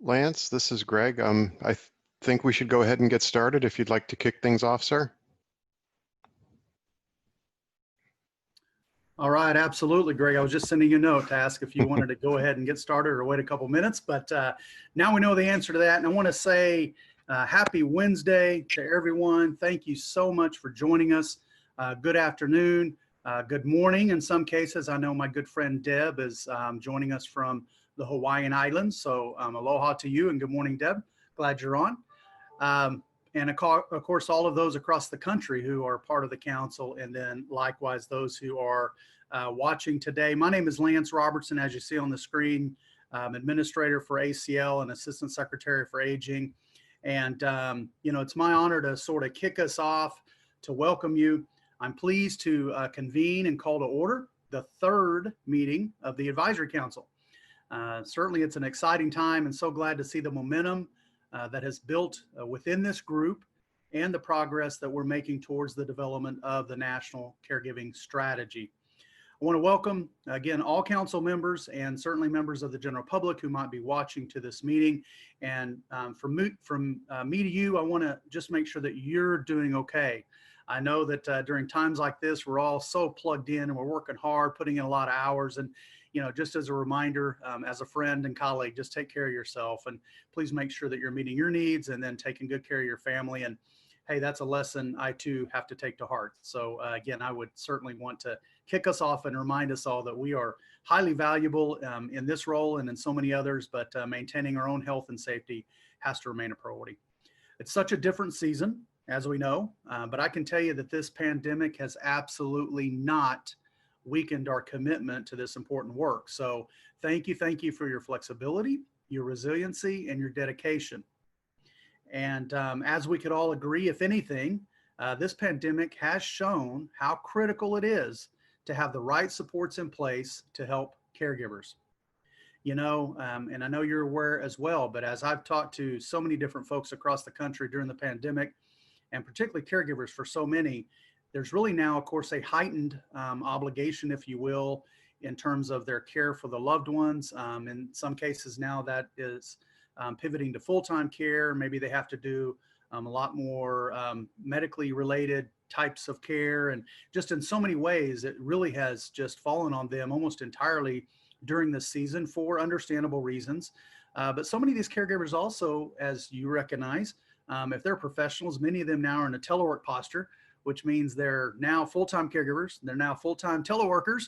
Lance, this is Greg. Think we should go ahead and get started if you'd like to kick things off, sir. All right, absolutely, Greg. I was just sending you a note to ask if you wanted to go ahead and get started or wait a couple minutes, but now we know the answer to that. And I want to say happy Wednesday to everyone. Thank you so much for joining us. Good afternoon, good morning in some cases. I know my good friend Deb is joining us from the Hawaiian Islands. So aloha to you and good morning, Deb. Glad you're on. And of course, all of those across the country who are part of the council, and then likewise those who are watching today. My name is Lance Robertson, as you see on the screen. I'm administrator for ACL and assistant secretary for aging. And, it's my honor to sort of kick us off, to welcome you. I'm pleased to convene and call to order the third meeting of the Advisory Council. Certainly it's an exciting time and so glad to see the momentum that has built within this group and the progress that we're making towards the development of the National Caregiving Strategy. I want to welcome, again, all council members and certainly members of the general public who might be watching to this meeting. And from me to you, I want to just make sure that you're doing okay. I know that during times like this, we're all so plugged in and we're working hard, putting in a lot of hours. And just as a reminder, as a friend and colleague, just take care of yourself and please make sure that you're meeting your needs and then taking good care of your family. And hey, that's a lesson I too have to take to heart. So again, I would certainly want to kick us off and remind us all that we are highly valuable in this role and in so many others, but maintaining our own health and safety has to remain a priority. It's such a different season, as we know, but I can tell you that this pandemic has absolutely not weakened our commitment to this important work. So thank you for your flexibility, your resiliency, and your dedication. And as we could all agree, if anything, this pandemic has shown how critical it is to have the right supports in place to help caregivers. And I know you're aware as well, but as I've talked to so many different folks across the country during the pandemic, and particularly caregivers for so many, there's really now, of course, a heightened obligation, if you will, in terms of their care for the loved ones. In some cases now that is pivoting to full-time care. Maybe they have to do a lot more medically related types of care. And just in so many ways, it really has just fallen on them almost entirely during this season for understandable reasons. But so many of these caregivers also, as you recognize, if they're professionals, many of them now are in a telework posture, which means they're now full-time caregivers, they're now full-time teleworkers,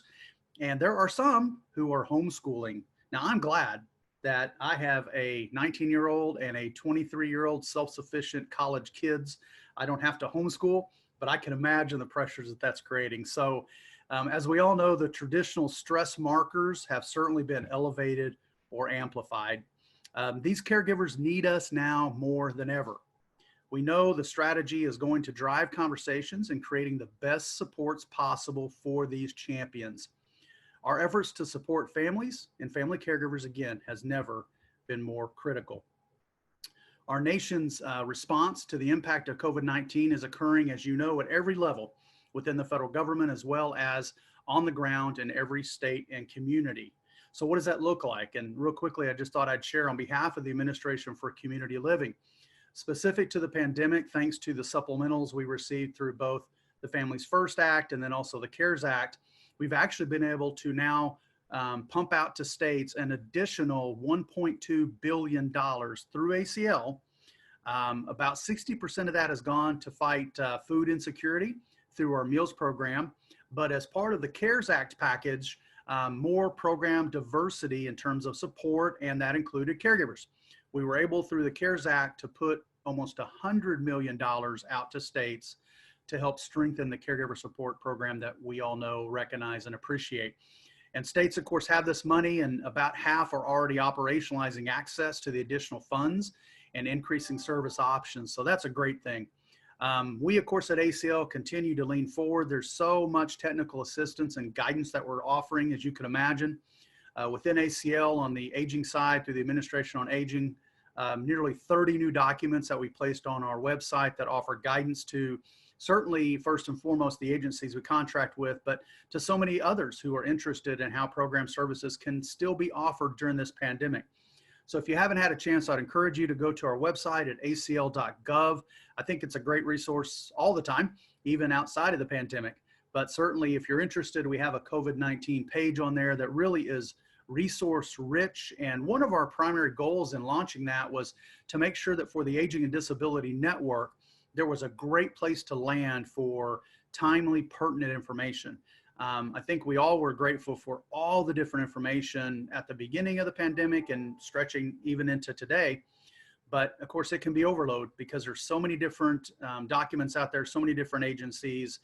and there are some who are homeschooling. Now, I'm glad that I have a 19-year-old and a 23-year-old self-sufficient college kids. I don't have to homeschool, but I can imagine the pressures that that's creating. So as we all know, the traditional stress markers have certainly been elevated or amplified. These caregivers need us now more than ever. We know the strategy is going to drive conversations and creating the best supports possible for these champions. Our efforts to support families and family caregivers, again, has never been more critical. Our nation's response to the impact of COVID-19 is occurring, as you know, at every level within the federal government, as well as on the ground in every state and community. So what does that look like? And real quickly, I just thought I'd share on behalf of the Administration for Community Living. Specific to the pandemic, thanks to the supplementals we received through both the Families First Act and then also the CARES Act, we've actually been able to now pump out to states an additional $1.2 billion through ACL. About 60% of that has gone to fight food insecurity through our meals program. But as part of the CARES Act package, more program diversity in terms of support, and that included caregivers. We were able through the CARES Act to put almost $100 million out to states to help strengthen the caregiver support program that we all know, recognize, and appreciate. And states, of course, have this money, and about half are already operationalizing access to the additional funds and increasing service options. So that's a great thing. We, of course, at ACL continue to lean forward. There's so much technical assistance and guidance that we're offering, as you can imagine. Within ACL on the aging side, through the Administration on Aging, nearly 30 new documents that we placed on our website that offer guidance to certainly, first and foremost, the agencies we contract with, but to so many others who are interested in how program services can still be offered during this pandemic. So if you haven't had a chance, I'd encourage you to go to our website at acl.gov. I think it's a great resource all the time, even outside of the pandemic. But certainly if you're interested, we have a COVID-19 page on there that really is resource rich. And one of our primary goals in launching that was to make sure that for the Aging and Disability Network, there was a great place to land for timely, pertinent information. I think we all were grateful for all the different information at the beginning of the pandemic and stretching even into today. But of course, it can be overload because there's so many different documents out there, so many different agencies,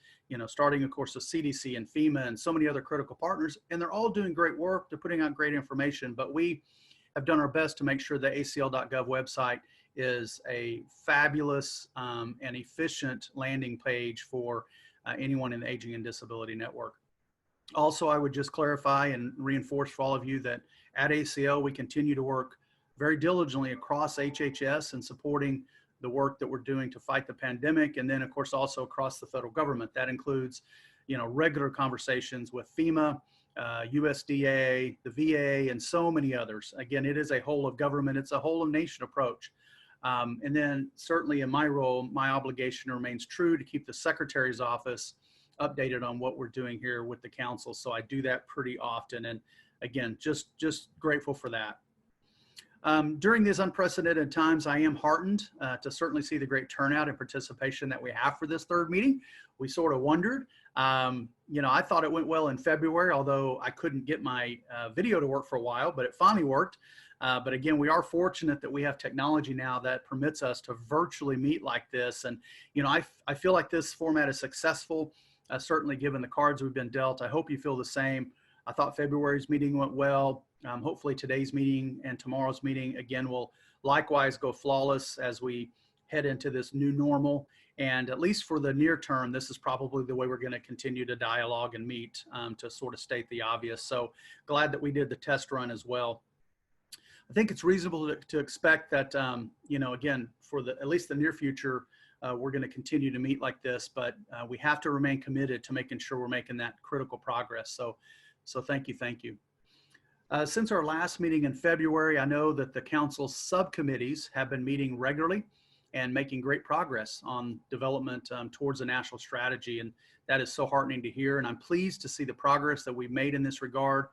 starting, of course, with CDC and FEMA and so many other critical partners, and they're all doing great work. They're putting out great information, but we have done our best to make sure the acl.gov website is a fabulous and efficient landing page for anyone in the Aging and Disability Network. Also, I would just clarify and reinforce for all of you that at ACL, we continue to work very diligently across HHS and supporting the work that we're doing to fight the pandemic. And then, of course, also across the federal government. That includes, regular conversations with FEMA, USDA, the VA, and so many others. Again, it is a whole of government. It's a whole of nation approach. And then certainly in my role, my obligation remains true to keep the Secretary's office updated on what we're doing here with the council. So I do that pretty often. And again, just grateful for that. During these unprecedented times, I am heartened to certainly see the great turnout and participation that we have for this third meeting. We sort of wondered, I thought it went well in February, although I couldn't get my video to work for a while, but it finally worked. But again, we are fortunate that we have technology now that permits us to virtually meet like this. And, I feel like this format is successful, certainly given the cards we've been dealt. I hope you feel the same. I thought February's meeting went well. Hopefully today's meeting and tomorrow's meeting, again, will likewise go flawless as we head into this new normal. And at least for the near term, this is probably the way we're going to continue to dialogue and meet, to sort of state the obvious. So glad that we did the test run as well. I think it's reasonable to expect that, again, for at least the near future, we're going to continue to meet like this, but we have to remain committed to making sure we're making that critical progress. So thank you. Since our last meeting in February, I know that the council's subcommittees have been meeting regularly and making great progress on development towards a national strategy. And that is so heartening to hear. And I'm pleased to see the progress that we've made in this regard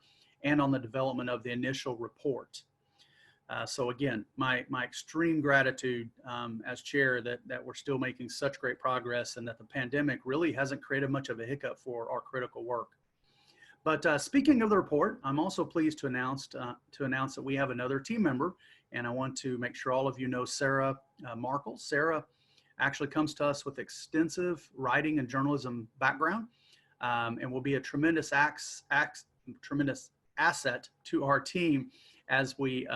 and on the development of the initial report. So again, my extreme gratitude as chair that we're still making such great progress and that the pandemic really hasn't created much of a hiccup for our critical work. But speaking of the report, I'm also pleased to announce that we have another team member, and I want to make sure all of you know Sarah Markel. Sarah actually comes to us with extensive writing and journalism background, and will be a tremendous asset to our team as we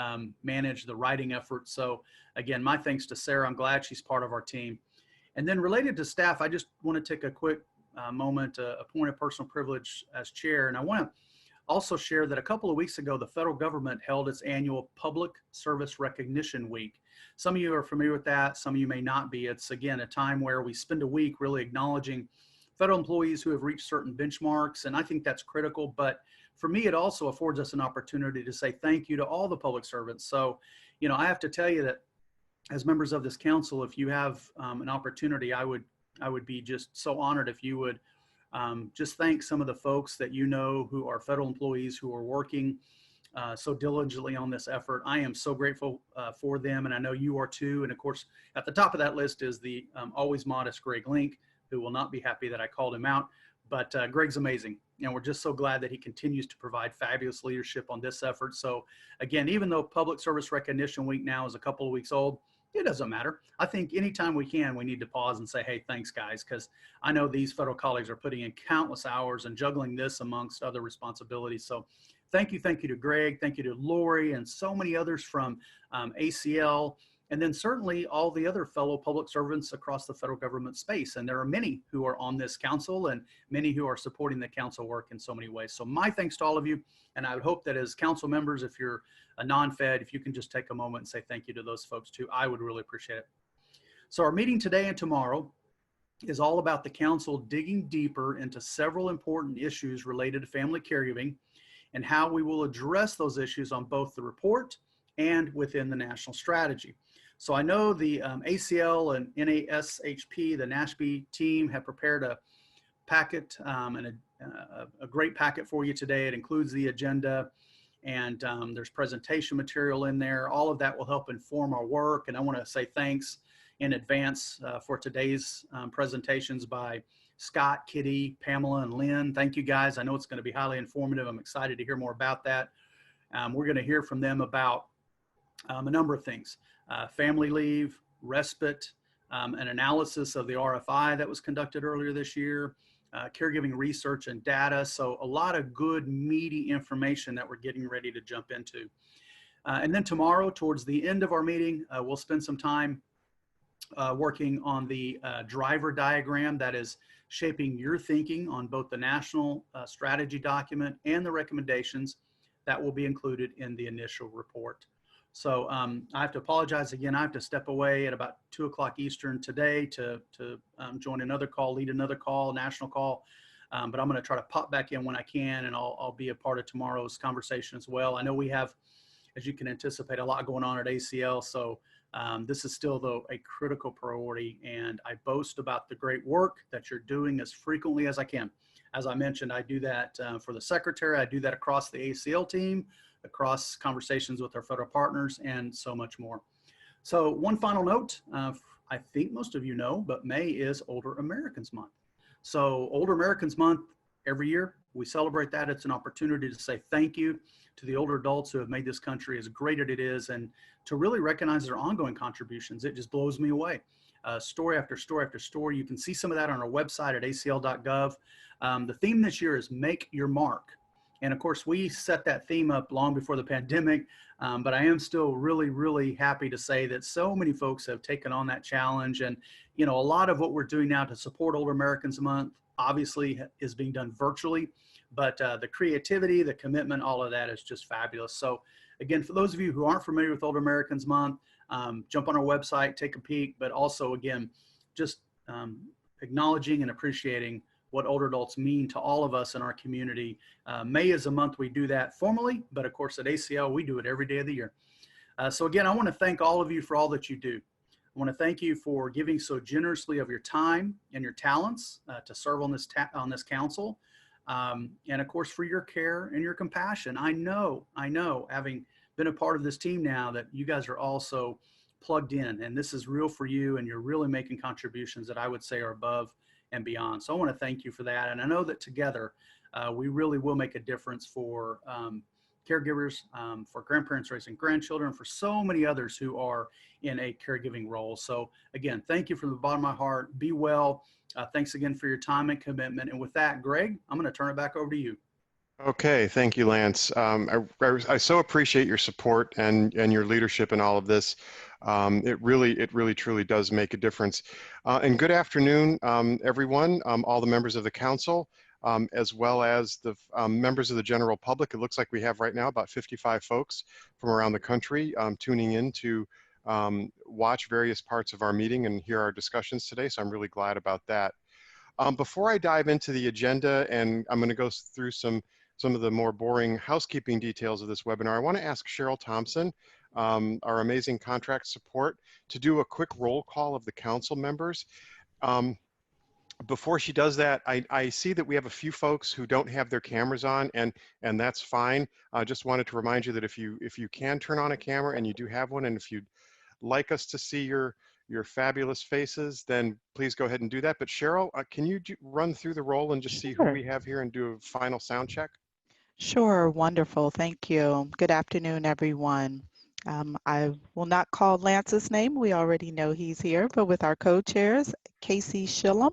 manage the writing effort. So again, my thanks to Sarah. I'm glad she's part of our team. And then related to staff, I just want to take a quick moment, a point of personal privilege as chair. And I want to also share that a couple of weeks ago, the federal government held its annual Public Service Recognition Week. Some of you are familiar with that. Some of you may not be. It's, again, a time where we spend a week really acknowledging federal employees who have reached certain benchmarks. And I think that's critical. But for me, it also affords us an opportunity to say thank you to all the public servants. So, I have to tell you that as members of this council, if you have an opportunity, I would be just so honored if you would just thank some of the folks that who are federal employees who are working so diligently on this effort. I am so grateful for them, and I know you are too. And of course, at the top of that list is the always modest Greg Link, who will not be happy that I called him out. But Greg's amazing, and we're just so glad that he continues to provide fabulous leadership on this effort. So again, even though Public Service Recognition Week now is a couple of weeks old, it doesn't matter. I think anytime we can, we need to pause and say, hey, thanks, guys, because I know these federal colleagues are putting in countless hours and juggling this amongst other responsibilities. So thank you to Greg, thank you to Lori, and so many others from ACL, and then certainly all the other fellow public servants across the federal government space. And there are many who are on this council and many who are supporting the council work in so many ways. So my thanks to all of you. And I would hope that as council members, if you're a non-fed, if you can just take a moment and say thank you to those folks too, I would really appreciate it. So our meeting today and tomorrow is all about the council digging deeper into several important issues related to family caregiving and how we will address those issues on both the report and within the national strategy. So I know the ACL and NASHP, the NASHP team, have prepared a packet and a great packet for you today. It includes the agenda, and there's presentation material in there. All of that will help inform our work. And I want to say thanks in advance for today's presentations by Scott, Kitty, Pamela, and Lynn. Thank you guys. I know it's going to be highly informative. I'm excited to hear more about that. We're going to hear from them about a number of things: family leave, respite, an analysis of the RFI that was conducted earlier this year, caregiving research and data. So a lot of good, meaty information that we're getting ready to jump into. And then tomorrow, towards the end of our meeting, we'll spend some time working on the driver diagram that is shaping your thinking on both the national strategy document and the recommendations that will be included in the initial report. So I have to apologize again. I have to step away at about 2 o'clock Eastern today to join another call, lead another call, national call. But I'm going to try to pop back in when I can, and I'll be a part of tomorrow's conversation as well. I know we have, as you can anticipate, a lot going on at ACL. So this is still, though, a critical priority, and I boast about the great work that you're doing as frequently as I can. As I mentioned, I do that for the secretary. I do that across the ACL team, across conversations with our federal partners, and so much more. So one final note, I think most of you know, but May is Older Americans Month. So Older Americans Month, every year we celebrate that. It's an opportunity to say thank you to the older adults who have made this country as great as it is, and to really recognize their ongoing contributions. It just blows me away. Story after story after story. You can see some of that on our website at acl.gov. The theme this year is Make Your Mark. And of course, we set that theme up long before the pandemic, but I am still really, really happy to say that so many folks have taken on that challenge. And, you know, a lot of what we're doing now to support Older Americans Month obviously is being done virtually, but the creativity, the commitment, all of that is just fabulous. So again, for those of you who aren't familiar with Older Americans Month, jump on our website, take a peek, but also, again, just acknowledging and appreciating what older adults mean to all of us in our community. May is a month we do that formally, but of course at ACL, we do it every day of the year. So again, I want to thank all of you for all that you do. I want to thank you for giving so generously of your time and your talents to serve on this council. And of course, for your care and your compassion. I know, having been a part of this team now, that you guys are also plugged in, and this is real for you, and you're really making contributions that I would say are above and beyond. So I want to thank you for that. And I know that together, we really will make a difference for caregivers, for grandparents raising grandchildren, for so many others who are in a caregiving role. So again, thank you from the bottom of my heart. Be well. Thanks again for your time and commitment. And with that, Greg, I'm going to turn it back over to you. Okay, thank you, Lance. I so appreciate your support and your leadership in all of this. It really truly does make a difference. And good afternoon, everyone, all the members of the council, as well as the members of the general public. It looks like we have right now about 55 folks from around the country tuning in to watch various parts of our meeting and hear our discussions today. So I'm really glad about that. Before I dive into the agenda, and I'm going to go through some of the more boring housekeeping details of this webinar, I want to ask Cheryl Thompson, our amazing contract support, to do a quick roll call of the council members. Before she does that, I see that we have a few folks who don't have their cameras on, and that's fine. I just wanted to remind you that if you can turn on a camera and you do have one, and if you'd like us to see your fabulous faces, then please go ahead and do that. But Cheryl, can you run through the roll and just see who we have here and do a final sound check? Sure, wonderful, thank you. Good afternoon, everyone. I will not call Lance's name, we already know he's here, but with our co-chairs, Casey Shillum,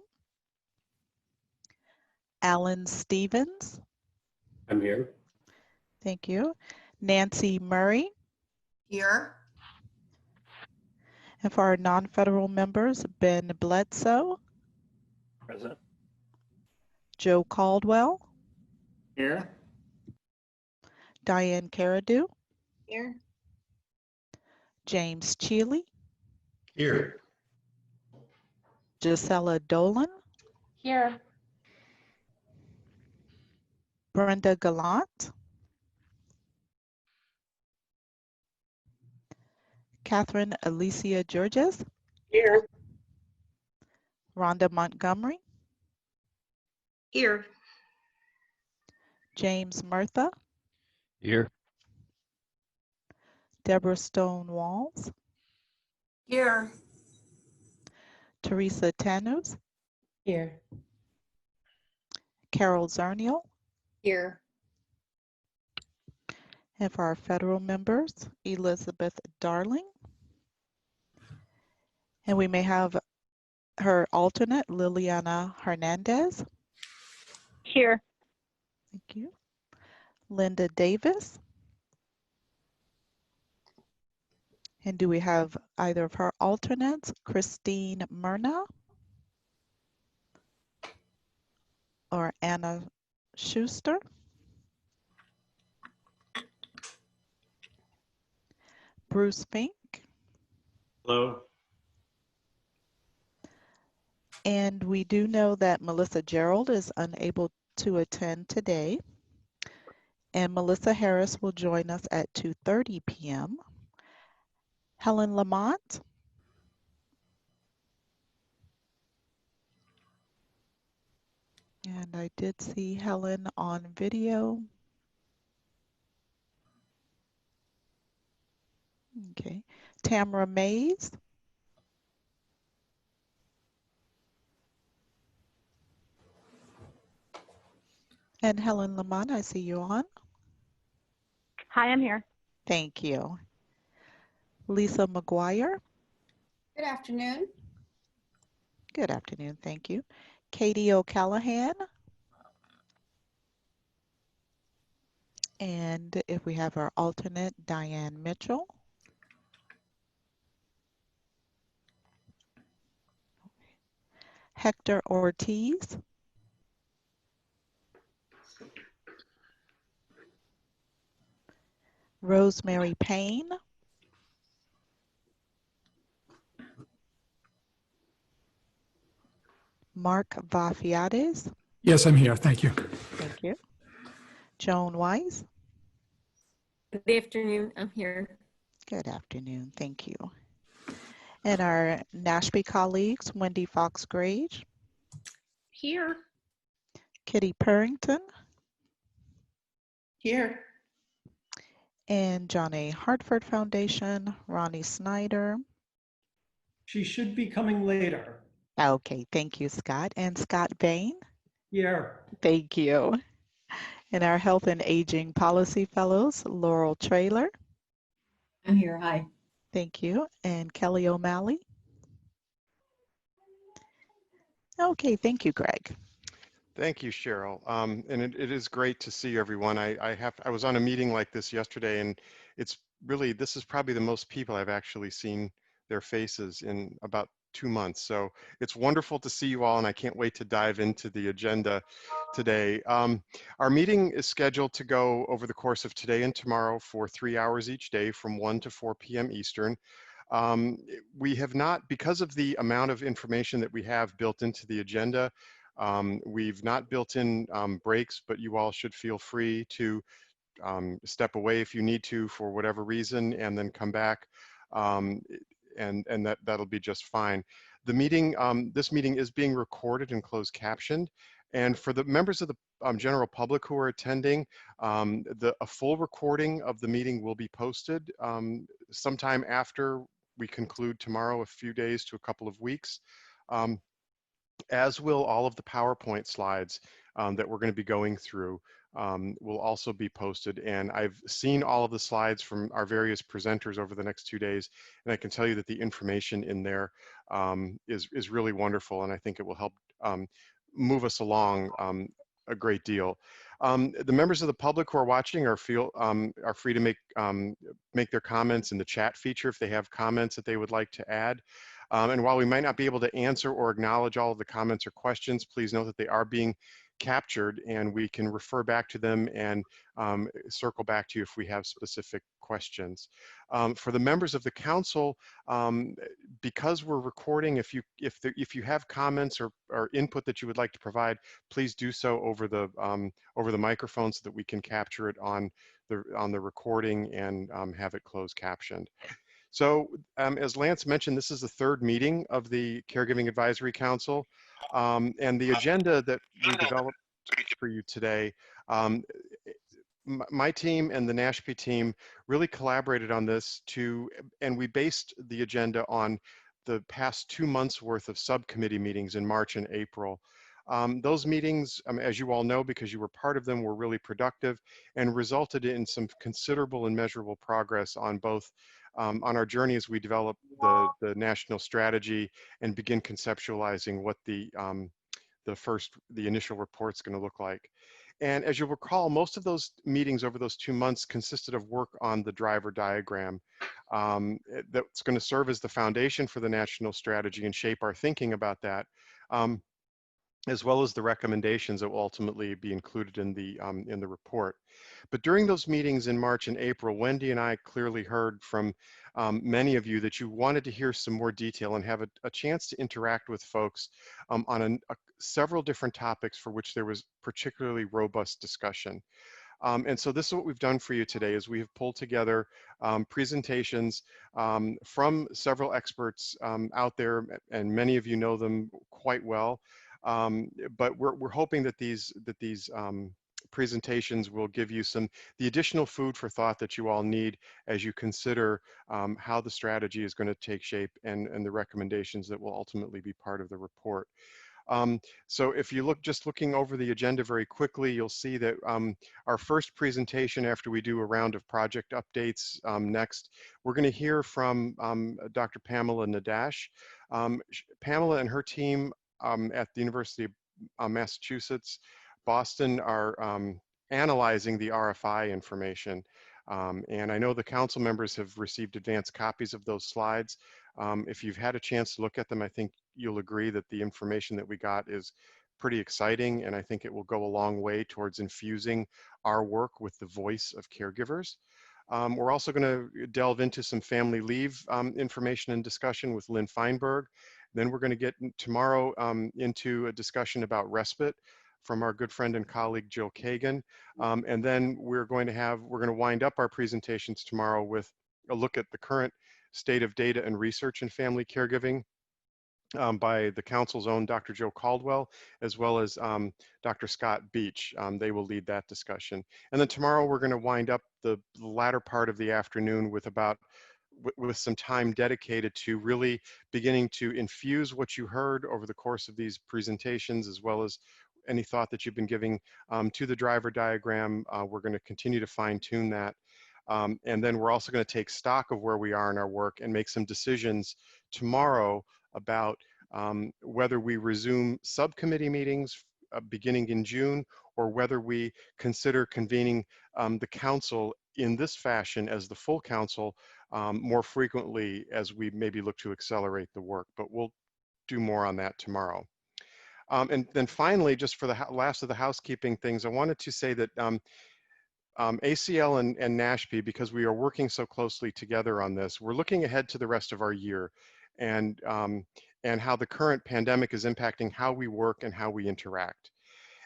Alan Stevens. I'm here. Thank you. Nancy Murray. Here. And for our non-federal members, Ben Bledsoe. Present. Joe Caldwell. Here. Diane Caradu. Here. James Cheeley. Here. Gisela Dolan. Here. Brenda Gallant. Catherine Alicia Georges, Here. Rhonda Montgomery, Here. James Murtha, Here. Deborah Stone Walls, Here. Teresa Tanus, Here. Carol Zernial, Here. and for our federal members, Elizabeth Darling. And we may have her alternate, Liliana Hernandez. Here. Thank you. Linda Davis. And do we have either of her alternates, Christine Myrna or Anna Schuster? Bruce Fink. Hello. And we do know that Melissa Gerald is unable to attend today. And Melissa Harris will join us at 2:30 p.m. Helen Lamont. And I did see Helen on video. Okay. Tamara Mays. And Helen Lamont, I see you on. Hi, I'm here. Thank you. Lisa McGuire. Good afternoon. Good afternoon, thank you. Katie O'Callahan. And if we have our alternate, Diane Mitchell. Hector Ortiz. Rosemary Payne. Mark Vafiades. Yes, I'm here. Thank you. Thank you. Joan Weiss. Good afternoon. I'm here. Good afternoon. Thank you. And our Nashby colleagues, Wendy Fox-Grage, Here. Kitty Purrington, Here. and John A. Hartford Foundation, Ronnie Snyder. She should be coming later. Okay, thank you, Scott. And Scott Bain. Here. Thank you. And our Health and Aging Policy Fellows, Laurel Traylor. I'm here. Hi. Thank you. And Kelly O'Malley. Okay, thank you, Greg. Thank you, Cheryl. And it is great to see everyone. I was on a meeting like this yesterday, and it's really, this is probably the most people I've actually seen their faces in about 2 months. So it's wonderful to see you all, and I can't wait to dive into the agenda today. Our meeting is scheduled to go over the course of today and tomorrow for 3 hours each day from 1 to 4 p.m. Eastern. We have not, because of the amount of information that we have built into the agenda, we've not built in breaks, but you all should feel free to step away if you need to for whatever reason and then come back, and that'll be just fine. The meeting, this meeting is being recorded and closed captioned. And for the members of the general public who are attending, a full recording of the meeting will be posted sometime after we conclude tomorrow, a few days to a couple of weeks. As will all of the PowerPoint slides that we're going to be going through will also be posted. And I've seen all of the slides from our various presenters over the next 2 days, and I can tell you that the information in there is really wonderful, and I think it will help move us along a great deal. The members of the public who are watching are free to make their comments in the chat feature if they have comments that they would like to add. And while we might not be able to answer or acknowledge all of the comments or questions, please note that they are being captured and we can refer back to them and circle back to you if we have specific questions. For the members of the council, because we're recording, if you have comments or input that you would like to provide, please do so over the microphone so that we can capture it on the recording and have it closed captioned. So as Lance mentioned, this is the third meeting of the Caregiving Advisory Council. And the agenda that we developed for you today, my team and the NASHP team really collaborated on this and we based the agenda on the past 2 months worth of subcommittee meetings in March and April. Those meetings, as you all know, because you were part of them, were really productive and resulted in some considerable and measurable progress on both on our journey as we develop the national strategy and begin conceptualizing what the initial report's going to look like. And as you'll recall, most of those meetings over those 2 months consisted of work on the driver diagram that's going to serve as the foundation for the national strategy and shape our thinking about that, as well as the recommendations that will ultimately be included in the report. But during those meetings in March and April, Wendy and I clearly heard from many of you that you wanted to hear some more detail and have a chance to interact with folks on several different topics for which there was particularly robust discussion. And so this is what we've done for you today is we have pulled together presentations from several experts out there, and many of you know them quite well. But we're hoping that these presentations will give you the additional food for thought that you all need as you consider how the strategy is going to take shape and the recommendations that will ultimately be part of the report. So if you looking over the agenda very quickly, you'll see that our first presentation after we do a round of project updates next, we're going to hear from Dr. Pamela Nadash. Pamela and her team at the University of Massachusetts, Boston are analyzing the RFI information. And I know the council members have received advanced copies of those slides. If you've had a chance to look at them, I think you'll agree that the information that we got is pretty exciting, and I think it will go a long way towards infusing our work with the voice of caregivers. We're also going to delve into some family leave information and discussion with Lynne Feinberg. Then we're going to get tomorrow into a discussion about respite from our good friend and colleague Jill Kagan. And then we're going to wind up our presentations tomorrow with a look at the current state of data and research in family caregiving by the council's own Dr. Joe Caldwell, as well as Dr. Scott Beach. They will lead that discussion. And then tomorrow we're going to wind up the latter part of the afternoon with some time dedicated to really beginning to infuse what you heard over the course of these presentations, as well as any thought that you've been giving to the driver diagram. We're going to continue to fine tune that. And then we're also going to take stock of where we are in our work and make some decisions tomorrow about whether we resume subcommittee meetings beginning in June, or whether we consider convening the council in this fashion as the full council more frequently as we maybe look to accelerate the work. But we'll do more on that tomorrow. And then finally, just for the last of the housekeeping things, I wanted to say that ACL and NASHP, because we are working so closely together on this, we're looking ahead to the rest of our year and how the current pandemic is impacting how we work and how we interact.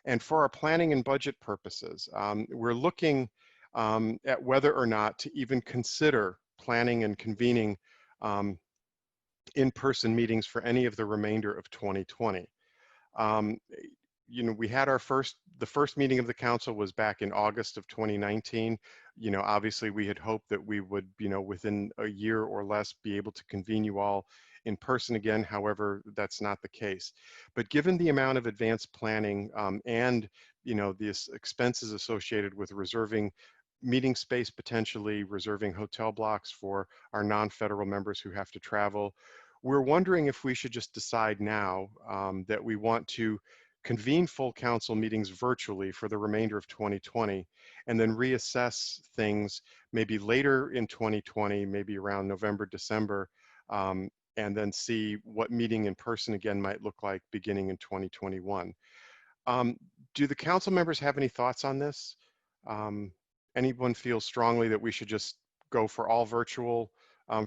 And for our planning and budget purposes, we're looking at whether or not to even consider planning and convening in-person meetings for any of the remainder of 2020. You know, we had the first meeting of the council was back in August of 2019. You know, obviously we had hoped that we would, you know, within a year or less be able to convene you all in person again. However, that's not the case. But given the amount of advanced planning and, you know, the expenses associated with reserving meeting space, potentially reserving hotel blocks for our non-federal members who have to travel, we're wondering if we should just decide now that we want to convene full council meetings virtually for the remainder of 2020, and then reassess things maybe later in 2020, maybe around November, December, and then see what meeting in person again might look like beginning in 2021. Do the council members have any thoughts on this? Anyone feel strongly that we should just go for all virtual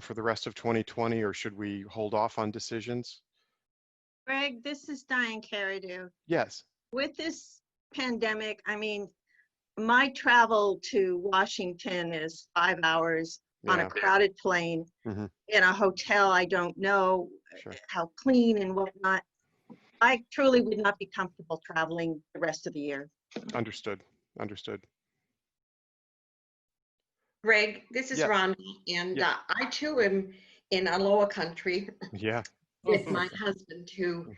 for the rest of 2020, or should we hold off on decisions? Greg, this is Diane Caradu. Yes. With this pandemic, I mean, my travel to Washington is 5 hours on a Yeah. crowded plane Mhm. in a hotel. I don't know Sure. how clean and whatnot. I truly would not be comfortable traveling the rest of the year. Understood. Understood. Greg, this is Yeah. Rhonda, and Yeah. I too am in Aloha country Yeah. with my husband, who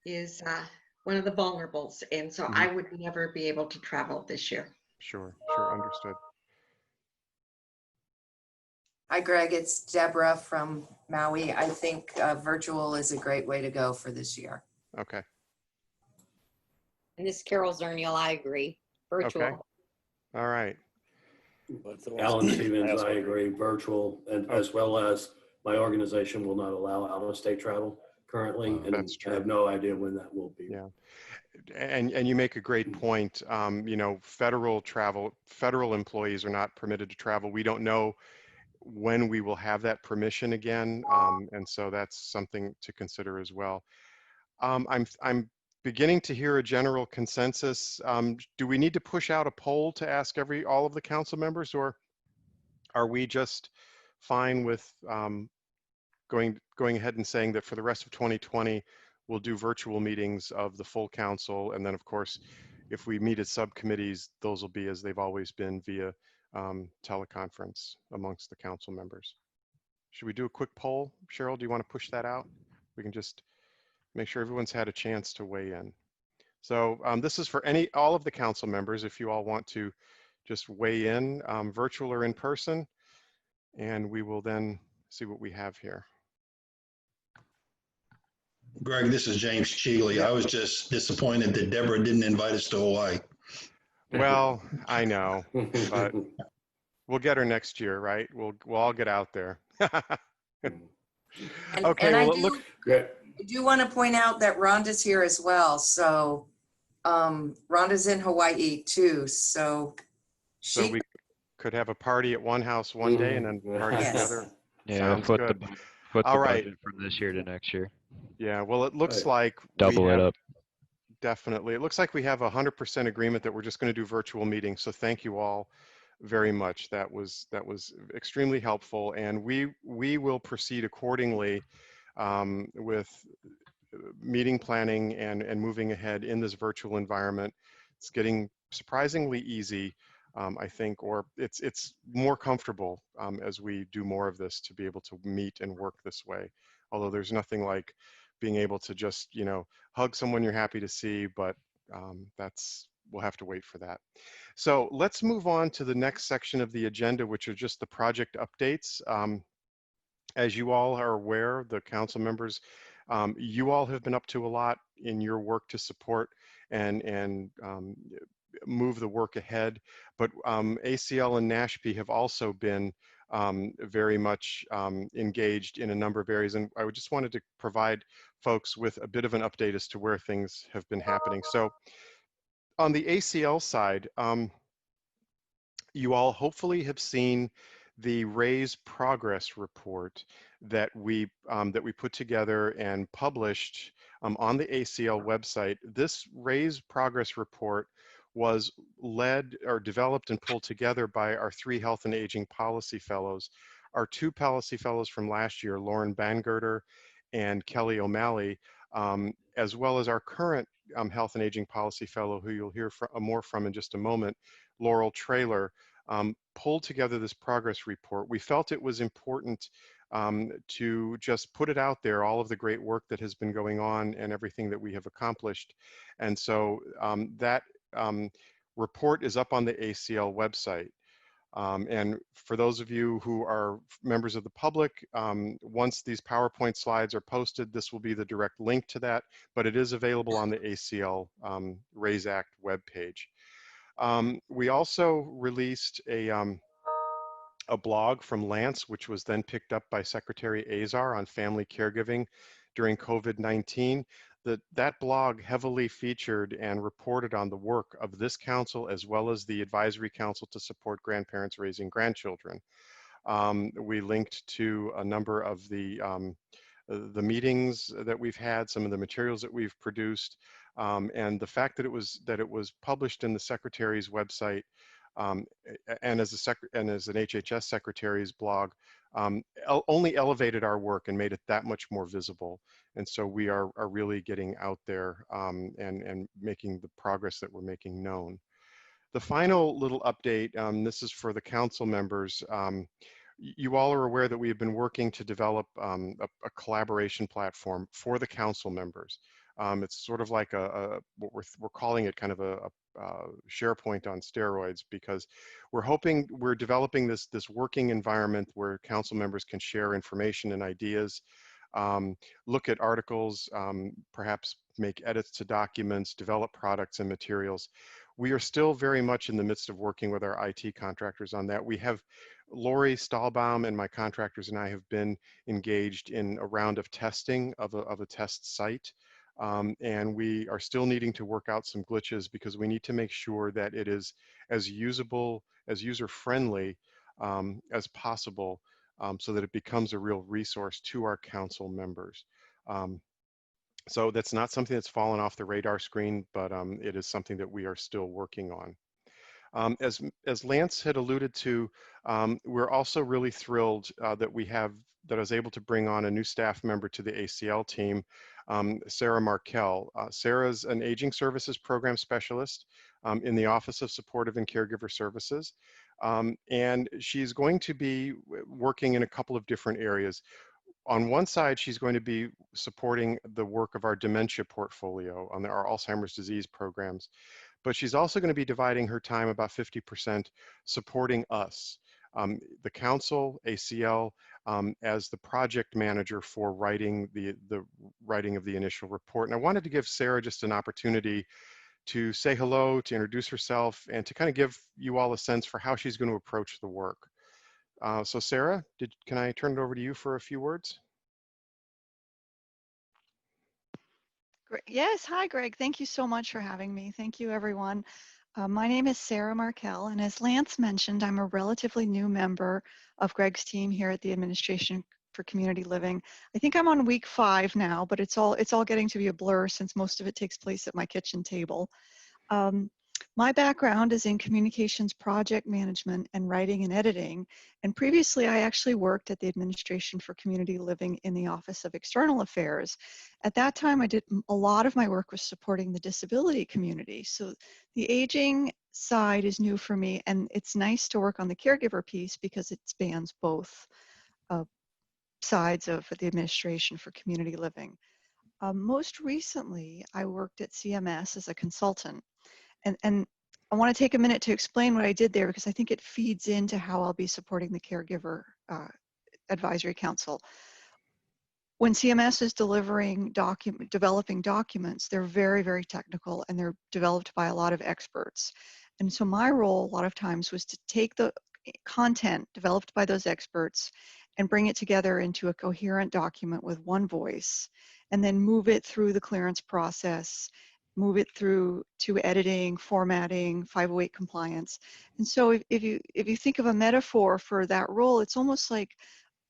is one of the vulnerables, and so Mhm. I would never be able to travel this year. Sure. Sure. Understood. Hi, Greg. It's Deborah from Maui. I think virtual is a great way to go for this year. Okay. And this is Carol Zernial, I agree. Virtual. Okay. All right. Alan Stevens, I agree, virtual, and Oh. as well as my organization will not allow out-of-state travel currently, and That's I have true. no idea when that will be. Yeah. And you make a great point. You know, federal employees are not permitted to travel. We don't know when we will have that permission again, and so that's something to consider as well. I'm beginning to hear a general consensus. Do we need to push out a poll to ask all of the council members, or are we just fine with going ahead and saying that for the rest of 2020, we'll do virtual meetings of the full council, and then of course, if we meet as subcommittees, those will be as they've always been via teleconference amongst the council members. Should we do a quick poll? Cheryl, do you want to push that out? We can just make sure everyone's had a chance to weigh in. So this is for all of the council members, if you all want to just weigh in, virtual or in person, and we will then see what we have here. Greg, this is James Cheeley. Yeah. I was just disappointed that Deborah didn't invite us to Hawaii. Well, I know, but we'll get her next year, right? We'll all get out there. And, Okay, and well, Great. I do want to point out that Rhonda's here as well. So Rhonda's in Hawaii too. So so we could have a party at one house one day and then party at the Yes. other. Yeah, Sounds flip good. the All right. budget from this year to next year. Yeah, well, it looks Right. like Double we it have, up. definitely. It looks like we have 100% agreement that we're just going to do virtual meetings. So thank you all very much. That was extremely helpful, and we will proceed accordingly with meeting planning and moving ahead in this virtual environment. It's getting surprisingly easy, I think, or it's more comfortable as we do more of this to be able to meet and work this way. Although there's nothing like being able to just, you know, hug someone you're happy to see, but we'll have to wait for that. So let's move on to the next section of the agenda, which are just the project updates. As you all are aware, the council members, you all have been up to a lot in your work to support and move the work ahead. But ACL and NASHP have also been very much engaged in a number of areas. And I just wanted to provide folks with a bit of an update as to where things have been happening. So on the ACL side, you all hopefully have seen the RAISE progress report that we put together and published on the ACL website. This RAISE progress report was led or developed and pulled together by our 3 health and aging policy fellows. Our 2 policy fellows from last year, Lauren Bangurter and Kelly O'Malley, as well as our current health and aging policy fellow, who you'll hear more from in just a moment, Laurel Trailer, pulled together this progress report. We felt it was important to just put it out there, all of the great work that has been going on and everything that we have accomplished. And so that report is up on the ACL website. And for those of you who are members of the public, once these PowerPoint slides are posted, this will be the direct link to that, but it is available on the ACL RAISE Act webpage. We also released a blog from Lance, which was then picked up by Secretary Azar on family caregiving during COVID-19. That blog heavily featured and reported on the work of this council as well as the Advisory Council to Support Grandparents Raising Grandchildren. We linked to a number of the meetings that we've had, some of the materials that we've produced, and the fact that it was published in the Secretary's website and as an HHS secretary's blog only elevated our work and made it that much more visible. And so we are really getting out there and making the progress that we're making known. The final little update, this is for the council members. You all are aware that we have been working to develop a collaboration platform for the council members. It's sort of like what we're calling it kind of a SharePoint on steroids, because we're developing this working environment where council members can share information and ideas, look at articles, perhaps make edits to documents, develop products and materials. We are still very much in the midst of working with our IT contractors on that. We have Lori Stahlbaum and my contractors and I have been engaged in a round of testing of a test site. And we are still needing to work out some glitches because we need to make sure that it is as usable, as user-friendly as possible, so that it becomes a real resource to our council members. So that's not something that's fallen off the radar screen, but it is something that we are still working on. As Lance had alluded to, we're also really thrilled that I was able to bring on a new staff member to the ACL team, Sarah Markel. Sarah's an aging services program specialist in the Office of Supportive and Caregiver Services. And she's going to be working in a couple of different areas. On one side, she's going to be supporting the work of our dementia portfolio on our Alzheimer's disease programs. But she's also going to be dividing her time about 50% supporting us, the council, ACL, as the project manager for writing the writing of the initial report. And I wanted to give Sarah just an opportunity to say hello, to introduce herself, and to kind of give you all a sense for how she's going to approach the work. So Sarah, can I turn it over to you for a few words? Yes, hi Greg. Thank you so much for having me. Thank you everyone. My name is Sarah Markel, and as Lance mentioned, I'm a relatively new member of Greg's team here at the Administration for Community Living. I think I'm on week 5 now, but it's all getting to be a blur since most of it takes place at my kitchen table. My background is in communications project management and writing and editing, and previously I actually worked at the Administration for Community Living in the Office of External Affairs. At that time, I did a lot of my work was supporting the disability community. So the aging side is new for me, and it's nice to work on the caregiver piece because it spans both sides of the Administration for Community Living. Most recently, I worked at CMS as a consultant. And I want to take a minute to explain what I did there because I think it feeds into how I'll be supporting the Caregiver Advisory Council. When CMS is developing documents, they're very, very technical and they're developed by a lot of experts. And so my role a lot of times was to take the content developed by those experts and bring it together into a coherent document with one voice, and then move it through the clearance process, move it through to editing, formatting, 508 compliance. And so if you think of a metaphor for that role, it's almost like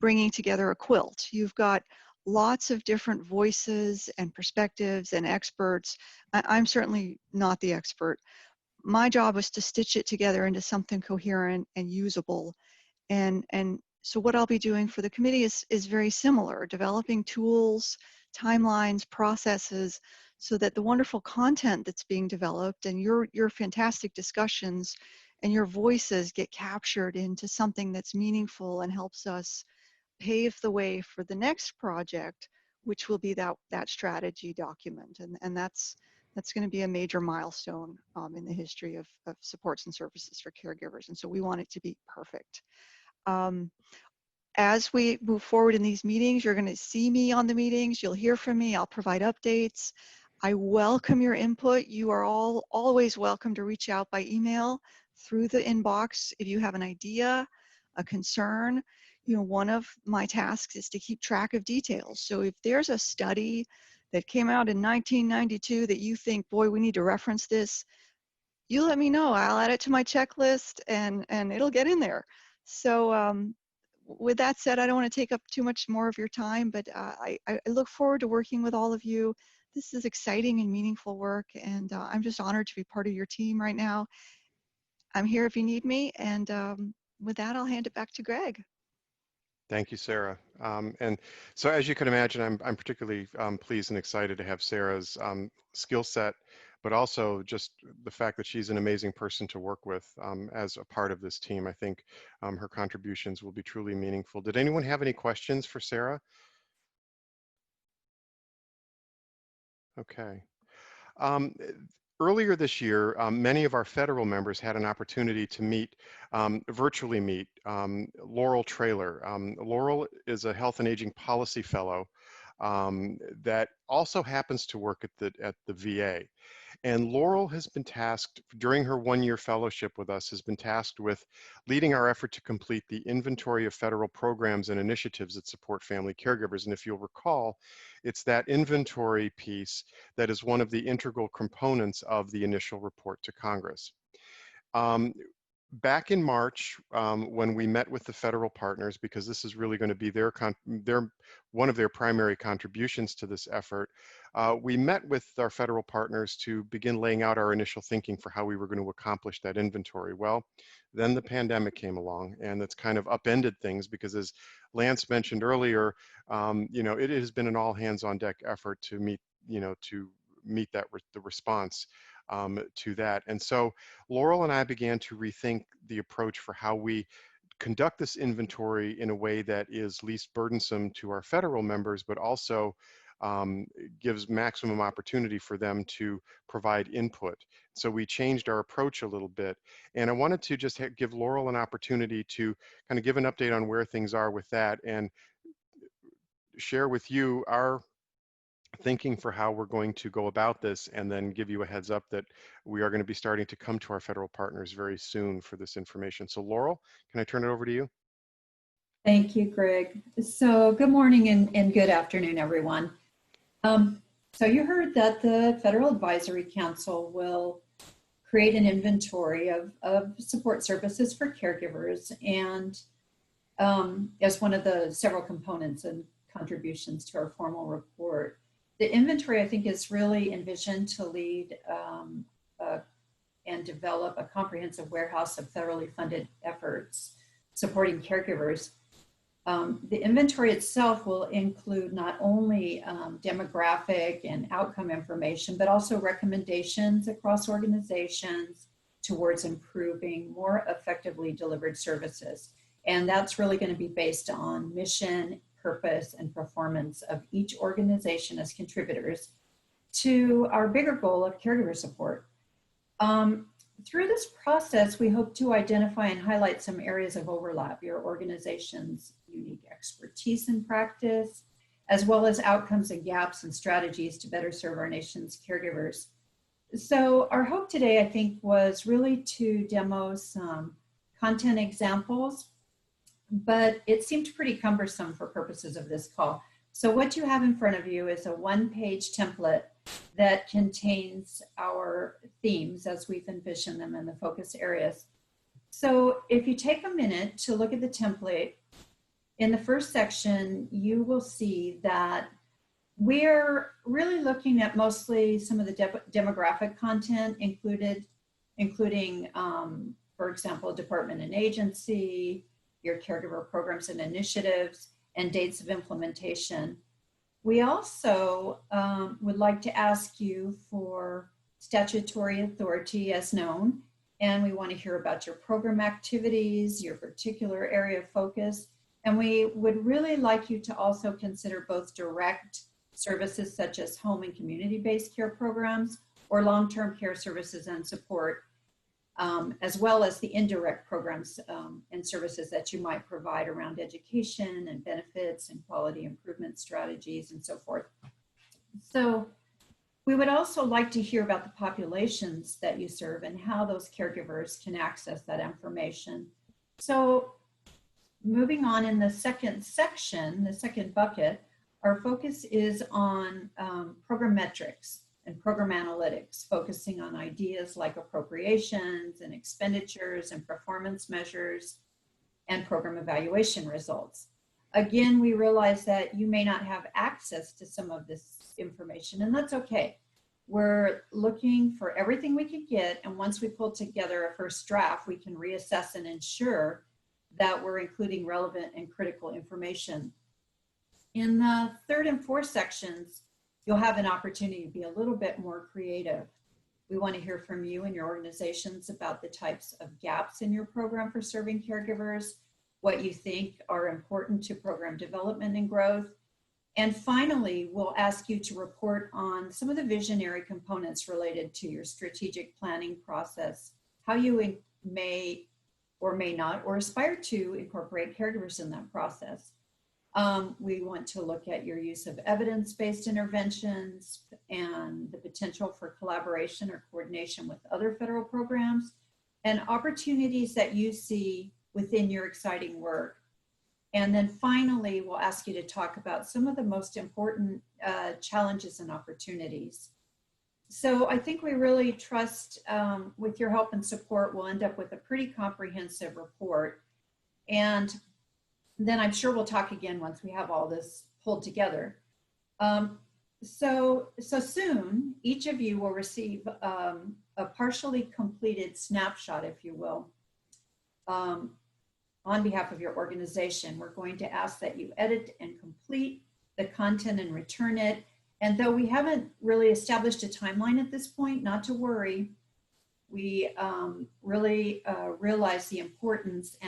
bringing together a quilt. You've got lots of different voices and perspectives and experts. I'm certainly not the expert. My job was to stitch it together into something coherent and usable. And so what I'll be doing for the committee is very similar, developing tools, timelines, processes, so that the wonderful content that's being developed and your fantastic discussions and your voices get captured into something that's meaningful and helps us pave the way for the next project, which will be that strategy document. And that's going to be a major milestone in the history of supports and services for caregivers. And so we want it to be perfect. As we move forward in these meetings, you're going to see me on the meetings. You'll hear from me. I'll provide updates. I welcome your input. You are all always welcome to reach out by email through the inbox if you have an idea, a concern. You know, one of my tasks is to keep track of details. So if there's a study that came out in 1992 that you think, boy, we need to reference this, you let me know. I'll add it to my checklist and it'll get in there. So with that said, I don't want to take up too much more of your time, but I look forward to working with all of you. This is exciting and meaningful work, and I'm just honored to be part of your team right now. I'm here if you need me. And with that, I'll hand it back to Greg. Thank you, Sarah. And so as you can imagine, I'm particularly pleased and excited to have Sarah's skill set, but also just the fact that she's an amazing person to work with as a part of this team. I think her contributions will be truly meaningful. Did anyone have any questions for Sarah? Okay. Earlier this year, many of our federal members had an opportunity to meet, virtually meet, Laurel Traylor. Laurel is a health and aging policy fellow that also happens to work at the VA. And Laurel has been tasked, during her one-year fellowship with us, has been tasked with leading our effort to complete the inventory of federal programs and initiatives that support family caregivers. And if you'll recall, it's that inventory piece that is one of the integral components of the initial report to Congress. Back in March, when we met with the federal partners, because this is really going to be one of their primary contributions to this effort, we met with our federal partners to begin laying out our initial thinking for how we were going to accomplish that inventory. Well, then the pandemic came along, and it's kind of upended things because, as Lance mentioned earlier, it has been an all hands on deck effort to meet the response to that. And so Laurel and I began to rethink the approach for how we conduct this inventory in a way that is least burdensome to our federal members, but also gives maximum opportunity for them to provide input. So we changed our approach a little bit. And I wanted to just give Laurel an opportunity to kind of give an update on where things are with that and share with you our thinking for how we're going to go about this, and then give you a heads up that we are going to be starting to come to our federal partners very soon for this information. So Laurel, can I turn it over to you? Thank you, Greg. So good morning and good afternoon, everyone. So you heard that the Federal Advisory Council will create an inventory of support services for caregivers, and as one of the several components and contributions to our formal report. The inventory, I think, is really envisioned to lead and develop a comprehensive warehouse of federally funded efforts supporting caregivers. The inventory itself will include not only demographic and outcome information, but also recommendations across organizations towards improving more effectively delivered services. And that's really going to be based on mission, purpose, and performance of each organization as contributors to our bigger goal of caregiver support. Through this process, we hope to identify and highlight some areas of overlap, your organization's unique expertise and practice, as well as outcomes and gaps and strategies to better serve our nation's caregivers. So our hope today, I think, was really to demo some content examples, but it seemed pretty cumbersome for purposes of this call. So what you have in front of you is a one-page template that contains our themes as we've envisioned them in the focus areas. So if you take a minute to look at the template, in the first section, you will see that we're really looking at mostly some of the demographic content including, for example, department and agency, your caregiver programs and initiatives, and dates of implementation. We also would like to ask you for statutory authority as known, and we want to hear about your program activities, your particular area of focus, and we would really like you to also consider both direct services such as home and community-based care programs or long-term care services and support, as well as the indirect programs and services that you might provide around education and benefits and quality improvement strategies and so forth. So we would also like to hear about the populations that you serve and how those caregivers can access that information. So moving on in the second section, the second bucket, our focus is on program metrics and program analytics, focusing on ideas like appropriations and expenditures and performance measures and program evaluation results. Again, we realize that you may not have access to some of this information, and that's okay. We're looking for everything we could get, and once we pull together a first draft, we can reassess and ensure that we're including relevant and critical information. In the third and fourth sections, you'll have an opportunity to be a little bit more creative. We want to hear from you and your organizations about the types of gaps in your program for serving caregivers, what you think are important to program development and growth. And finally, we'll ask you to report on some of the visionary components related to your strategic planning process, how you may or may not, or aspire to incorporate caregivers in that process. We want to look at your use of evidence-based interventions and the potential for collaboration or coordination with other federal programs and opportunities that you see within your exciting work. And then finally, we'll ask you to talk about some of the most important challenges and opportunities. So I think we really trust with your help and support, we'll end up with a pretty comprehensive report. And then I'm sure we'll talk again once we have all this pulled together. So soon, each of you will receive a partially completed snapshot, if you will, on behalf of your organization. We're going to ask that you edit and complete the content and return it. And though we haven't really established a timeline at this point, not to worry, we really realize the importance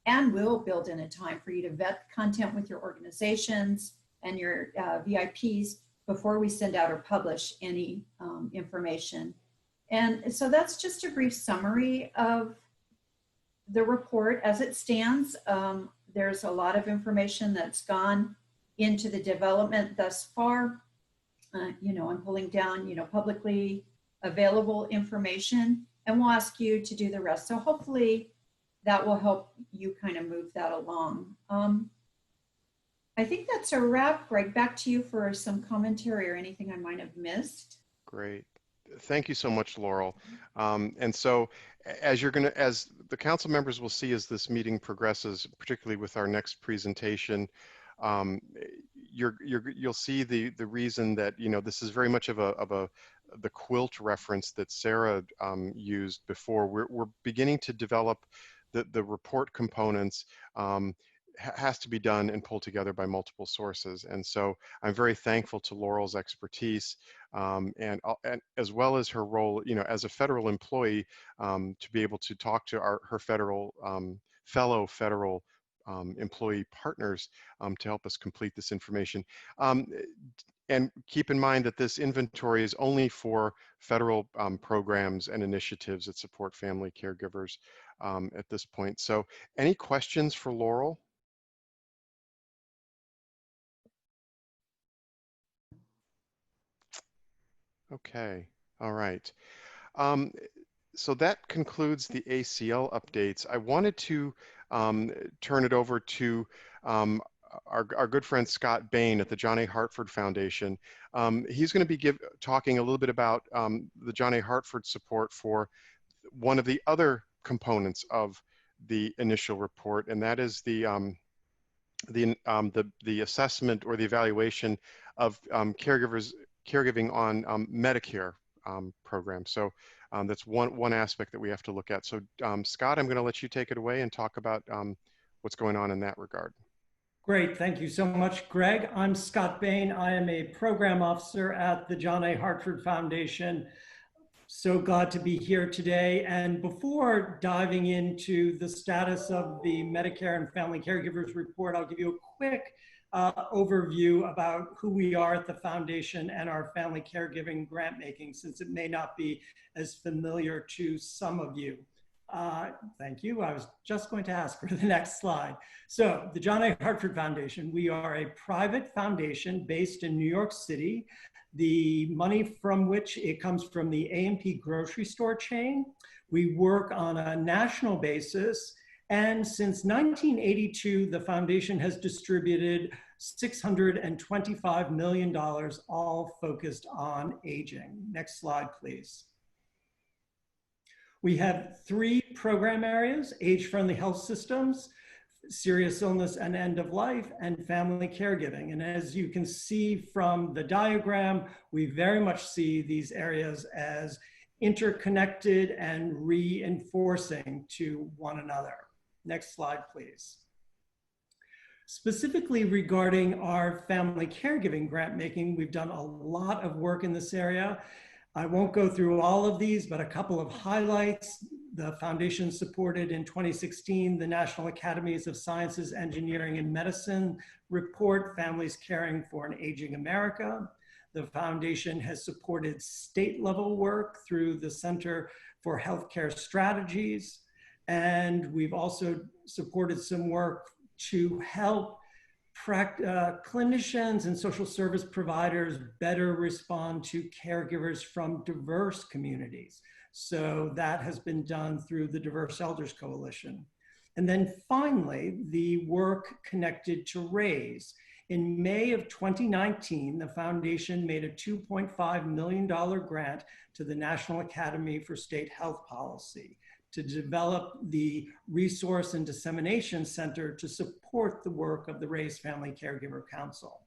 and will build in a time for you to vet content with your organizations and your VIPs before we send out or publish any information. And so that's just a brief summary of the report as it stands. There's a lot of information that's gone into the development thus far. I'm pulling down, publicly available information, and we'll ask you to do the rest. So hopefully that will help you kind of move that along. I think that's a wrap. Greg, back to you for some commentary or anything I might have missed. Great. Thank you so much, Laurel. And so as the council members will see as this meeting progresses, particularly with our next presentation, you'll see the reason that, this is very much of the quilt reference that Sarah used before. We're beginning to develop the report components. Has to be done and pulled together by multiple sources. And so I'm very thankful to Laurel's expertise and as well as her role, as a federal employee, to be able to talk to her fellow federal employee partners to help us complete this information. And keep in mind that this inventory is only for federal programs and initiatives that support family caregivers at this point. So any questions for Laurel? Okay, all right. So that concludes the ACL updates. I wanted to turn it over to our good friend Scott Bain at the John A. Hartford Foundation. He's going to be talking a little bit about the John A. Hartford support for one of the other components of the initial report, and that is the assessment or the evaluation of caregiving on Medicare program. So that's one aspect that we have to look at. So Scott, I'm going to let you take it away and talk about what's going on in that regard. Great, thank you so much, Greg. I'm Scott Bain. I am a program officer at the John A. Hartford Foundation. So glad to be here today. And before diving into the status of the Medicare and Family Caregivers report, I'll give you a quick overview about who we are at the foundation and our family caregiving grant making, since it may not be as familiar to some of you. Thank you. I was just going to ask for the next slide. So the John A. Hartford Foundation, we are a private foundation based in New York City. The money from which it comes from the A&P grocery store chain. We work on a national basis. And since 1982, the foundation has distributed $625 million, all focused on aging. Next slide, please. We have 3 program areas: age-friendly health systems, serious illness and end of life, and family caregiving. And as you can see from the diagram, we very much see these areas as interconnected and reinforcing to one another. Next slide, please. Specifically regarding our family caregiving grant making, we've done a lot of work in this area. I won't go through all of these, but a couple of highlights. The foundation supported in 2016 the National Academies of Sciences, Engineering, and Medicine report, Families Caring for an Aging America. The foundation has supported state-level work through the Center for Healthcare Strategies. And we've also supported some work to help clinicians and social service providers better respond to caregivers from diverse communities. So that has been done through the Diverse Elders Coalition. And then finally, the work connected to RAISE. In May of 2019, the foundation made a $2.5 million grant to the National Academy for State Health Policy to develop the Resource and Dissemination Center to support the work of the RAISE Family Caregiver Council.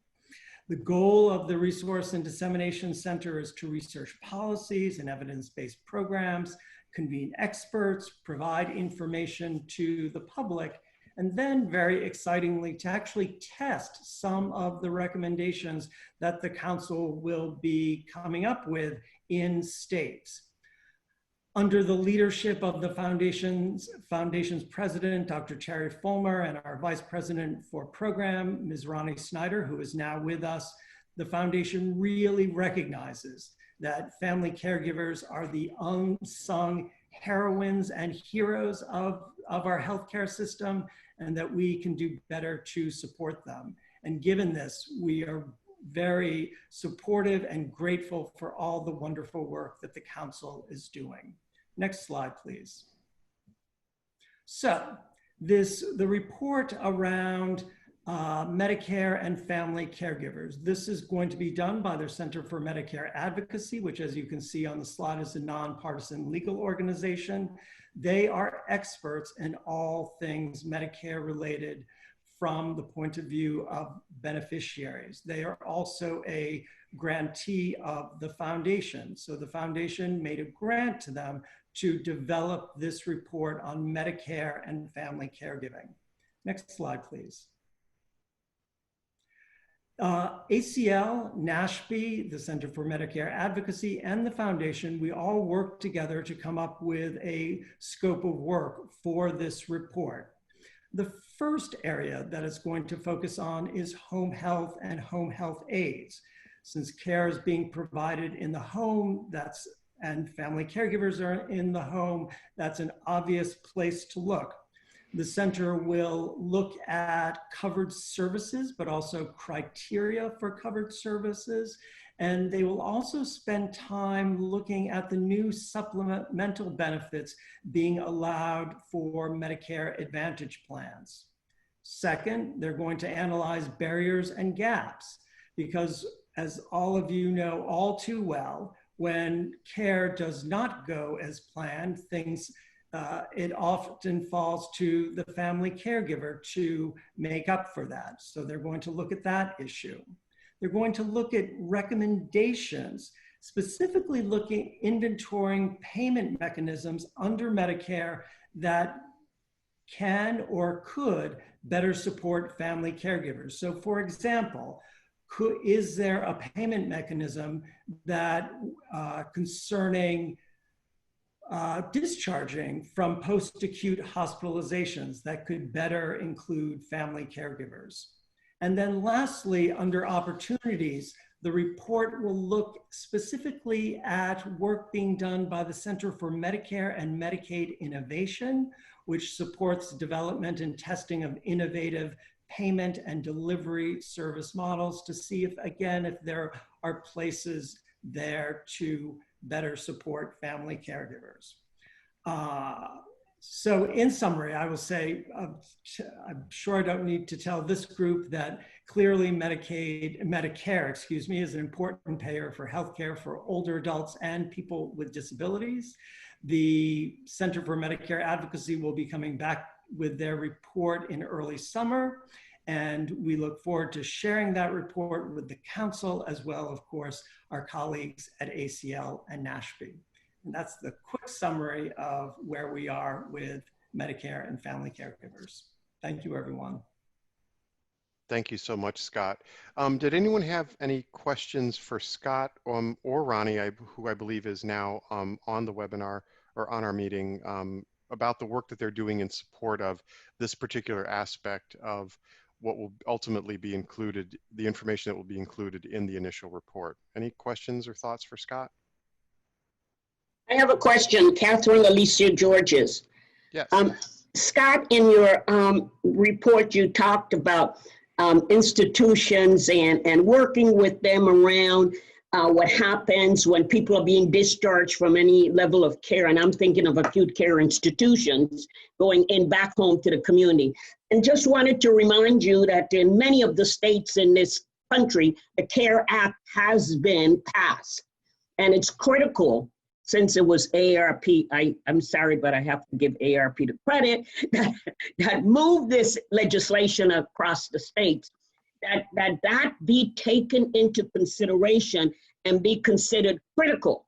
The goal of the Resource and Dissemination Center is to research policies and evidence-based programs, convene experts, provide information to the public, and then very excitingly to actually test some of the recommendations that the council will be coming up with in states. Under the leadership of the foundation's president, Dr. Terry Fulmer, and our vice president for program, Ms. Ronnie Snyder, who is now with us, the foundation really recognizes that family caregivers are the unsung heroines and heroes of our healthcare system, and that we can do better to support them. And given this, we are very supportive and grateful for all the wonderful work that the council is doing. Next slide, please. So the report around Medicare and family caregivers. This is going to be done by their Center for Medicare Advocacy, which, as you can see on the slide, is a nonpartisan legal organization. They are experts in all things Medicare related from the point of view of beneficiaries. They are also a grantee of the foundation. So the foundation made a grant to them to develop this report on Medicare and family caregiving. Next slide, please. ACL, NASHB, the Center for Medicare Advocacy, and the foundation, we all work together to come up with a scope of work for this report. The first area that it's going to focus on is home health and home health aides. Since care is being provided in the home, and family caregivers are in the home, that's an obvious place to look. The center will look at covered services, but also criteria for covered services. And they will also spend time looking at the new supplemental benefits being allowed for Medicare Advantage plans. Second, they're going to analyze barriers and gaps, because as all of you know all too well, when care does not go as planned, it often falls to the family caregiver to make up for that. So they're going to look at that issue. They're going to look at recommendations, specifically inventorying payment mechanisms under Medicare that can or could better support family caregivers. So for example, is there a payment mechanism that concerning discharging from post-acute hospitalizations that could better include family caregivers? And then lastly, under opportunities, the report will look specifically at work being done by the Center for Medicare and Medicaid Innovation, which supports development and testing of innovative payment and delivery service models to see if, again, if there are places there to better support family caregivers. So in summary, I will say, I'm sure I don't need to tell this group that clearly Medicare, excuse me, is an important payer for healthcare for older adults and people with disabilities. The Center for Medicare Advocacy will be coming back with their report in early summer. And we look forward to sharing that report with the council, as well, of course, our colleagues at ACL and NASHB. And that's the quick summary of where we are with Medicare and family caregivers. Thank you, everyone. Thank you so much, Scott. Did anyone have any questions for Scott or Ronnie, who I believe is now on the webinar or on our meeting, about the work that they're doing in support of this particular aspect of what will ultimately be included, the information that will be included in the initial report? Any questions or thoughts for Scott? I have a question, Catherine Alicia Georges. Yes. Scott, in your report, you talked about institutions and working with them around what happens when people are being discharged from any level of care. And I'm thinking of acute care institutions going in back home to the community. And just wanted to remind you that in many of the states in this country, the CARE Act has been passed. And it's critical, since it was AARP, I'm sorry, but I have to give AARP the credit, that moved this legislation across the states, that be taken into consideration and be considered critical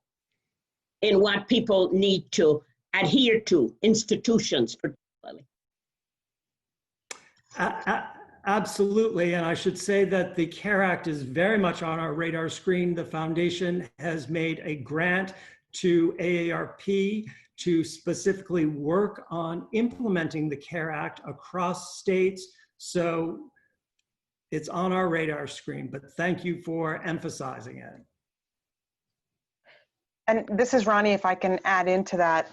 in what people need to adhere to, institutions particularly. Absolutely, and I should say that the CARE Act is very much on our radar screen. The foundation has made a grant to AARP to specifically work on implementing the CARE Act across states. So it's on our radar screen, but thank you for emphasizing it. And this is Ronnie, if I can add into that.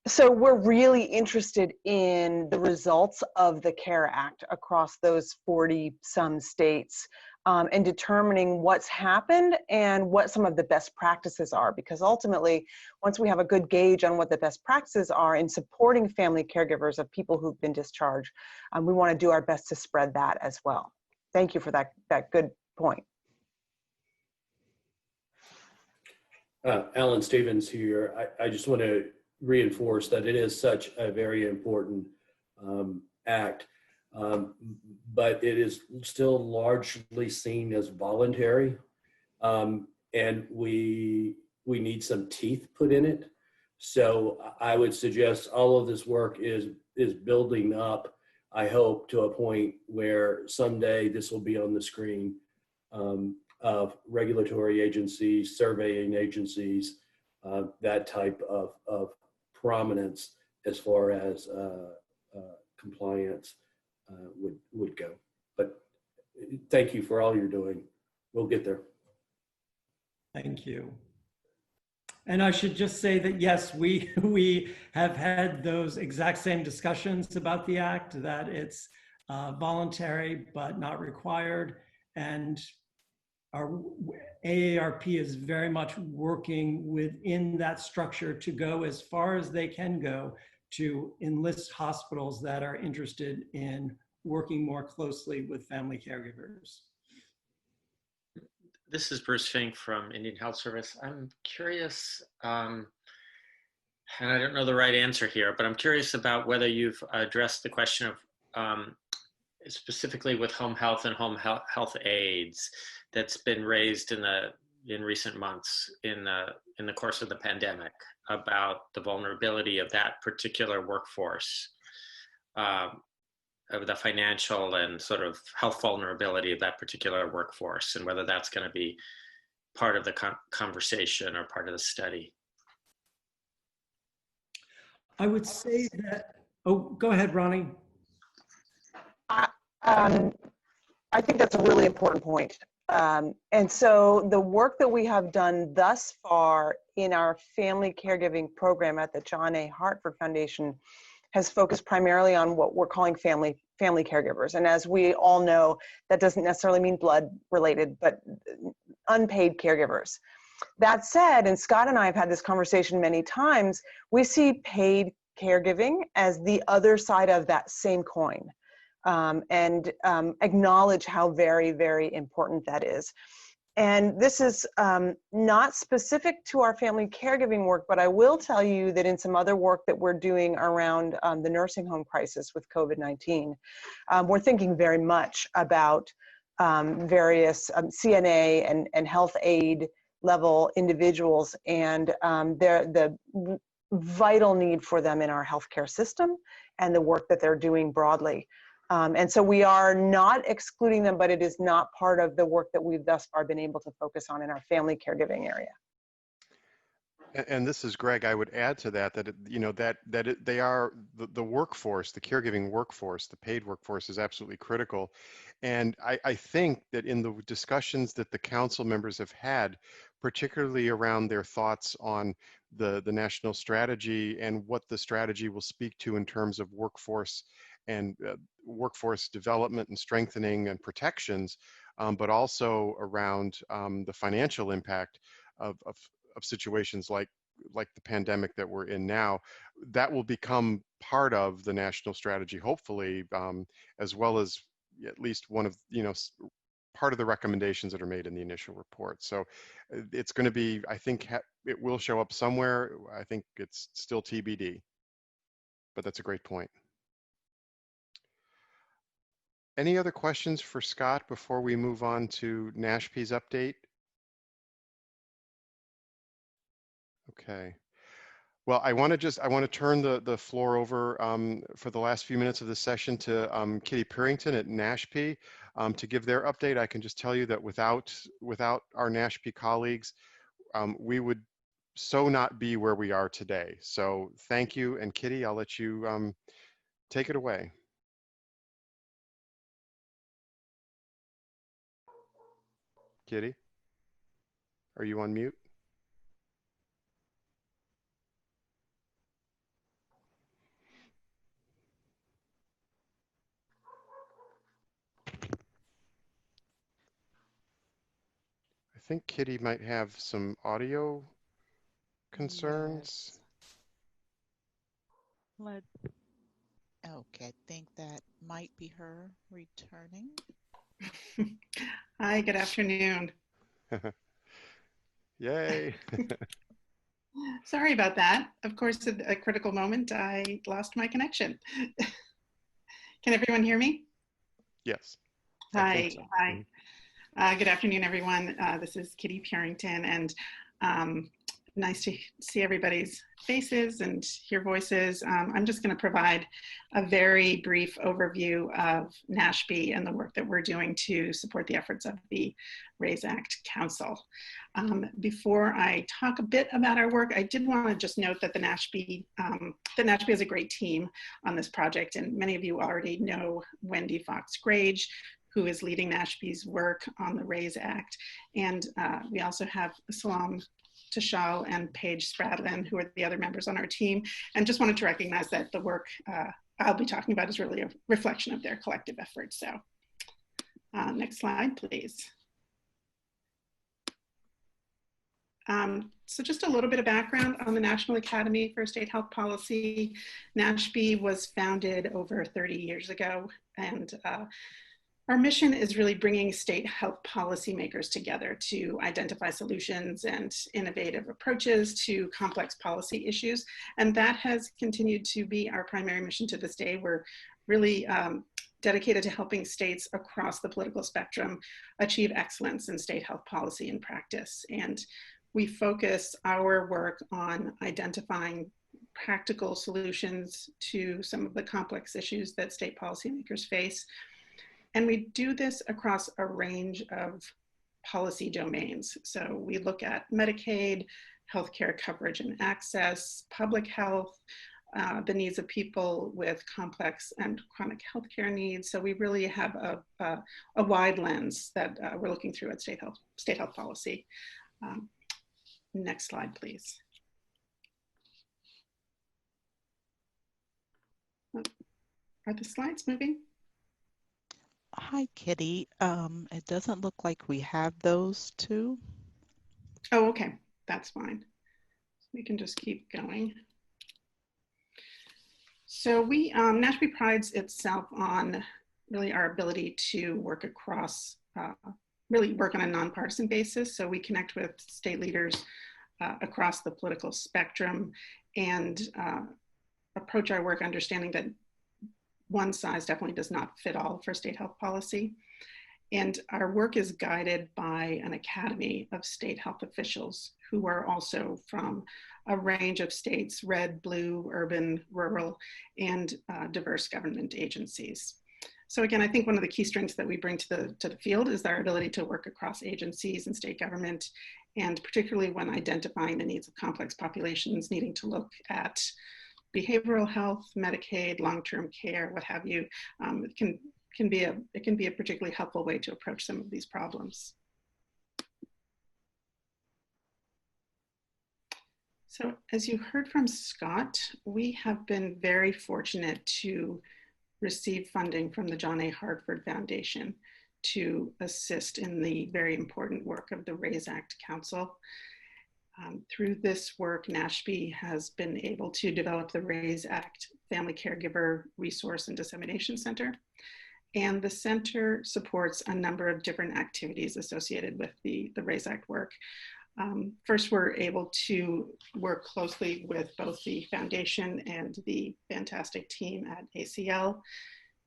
So we're really interested in the results of the CARE Act across those 40-some states, and determining what's happened and what some of the best practices are. Because ultimately, once we have a good gauge on what the best practices are in supporting family caregivers of people who've been discharged, we want to do our best to spread that as well. Thank you for that good point. Alan Stevens here. I just want to reinforce that it is such a very important act, but it is still largely seen as voluntary, and we need some teeth put in it. So I would suggest all of this work is building up, I hope, to a point where someday this will be on the screen of regulatory agencies, surveying agencies, that type of prominence as far as compliance would go. But thank you for all you're doing. We'll get there. Thank you. And I should just say that, yes, we have had those exact same discussions about the act, that it's voluntary but not required. And our AARP is very much working within that structure to go as far as they can go to enlist hospitals that are interested in working more closely with family caregivers. This is Bruce Fink from Indian Health Service. I'm curious, and I don't know the right answer here, but I'm curious about whether you've addressed the question of specifically with home health and home health aides that's been raised in recent months in the course of the pandemic about the vulnerability of that particular workforce, of the financial and sort of health vulnerability of that particular workforce, and whether that's going to be part of the conversation or part of the study. I would say that, oh, go ahead, Ronnie. I think that's a really important point. And so the work that we have done thus far in our family caregiving program at the John A. Hartford Foundation has focused primarily on what we're calling family caregivers. And as we all know, that doesn't necessarily mean blood related, but unpaid caregivers. That said, and Scott and I have had this conversation many times, we see paid caregiving as the other side of that same coin. And acknowledge how very, very important that is. And this is not specific to our family caregiving work, but I will tell you that in some other work that we're doing around the nursing home crisis with COVID-19, we're thinking very much about various CNA and health aid level individuals and the vital need for them in our healthcare system and the work that they're doing broadly. And so we are not excluding them, but it is not part of the work that we've thus far been able to focus on in our family caregiving area. And this is Greg. I would add to that they are the workforce, the caregiving workforce, the paid workforce is absolutely critical. And I think that in the discussions that the council members have had, particularly around their thoughts on the national strategy and what the strategy will speak to in terms of workforce and workforce development and strengthening and protections, but also around the financial impact of situations like the pandemic that we're in now, that will become part of the national strategy, hopefully, as well as at least one of, part of the recommendations that are made in the initial report. So it's going to be, I think it will show up somewhere. I think it's still TBD, but that's a great point. Any other questions for Scott before we move on to NASHP's update? Okay. Well, I want to turn the floor over for the last few minutes of the session to Kitty Purington at NASHP to give their update. I can just tell you that without our NASHP colleagues, we would so not be where we are today. So thank you. And Kitty, I'll let you take it away. Kitty, are you on mute? I think Kitty might have some audio concerns. Yes. Okay, I think that might be her returning. Hi, good afternoon. Yay. Sorry about that. Of course, at a critical moment, I lost my connection. Can everyone hear me? Yes. Hi. So. Hi. Good afternoon, everyone. This is Kitty Purington, and nice to see everybody's faces and hear voices. I'm just going to provide a very brief overview of NASHP and the work that we're doing to support the efforts of the RAISE Act Council. Before I talk a bit about our work, I did want to just note that the NASHP is a great team on this project, and many of you already know Wendy Fox-Grage, who is leading NASHP's work on the RAISE Act. And we also have Salam Tashal and Paige Spradlin, who are the other members on our team. And just wanted to recognize that the work I'll be talking about is really a reflection of their collective efforts. So next slide, please. So just a little bit of background on the National Academy for State Health Policy. NASHP was founded over 30 years ago, and our mission is really bringing state health policymakers together to identify solutions and innovative approaches to complex policy issues. And that has continued to be our primary mission to this day. We're really dedicated to helping states across the political spectrum achieve excellence in state health policy and practice. And we focus our work on identifying practical solutions to some of the complex issues that state policymakers face. And we do this across a range of policy domains. So we look at Medicaid, healthcare coverage and access, public health, the needs of people with complex and chronic healthcare needs. So we really have a wide lens that we're looking through at state health policy. Next slide, please. Are the slides moving? Hi, Kitty. It doesn't look like we have those two. Oh, okay. That's fine. We can just keep going. So NASHP prides itself on really our ability to work across really work on a nonpartisan basis. So we connect with state leaders across the political spectrum and approach our work understanding that one size definitely does not fit all for state health policy. And our work is guided by an academy of state health officials who are also from a range of states, red, blue, urban, rural, and diverse government agencies. So again, I think one of the key strengths that we bring to the field is our ability to work across agencies and state government, and particularly when identifying the needs of complex populations needing to look at behavioral health, Medicaid, long-term care, what have you. It can be a particularly helpful way to approach some of these problems. So as you heard from Scott, we have been very fortunate to receive funding from the John A. Hartford Foundation to assist in the very important work of the RAISE Act Council. Through this work, NASHB has been able to develop the RAISE Act Family Caregiver Resource and Dissemination Center. And the center supports a number of different activities associated with the RAISE Act work. First, we're able to work closely with both the foundation and the fantastic team at ACL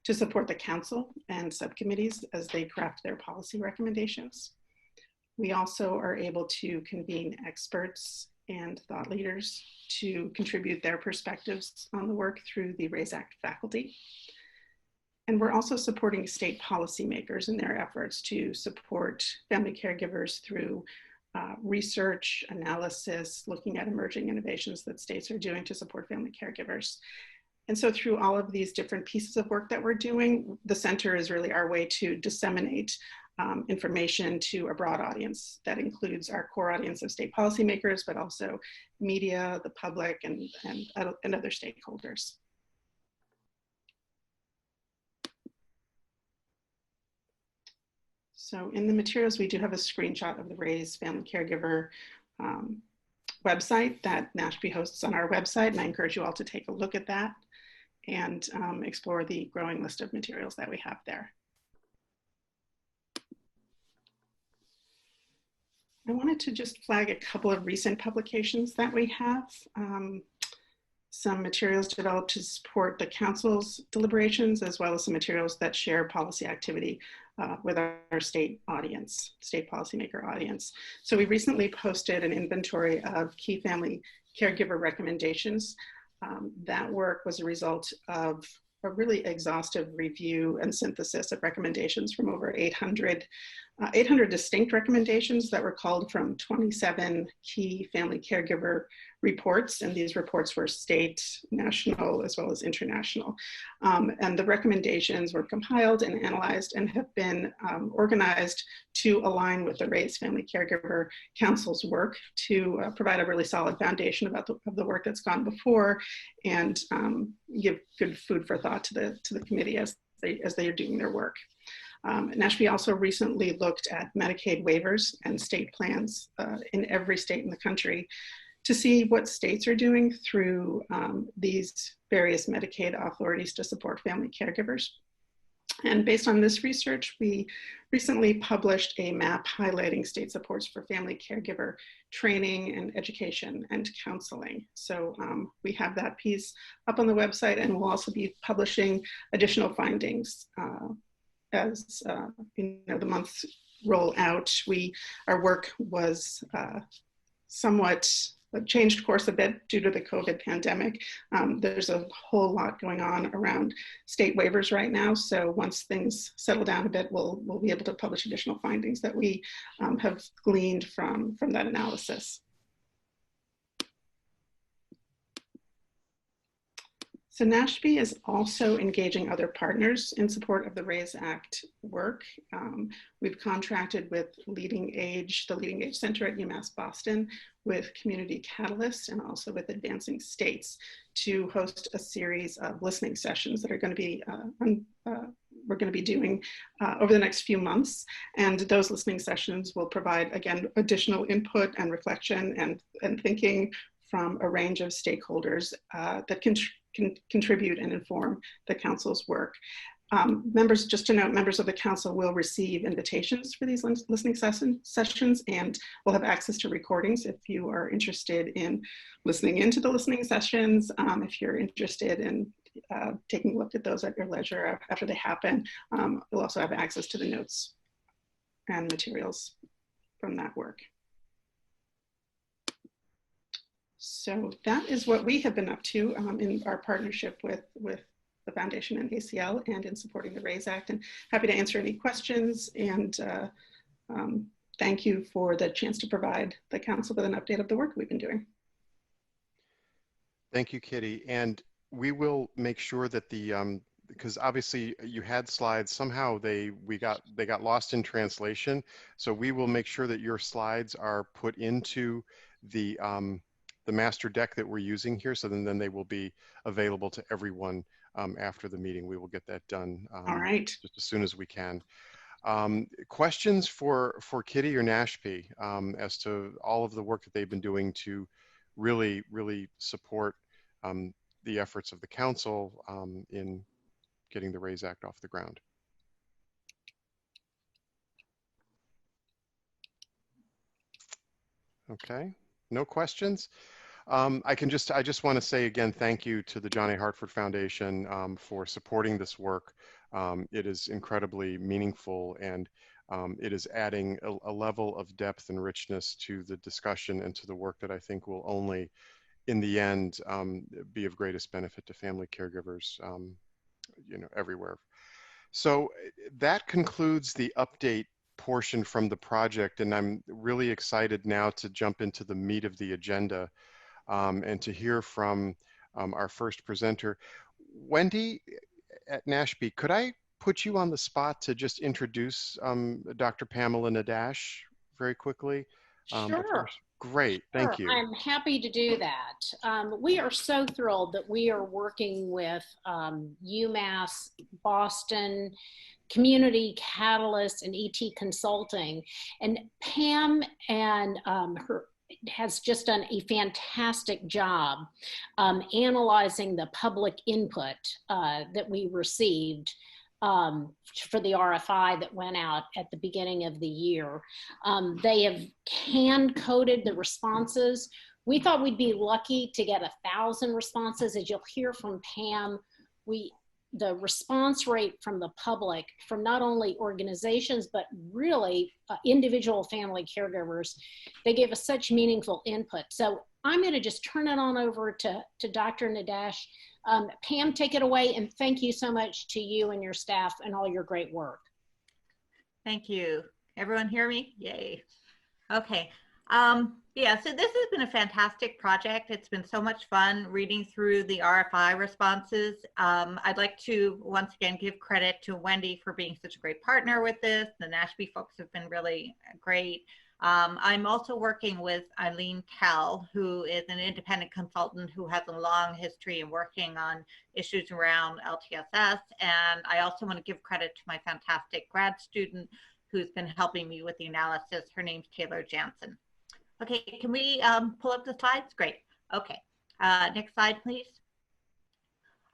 to support the council and subcommittees as they craft their policy recommendations. We also are able to convene experts and thought leaders to contribute their perspectives on the work through the RAISE Act faculty. And we're also supporting state policymakers in their efforts to support family caregivers through research, analysis, looking at emerging innovations that states are doing to support family caregivers. And so through all of these different pieces of work that we're doing, the center is really our way to disseminate information to a broad audience that includes our core audience of state policymakers, but also media, the public, and other stakeholders. So in the materials, we do have a screenshot of the RAISE Family Caregiver website that NASHB hosts on our website, and I encourage you all to take a look at that and explore the growing list of materials that we have there. I wanted to just flag a couple of recent publications that we have. Some materials developed to support the council's deliberations, as well as some materials that share policy activity with our state audience, state policymaker audience. So we recently posted an inventory of key family caregiver recommendations. That work was a result of a really exhaustive review and synthesis of recommendations from over 800 distinct recommendations that were called from 27 key family caregiver reports. And these reports were state, national, as well as international. And the recommendations were compiled and analyzed and have been organized to align with the RAISE Family Caregiver Council's work to provide a really solid foundation of the work that's gone before and give good food for thought to the committee as they are doing their work. NASHB also recently looked at Medicaid waivers and state plans in every state in the country to see what states are doing through these various Medicaid authorities to support family caregivers. And based on this research, we recently published a map highlighting state supports for family caregiver training and education and counseling. So we have that piece up on the website, and we'll also be publishing additional findings as the months roll out. Our work was somewhat changed course a bit due to the COVID pandemic. There's a whole lot going on around state waivers right now. So once things settle down a bit, we'll be able to publish additional findings that we have gleaned from that analysis. So NASHB is also engaging other partners in support of the RAISE Act work. We've contracted with the Leading Age Center at UMass Boston, with Community Catalyst, and also with Advancing States to host a series of listening sessions that are going to be we're going to be doing over the next few months. And those listening sessions will provide, again, additional input and reflection and thinking from a range of stakeholders that can contribute and inform the council's work. Members, just to note, members of the council will receive invitations for these listening sessions, and will have access to recordings if you are interested in listening into the listening sessions. If you're interested in taking a look at those at your leisure after they happen, you'll also have access to the notes and materials from that work. So that is what we have been up to in our partnership with the Foundation and ACL, and in supporting the RAISE Act, and happy to answer any questions, and thank you for the chance to provide the council with an update of the work we've been doing. Thank you, Kitty. And we will make sure that the, because obviously you had slides, somehow they got lost in translation. So we will make sure that your slides are put into the master deck that we're using here. So then they will be available to everyone after the meeting. We will get that done all right, just as soon as we can. Questions for Kitty or Nashpi as to all of the work that they've been doing to really support the efforts of the council in getting the RAISE Act off the ground. Okay, no questions. I just want to say again, thank you to the John A. Hartford Foundation for supporting this work. It is incredibly meaningful, and it is adding a level of depth and richness to the discussion and to the work that I think will only, in the end, be of greatest benefit to family caregivers, everywhere. So that concludes the update portion from the project, and I'm really excited now to jump into the meat of the agenda. And to hear from our first presenter. Wendy at Nashby, could I put you on the spot to just introduce Dr. Pamela Nadash very quickly? Sure. Great, thank you. I'm happy to do that. We are so thrilled that we are working with UMass, Boston, Community Catalyst, and ET Consulting. And Pam and her has just done a fantastic job analyzing the public input that we received for the RFI that went out at the beginning of the year. They have hand-coded the responses. We thought we'd be lucky to get 1,000 responses. As you'll hear from Pam, the response rate from the public, from not only organizations, but really individual family caregivers, they gave us such meaningful input. So I'm going to just turn it on over to Dr. Nadash. Pam, take it away, and thank you so much to you and your staff and all your great work. Thank you. Everyone hear me? Yay. Okay. Yeah, so this has been a fantastic project. It's been so much fun reading through the RFI responses. I'd like to once again give credit to Wendy for being such a great partner with this. The Nashby folks have been really great. I'm also working with Eileen Kell, who is an independent consultant who has a long history in working on issues around LTSS. And I also want to give credit to my fantastic grad student who's been helping me with the analysis. Her name's Taylor Jansen. Okay, can we pull up the slides? Great. Okay, next slide, please.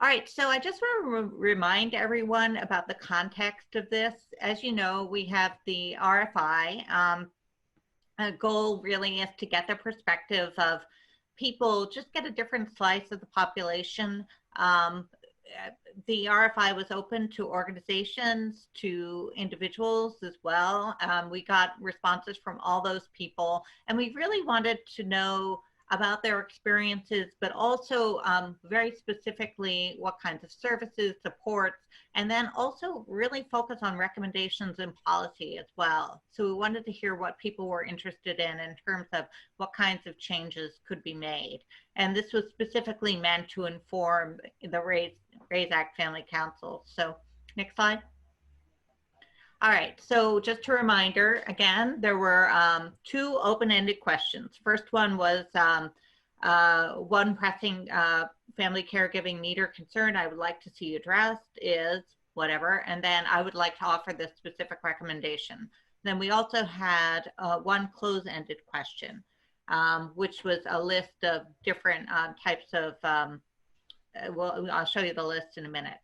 All right, so I just want to remind everyone about the context of this. As you know, we have the RFI. A goal really is to get the perspective of people, just get a different slice of the population. The RFI was open to organizations, to individuals as well. We got responses from all those people, and we really wanted to know about their experiences, but also very specifically what kinds of services, supports, and then also really focus on recommendations and policy as well. So we wanted to hear what people were interested in terms of what kinds of changes could be made. And this was specifically meant to inform the RAISE Act Family Council. So next slide. All right, so just a reminder, again, there were 2 open-ended questions. First one was one pressing family caregiving need or concern I would like to see addressed is whatever, and then I would like to offer this specific recommendation. Then we also had one close-ended question, which was a list of different types of, well, I'll show you the list in a minute.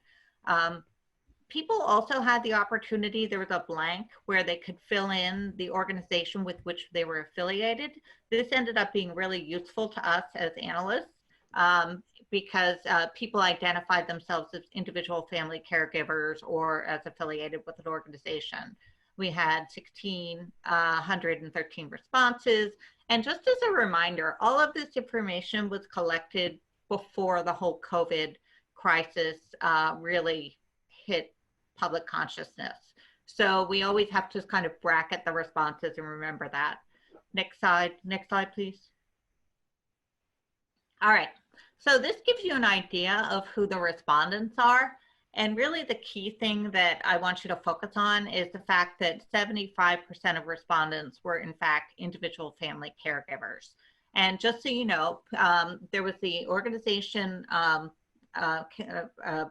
People also had the opportunity, there was a blank where they could fill in the organization with which they were affiliated. This ended up being really useful to us as analysts because people identified themselves as individual family caregivers or as affiliated with an organization. We had 1,613 responses. And just as a reminder, all of this information was collected before the whole COVID crisis really hit public consciousness. So we always have to kind of bracket the responses and remember that. Next slide, please. All right, so this gives you an idea of who the respondents are. And really the key thing that I want you to focus on is the fact that 75% of respondents were in fact individual family caregivers. And just so you know, there was the organization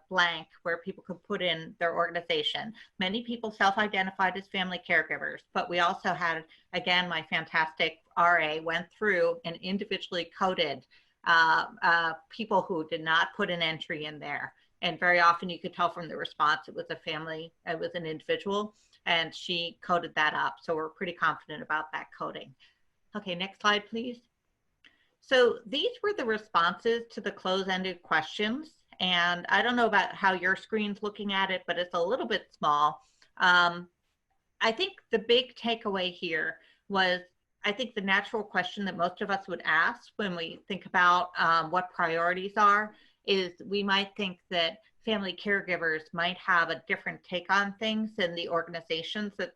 blank where people could put in their organization. Many people self-identified as family caregivers, but we also had, again, my fantastic RA went through and individually coded people who did not put an entry in there. And very often you could tell from the response, it was a family, it was an individual, and she coded that up. So we're pretty confident about that coding. Okay, next slide, please. So these were the responses to the close-ended questions. And I don't know about how your screen's looking at it, but it's a little bit small. I think the big takeaway here was, I think the natural question that most of us would ask when we think about what priorities are is we might think that family caregivers might have a different take on things than the organizations that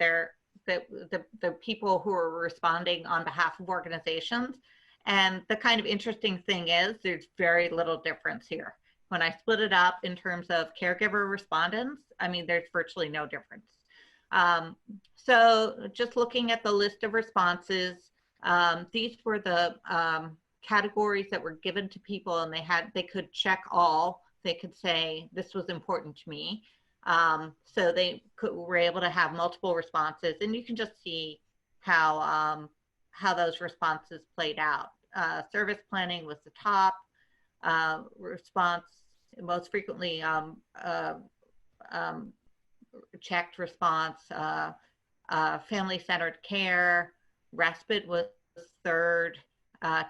the people who are responding on behalf of organizations. And the kind of interesting thing is there's very little difference here. When I split it up in terms of caregiver respondents, I mean, there's virtually no difference. So just looking at the list of responses, these were the categories that were given to people, and they could check all. They could say, this was important to me. So they were able to have multiple responses, and you can just see how those responses played out. Service planning was the top response, most frequently checked response. Family-centered care, respite was third,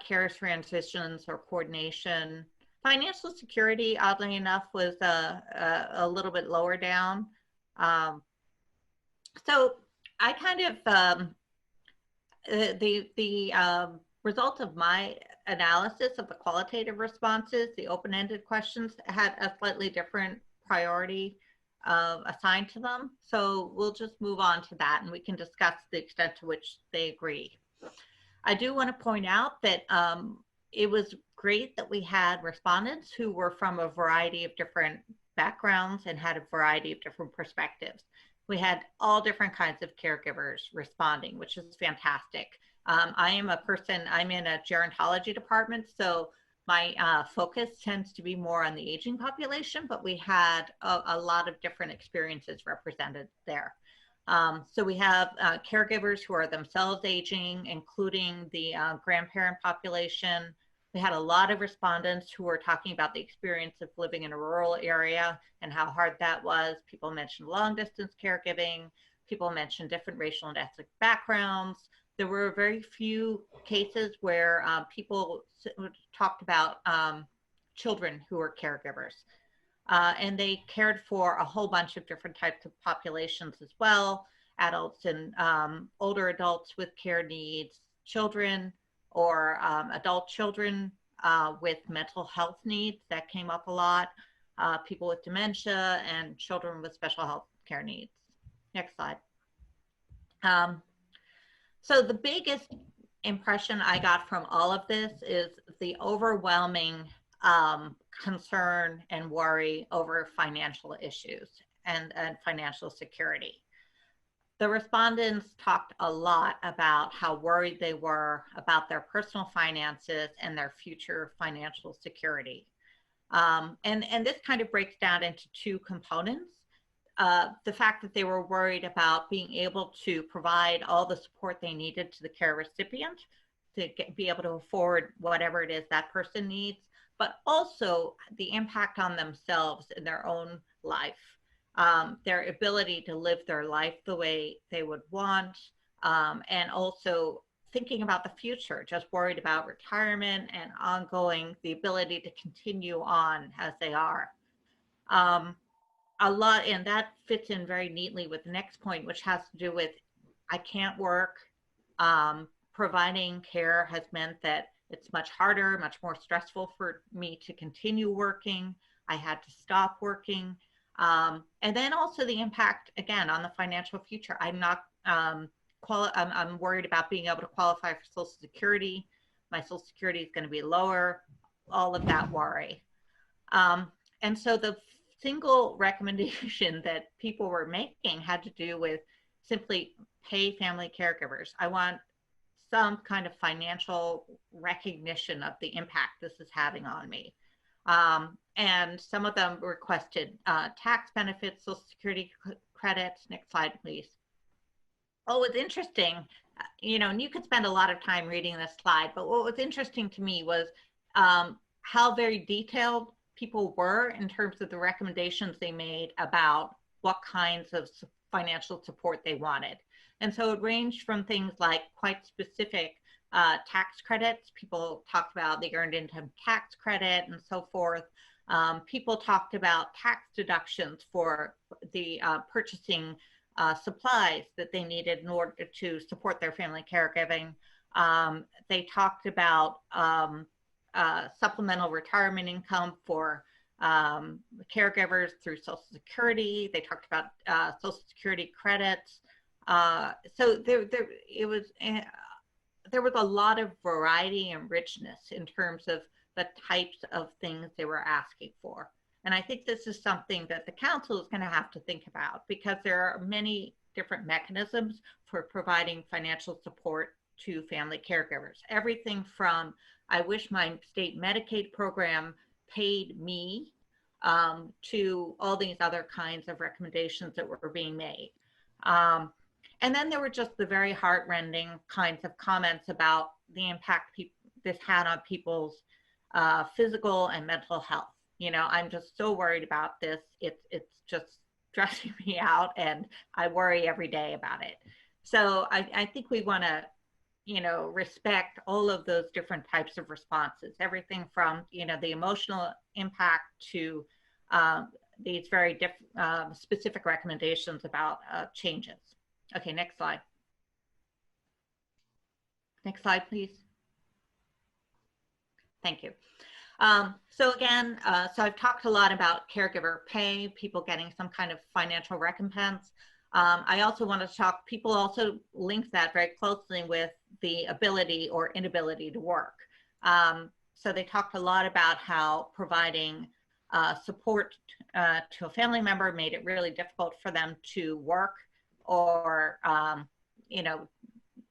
care transitions or coordination. Financial security, oddly enough, was a little bit lower down. So I kind of, the result of my analysis of the qualitative responses, the open-ended questions had a slightly different priority assigned to them. So we'll just move on to that and we can discuss the extent to which they agree. I do want to point out that it was great that we had respondents who were from a variety of different backgrounds and had a variety of different perspectives. We had all different kinds of caregivers responding, which is fantastic. I am a person, I'm in a gerontology department, so my focus tends to be more on the aging population, but we had a lot of different experiences represented there. So we have caregivers who are themselves aging, including the grandparent population. We had a lot of respondents who were talking about the experience of living in a rural area and how hard that was. People mentioned long distance caregiving. People mentioned different racial and ethnic backgrounds. There were very few cases where people talked about children who were caregivers. And they cared for a whole bunch of different types of populations as well, adults and older adults with care needs, children or adult children with mental health needs, that came up a lot, people with dementia and children with special health care needs. Next slide. So the biggest impression I got from all of this is the overwhelming concern and worry over financial issues and financial security. The respondents talked a lot about how worried they were about their personal finances and their future financial security. And this kind of breaks down into two components. The fact that they were worried about being able to provide all the support they needed to the care recipient to be able to afford whatever it is that person needs, but also the impact on themselves in their own life. their ability to live their life the way they would want, and also thinking about the future, just worried about retirement and ongoing, the ability to continue on as they are. A lot, and that fits in very neatly with the next point, which has to do with, I can't work. Providing care has meant that it's much harder, much more stressful for me to continue working. I had to stop working. And then also the impact, again, on the financial future. I'm not, I'm worried about being able to qualify for Social Security. My Social Security is going to be lower, all of that worry. And so the single recommendation that people were making had to do with simply pay family caregivers. I want some kind of financial recognition of the impact this is having on me. And some of them requested tax benefits, Social Security credits. Next slide, please. Oh, what's interesting, you know, and you could spend a lot of time reading this slide, but what was interesting to me was how very detailed people were in terms of the recommendations they made about what kinds of financial support they wanted. And so it ranged from things like quite specific tax credits. People talked about the earned income tax credit and so forth. People talked about tax deductions for the purchasing supplies that they needed in order to support their family caregiving. They talked about supplemental retirement income for caregivers through Social Security. They talked about Social Security credits. So there was a lot of variety and richness in terms of the types of things they were asking for. And I think this is something that the council is going to have to think about, because there are many different mechanisms for providing financial support to family caregivers. Everything from, I wish my state Medicaid program paid me, to all these other kinds of recommendations that were being made. And then there were just the very heartrending kinds of comments about the impact this had on people's physical and mental health. You know, I'm just so worried about this. It's just stressing me out, and I worry every day about it. So I think we want to, you know, respect all of those different types of responses, everything from, you know, the emotional impact to these very specific recommendations about changes. Okay, next slide. Next slide, please. Thank you. So again, so I've talked a lot about caregiver pay, people getting some kind of financial recompense. I also want to talk, people also link that very closely with the ability or inability to work. So they talked a lot about how providing support to a family member made it really difficult for them to work, or, you know,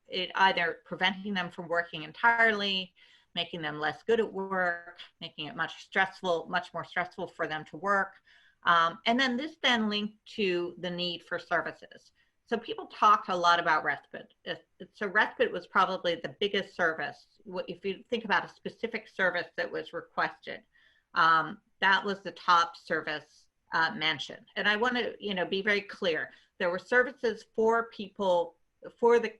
it either preventing them from working entirely, making them less good at work, making it much more stressful for them to work. And then this then linked to the need for services. So people talked a lot about respite. So respite was probably the biggest service. If you think about a specific service that was requested, that was the top service mentioned. And I want to, you know, be very clear. There were services for people, for the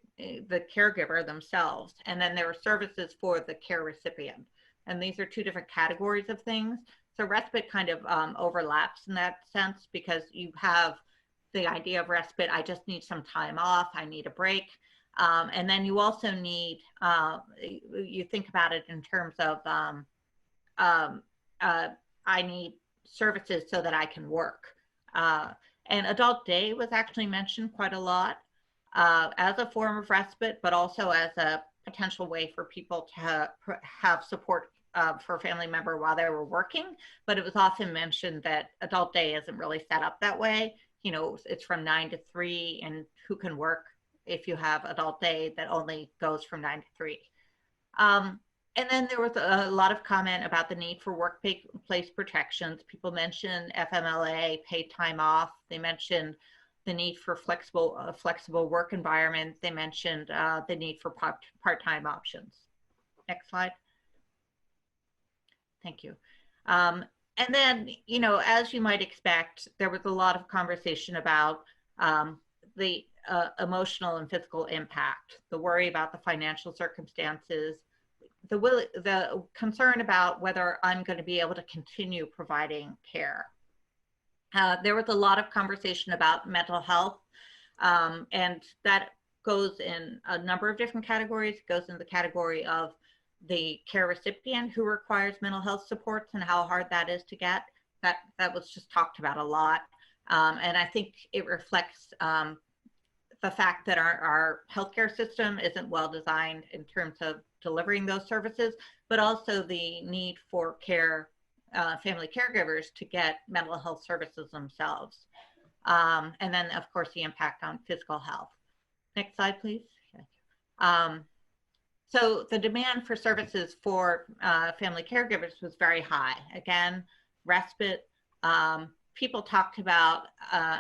caregiver themselves, and then there were services for the care recipient. And these are two different categories of things. So respite kind of overlaps in that sense, because you have the idea of respite, I just need some time off, I need a break. And then you also need, you think about it in terms of, I need services so that I can work. And adult day was actually mentioned quite a lot as a form of respite, but also as a potential way for people to have support for a family member while they were working. But it was often mentioned that adult day isn't really set up that way. You know, it's from 9 to 3, and who can work if you have adult day that only goes from 9 to 3. And then there was a lot of comment about the need for workplace protections. People mentioned FMLA, paid time off. They mentioned the need for flexible work environment. They mentioned the need for part-time options. Next slide. Thank you. And then, you know, as you might expect, there was a lot of conversation about the emotional and physical impact, the worry about the financial circumstances, the concern about whether I'm going to be able to continue providing care. There was a lot of conversation about mental health, and that goes in a number of different categories. It goes in the category of the care recipient who requires mental health supports and how hard that is to get. That was just talked about a lot. And I think it reflects the fact that our healthcare system isn't well designed in terms of delivering those services, but also the need for family caregivers to get mental health services themselves. And then, of course, the impact on physical health. Next slide, please. So the demand for services for family caregivers was very high. Again, respite. People talked about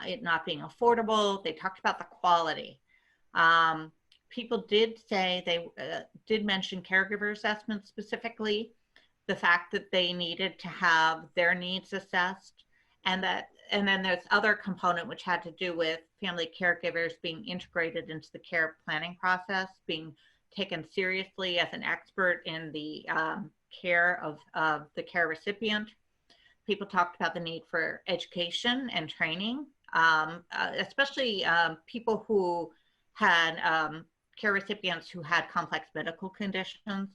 it not being affordable. They talked about the quality. People did say, they did mention caregiver assessments specifically, the fact that they needed to have their needs assessed, and then there's other component which had to do with family caregivers being integrated into the care planning process, being taken seriously as an expert in the care of the care recipient. People talked about the need for education and training, especially people who had care recipients who had complex medical conditions.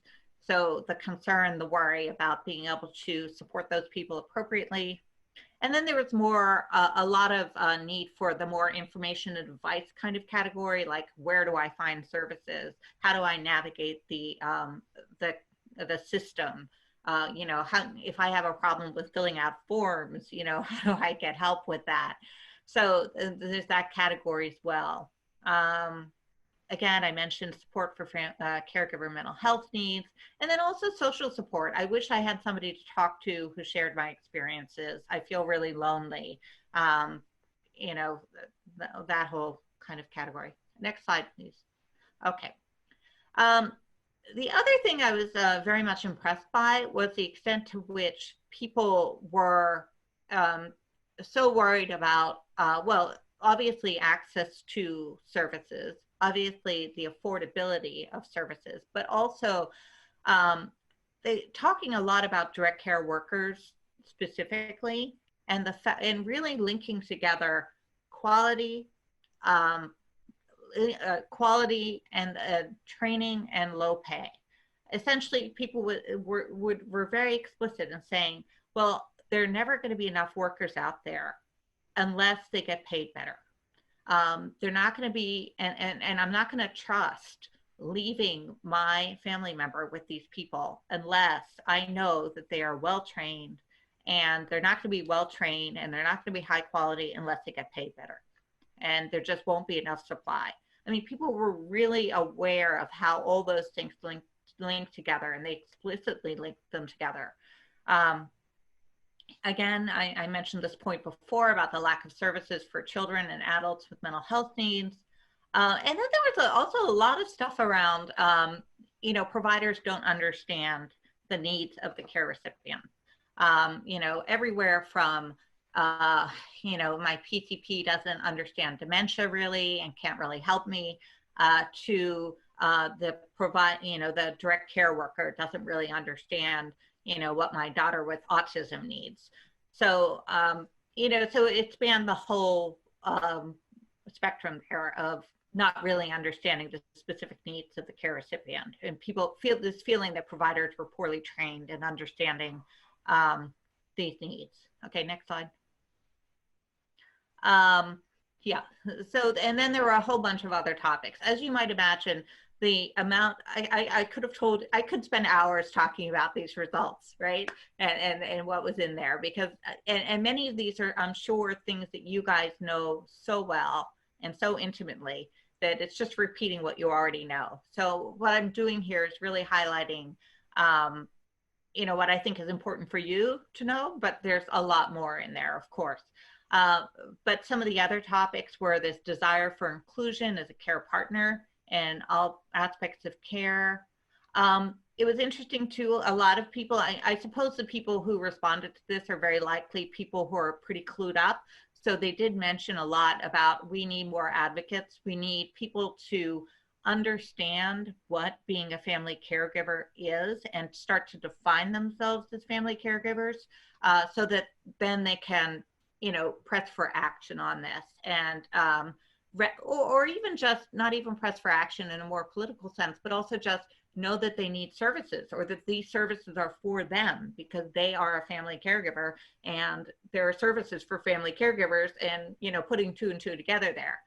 So the concern, the worry about being able to support those people appropriately. And then there was a lot of need for the more information and advice kind of category, like where do I find services? How do I navigate the system? You know, if I have a problem with filling out forms, you know, how do I get help with that? So there's that category as well. Again, I mentioned support for caregiver mental health needs, and then also social support. I wish I had somebody to talk to who shared my experiences. I feel really lonely. You know, that whole kind of category. Next slide, please. Okay. The other thing I was very much impressed by was the extent to which people were so worried about, well, obviously access to services, obviously the affordability of services, but also talking a lot about direct care workers specifically, and and really linking together quality, quality and training and low pay. Essentially, people were very explicit in saying, well, there are never going to be enough workers out there unless they get paid better. They're not going to be, and I'm not going to trust leaving my family member with these people unless I know that they are well trained, and they're not going to be well trained, and they're not going to be high quality unless they get paid better. And there just won't be enough supply. I mean, people were really aware of how all those things link together, and they explicitly linked them together. Again, I mentioned this point before about the lack of services for children and adults with mental health needs. And then there was also a lot of stuff around, you know, providers don't understand the needs of the care recipient. You know, everywhere from, you know, my PCP doesn't understand dementia really and can't really help me, to the direct care worker doesn't really understand, you know, what my daughter with autism needs. So, you know, so it spanned the whole spectrum there of not really understanding the specific needs of the care recipient. And people feel this feeling that providers were poorly trained in understanding these needs. Okay, next slide. Yeah, so, and then there were a whole bunch of other topics. As you might imagine, the amount, I could spend hours talking about these results, right? And what was in there, because, and many of these are, I'm sure, things that you guys know so well and so intimately that it's just repeating what you already know. So what I'm doing here is really highlighting, you know, what I think is important for you to know, but there's a lot more in there, of course. But some of the other topics were this desire for inclusion as a care partner and all aspects of care. it was interesting too. A lot of people, I suppose the people who responded to this are very likely people who are pretty clued up. So they did mention a lot about we need more advocates. We need people to understand what being a family caregiver is and start to define themselves as family caregivers, so that then they can, you know, press for action on this, and or even just not even press for action in a more political sense, but also just know that they need services, or that these services are for them because they are a family caregiver and there are services for family caregivers, and, you know, putting two and two together there,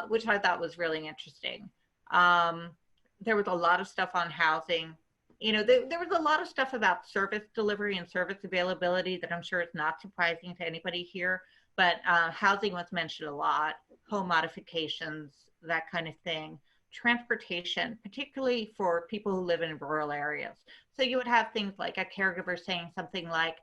which I thought was really interesting. There was a lot of stuff on housing. You know, there was a lot of stuff about service delivery and service availability that I'm sure is not surprising to anybody here, but housing was mentioned a lot, home modifications, that kind of thing. Transportation, particularly for people who live in rural areas. So you would have things like a caregiver saying something like,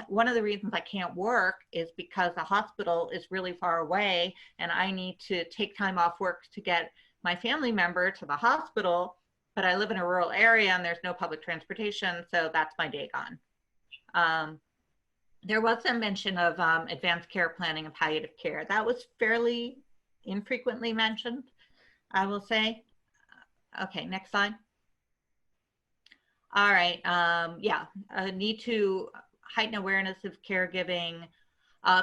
one of the reasons I can't work is because the hospital is really far away and I need to take time off work to get my family member to the hospital, but I live in a rural area and there's no public transportation, so that's my day gone. There was some mention of advanced care planning and palliative care. That was fairly infrequently mentioned, I will say. Okay, next slide. All right, yeah, need to heighten awareness of caregiving.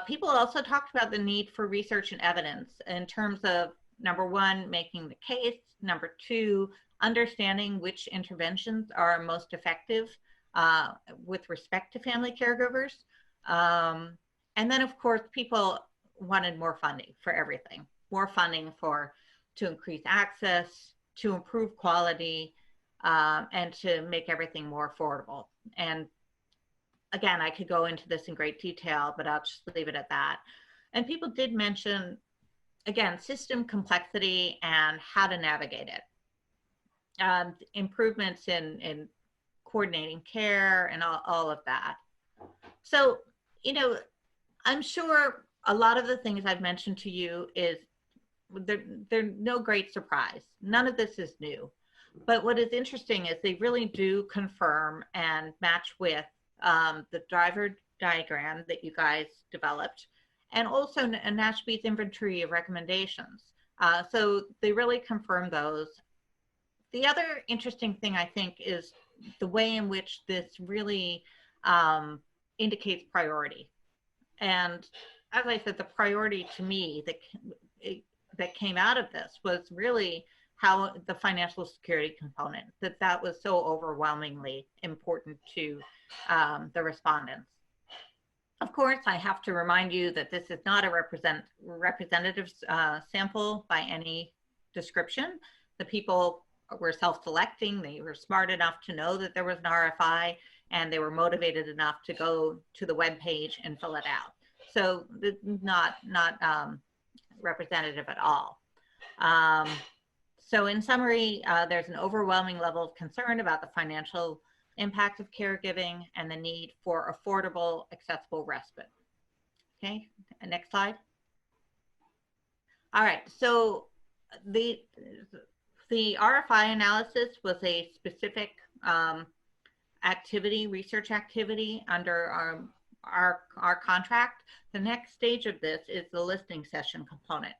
People also talked about the need for research and evidence in terms of, number one, making the case, number two, understanding which interventions are most effective with respect to family caregivers. And then, of course, people wanted more funding for everything, more funding to increase access, to improve quality, and to make everything more affordable. And again, I could go into this in great detail, but I'll just leave it at that. And people did mention, again, system complexity and how to navigate it. Improvements in coordinating care and all of that. So, you know, I'm sure a lot of the things I've mentioned to you is they're no great surprise. None of this is new. But what is interesting is they really do confirm and match with the driver diagram that you guys developed, and also NASHB's inventory of recommendations. So they really confirm those. The other interesting thing, I think, is the way in which this really indicates priority. And as I said, the priority to me that came out of this was really how the financial security component, that was so overwhelmingly important to the respondents. Of course, I have to remind you that this is not a representative sample by any description. The people were self-selecting. They were smart enough to know that there was an RFI, and they were motivated enough to go to the web page and fill it out. So this is not representative at all. So in summary, there's an overwhelming level of concern about the financial impact of caregiving and the need for affordable, accessible respite. Okay, next slide. All right, so the RFI analysis was a specific research activity under our contract. The next stage of this is the listening session component.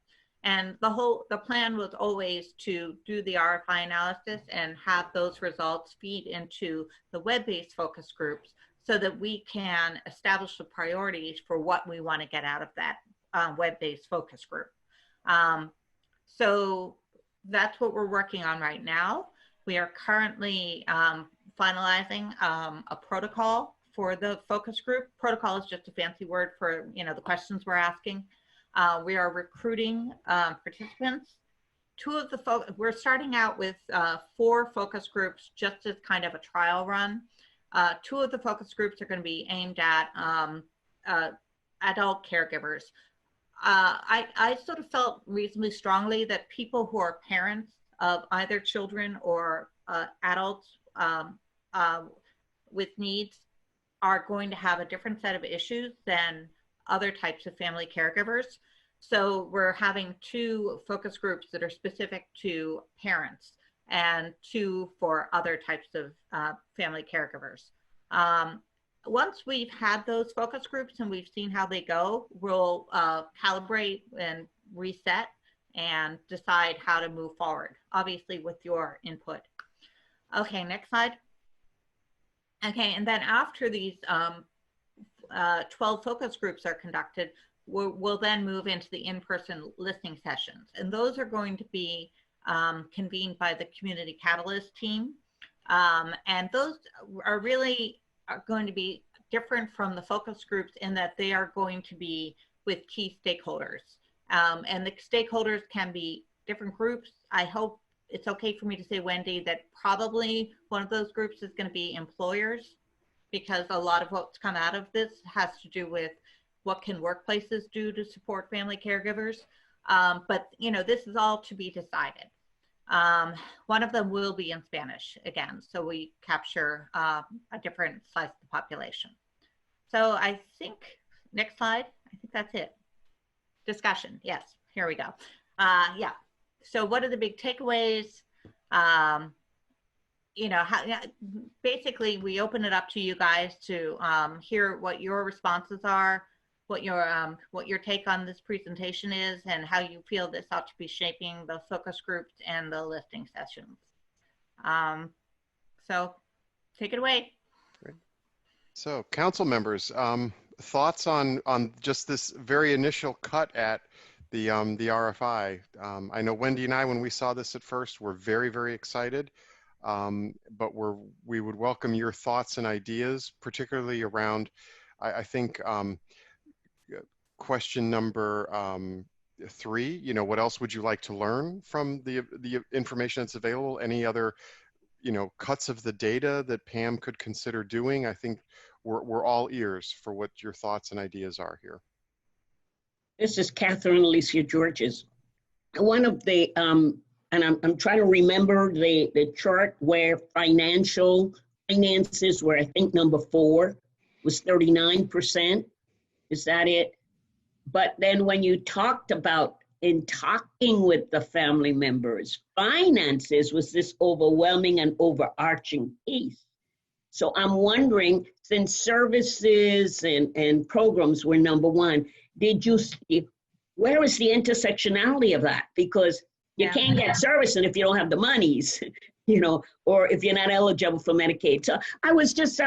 And the plan was always to do the RFI analysis and have those results feed into the web-based focus groups so that we can establish the priorities for what we want to get out of that web-based focus group. So that's what we're working on right now. We are currently finalizing a protocol for the focus group. Protocol is just a fancy word for, you know, the questions we're asking. We are recruiting participants. We're starting out with 4 focus groups just as kind of a trial run. 2 of the focus groups are going to be aimed at adult caregivers. I sort of felt reasonably strongly that people who are parents of either children or adults with needs are going to have a different set of issues than other types of family caregivers. So we're having 2 focus groups that are specific to parents. and 2 for other types of family caregivers. Once we've had those focus groups and we've seen how they go, we'll calibrate and reset and decide how to move forward, obviously with your input. Okay, next slide. Okay, and then after these 12 focus groups are conducted, we'll then move into the in-person listening sessions. And those are going to be convened by the Community Catalyst team. And those are really going to be different from the focus groups in that they are going to be with key stakeholders. And the stakeholders can be different groups. I hope it's okay for me to say, Wendy, that probably one of those groups is going to be employers, because a lot of what's come out of this has to do with what can workplaces do to support family caregivers. But you know, this is all to be decided. One of them will be in Spanish again, so we capture a different slice of the population. So I think, next slide, I think that's it. Discussion, yes, here we go. Yeah, so what are the big takeaways? You know, basically we open it up to you guys to hear what your responses are, what your take on this presentation is, and how you feel this ought to be shaping the focus groups and the listening sessions. So take it away. Great. So council members, thoughts on just this very initial cut at the RFI. I know Wendy and I, when we saw this at first, were very, very excited. But we would welcome your thoughts and ideas, particularly around, I think, question number 3, you know, what else would you like to learn from the information that's available? Any other, you know, cuts of the data that Pam could consider doing? I think we're all ears for what your thoughts and ideas are here. This is Catherine Alicia Georges. One of the, and I'm trying to remember the chart where finances were, I think, number 4 was 39%. Is that it? But then when you talked about in talking with the family members, finances was this overwhelming and overarching piece. So I'm wondering, since services and programs were number 1, did you see, where is the intersectionality of that? Because you can't get service and if you don't have the monies, you know, or if you're not eligible for Medicaid. So I was just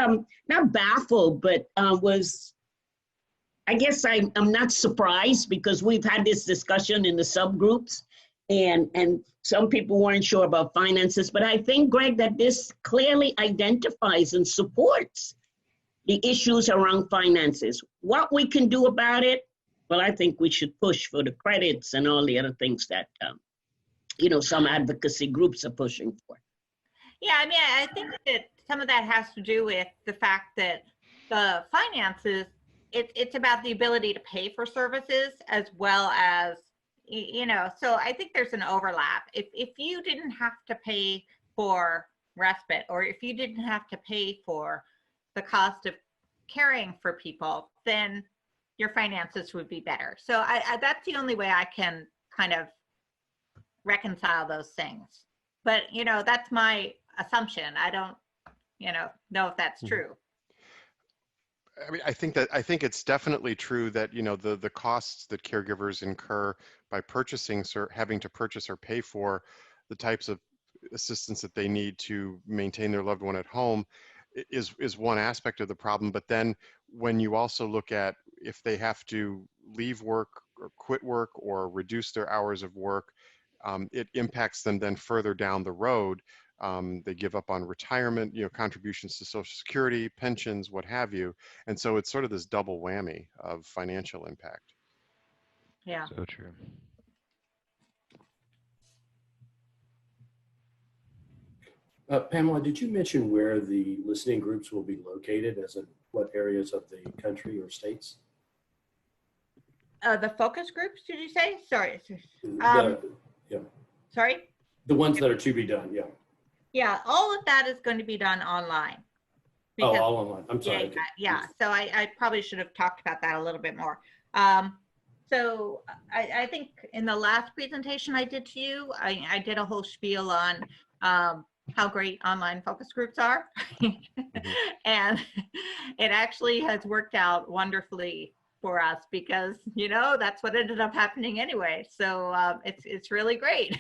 not baffled, but I guess I'm not surprised, because we've had this discussion in the subgroups and some people weren't sure about finances, but I think, Greg, that this clearly identifies and supports the issues around finances. What we can do about it, well, I think we should push for the credits and all the other things that, you know, some advocacy groups are pushing for. Yeah, I mean, I think that some of that has to do with the fact that the finances, it's about the ability to pay for services as well as, you know, so I think there's an overlap. If you didn't have to pay for respite, or if you didn't have to pay for the cost of caring for people, then your finances would be better. So that's the only way I can kind of reconcile those things. But, you know, that's my assumption. I don't, you know if that's true. I mean, I think it's definitely true that, you know, the costs that caregivers incur by purchasing, having to purchase or pay for the types of assistance that they need to maintain their loved one at home is one aspect of the problem. But then when you also look at if they have to leave work or quit work or reduce their hours of work, it impacts them then further down the road. They give up on retirement, you know, contributions to Social Security, pensions, what have you. And so it's sort of this double whammy of financial impact. Yeah. So true. Pamela, did you mention where the listening groups will be located, as in what areas of the country or states? The focus groups, did you say? Sorry. Yeah. Sorry? The ones that are to be done, yeah. Yeah, all of that is going to be done online. Oh, all online. I'm sorry. Yeah, so I probably should have talked about that a little bit more. So I think in the last presentation I did to you, I did a whole spiel on how great online focus groups are. And it actually has worked out wonderfully for us because, you know, that's what ended up happening anyway. So it's really great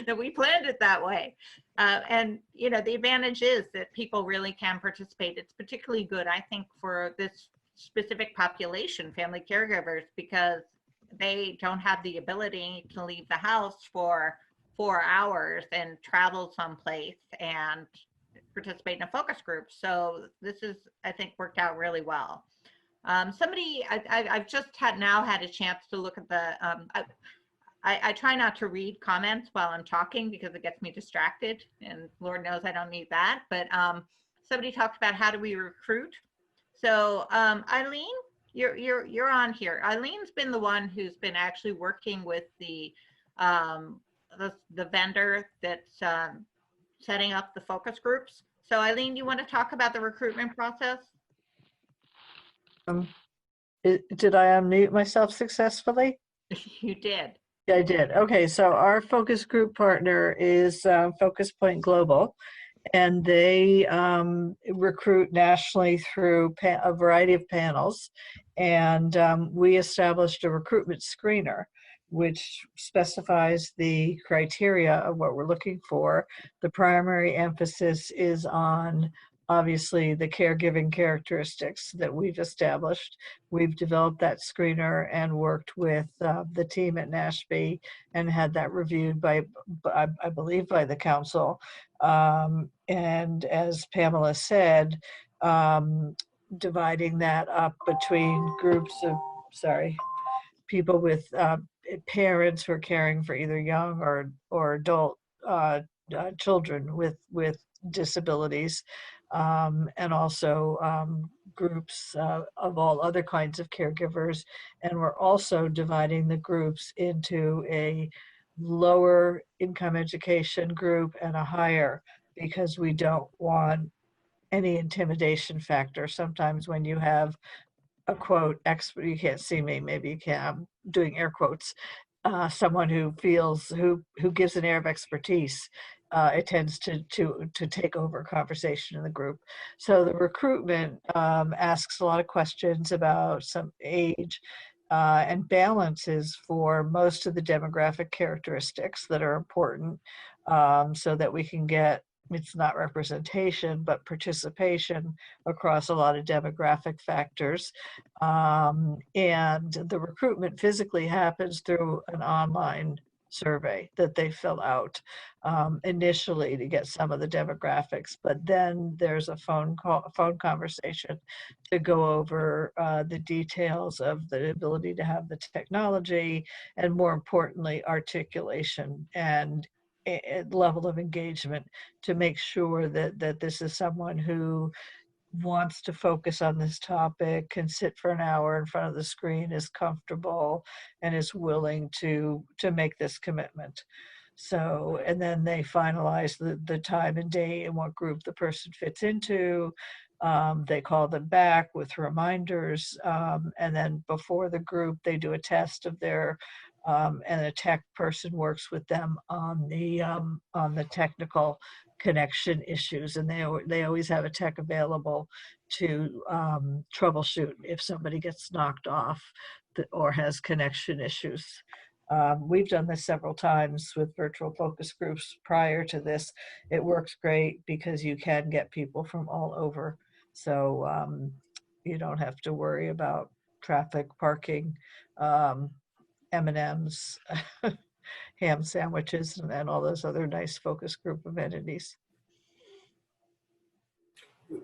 that we planned it that way. And, you know, the advantage is that people really can participate. It's particularly good, I think, for this specific population, family caregivers, because they don't have the ability to leave the house for 4 hours and travel someplace and participate in a focus group. So this is, I think, worked out really well. I've just now had a chance to look at the, I try not to read comments while I'm talking because it gets me distracted, and Lord knows I don't need that. But somebody talked about how do we recruit. So Eileen, you're on here. Eileen's been the one who's been actually working with the vendor that's setting up the focus groups. So Eileen, you want to talk about the recruitment process? Did I unmute myself successfully? You did. I did. Okay, so our focus group partner is Focus Point Global, and they recruit nationally through a variety of panels. And we established a recruitment screener, which specifies the criteria of what we're looking for. The primary emphasis is on, obviously, the caregiving characteristics that we've established. We've developed that screener and worked with the team at NASHB and had that reviewed by, I believe, by the council. And as Pamela said, dividing that up between groups of, people with parents who are caring for either young or adult children with disabilities, and also groups of all other kinds of caregivers. And we're also dividing the groups into a lower income education group and a higher, because we don't want any intimidation factor. Sometimes when you have a quote expert, you can't see me, maybe you can, I'm doing air quotes, someone who gives an air of expertise, it tends to take over conversation in the group. So the recruitment asks a lot of questions about some age and balances for most of the demographic characteristics that are important, so that we can get, it's not representation, but participation across a lot of demographic factors. And the recruitment physically happens through an online survey that they fill out initially to get some of the demographics, but then there's a phone conversation to go over the details of the ability to have the technology, and more importantly, articulation and level of engagement, to make sure that this is someone who wants to focus on this topic, can sit for an hour in front of the screen, is comfortable, and is willing to make this commitment. So, and then they finalize the time and day and what group the person fits into. They call them back with reminders, and then before the group, they do a test of their, and a tech person works with them on the technical connection issues, and they always have a tech available to troubleshoot if somebody gets knocked off or has connection issues. We've done this several times with virtual focus groups prior to this. It works great because you can get people from all over. So you don't have to worry about traffic, parking, M&Ms, ham sandwiches, and all those other nice focus group amenities.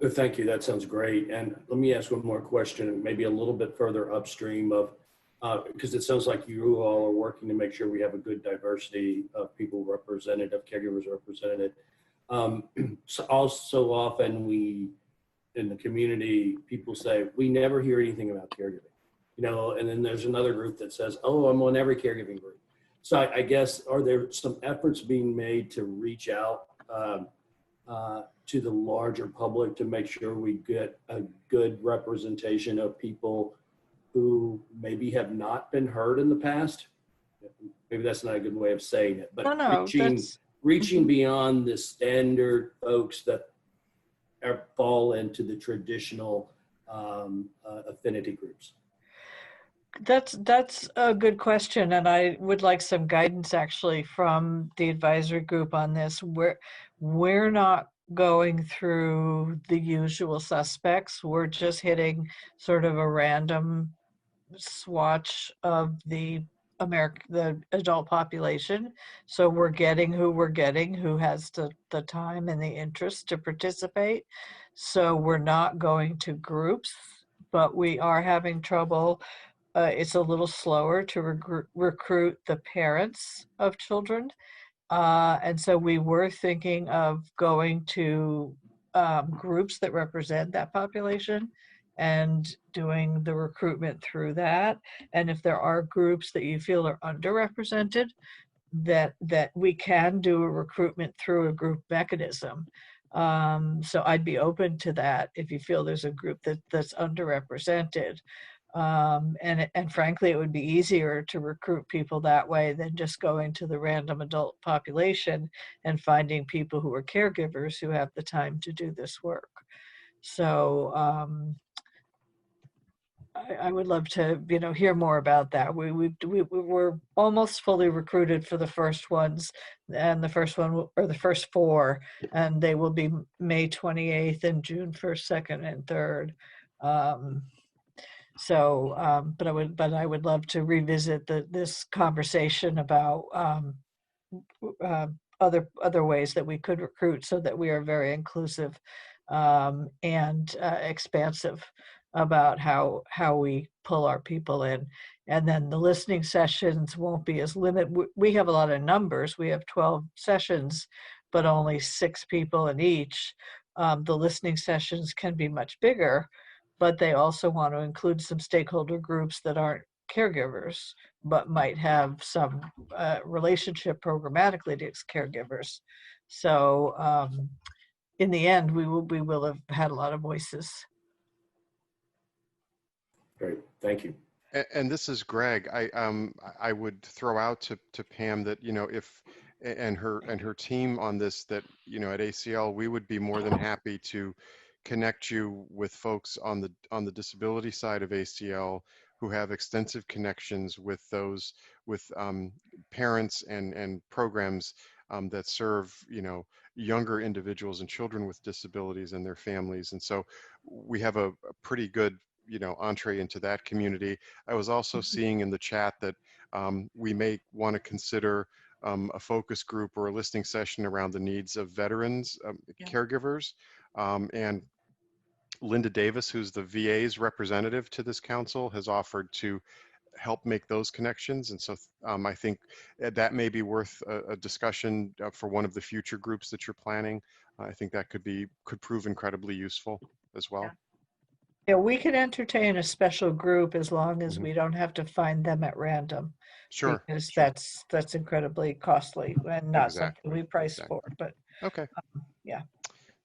Thank you. That sounds great. And let me ask one more question, maybe a little bit further upstream of, because it sounds like you all are working to make sure we have a good diversity of people represented, of caregivers represented. So also often in the community, people say, we never hear anything about caregiving, you know, and then there's another group that says, oh, I'm on every caregiving group. So I guess, are there some efforts being made to reach out to the larger public to make sure we get a good representation of people who maybe have not been heard in the past. Maybe that's not a good way of saying it, but No, reaching beyond the standard folks that fall into the traditional affinity groups. That's a good question, and I would like some guidance actually from the advisory group on this. We're not going through the usual suspects. We're just hitting sort of a random swatch of the adult population. So we're getting who has the time and the interest to participate. So we're not going to groups, but we are having trouble. It's a little slower to recruit the parents of children. And so we were thinking of going to groups that represent that population and doing the recruitment through that. And if there are groups that you feel are underrepresented, that we can do a recruitment through a group mechanism. So I'd be open to that if you feel there's a group that's underrepresented. And frankly, it would be easier to recruit people that way than just going to the random adult population and finding people who are caregivers who have the time to do this work. So I would love to, hear more about that. We were almost fully recruited for the first ones, and the first one, or the first 4, and they will be May 28th and June 1st, 2nd, and 3rd. But I would love to revisit this conversation about other ways that we could recruit so that we are very inclusive and expansive about how we pull our people in. And then the listening sessions won't be as limited. We have a lot of numbers. We have 12 sessions, but only 6 people in each. The listening sessions can be much bigger, but they also want to include some stakeholder groups that aren't caregivers, but might have some relationship programmatically to caregivers. So in the end, we will have had a lot of voices. Great, thank you. And this is Greg. I would throw out to Pam that, if and her team on this, that at ACL we would be more than happy to connect you with folks on the disability side of ACL who have extensive connections with those parents and programs that serve younger individuals and children with disabilities and their families. And so we have a pretty good entree into that community. I was also seeing in the chat that we may want to consider a focus group or a listening session around the needs of veterans caregivers. And Linda Davis, who's the VA's representative to this council, has offered to help make those connections. And so I think that may be worth a discussion for one of the future groups that you're planning. I think that could prove incredibly useful as well. Yeah, we could entertain a special group as long as we don't have to find them at random. Sure. Because that's incredibly costly and not something we price for. But okay. Yeah.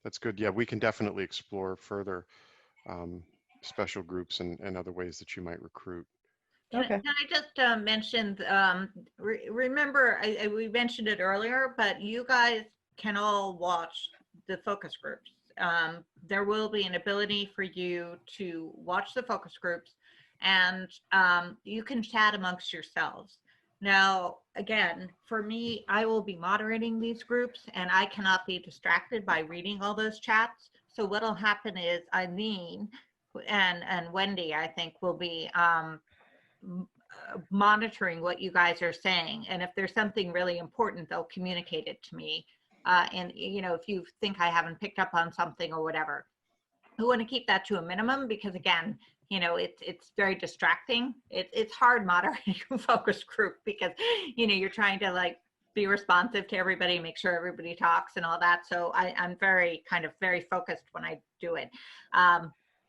That's good. Yeah, we can definitely explore further special groups and other ways that you might recruit. Can I just mention, remember, we mentioned it earlier, but you guys can all watch the focus groups. There will be an ability for you to watch the focus groups, and you can chat amongst yourselves. Now, again, for me, I will be moderating these groups, and I cannot be distracted by reading all those chats. So what'll happen is Eileen and Wendy, I think, will be monitoring what you guys are saying, and if there's something really important, they'll communicate it to me. And if you think I haven't picked up on something or whatever, we want to keep that to a minimum because, again, it's very distracting. It's hard moderating a focus group because you're trying to be responsive to everybody, make sure everybody talks and all that. So I'm very focused when I do it.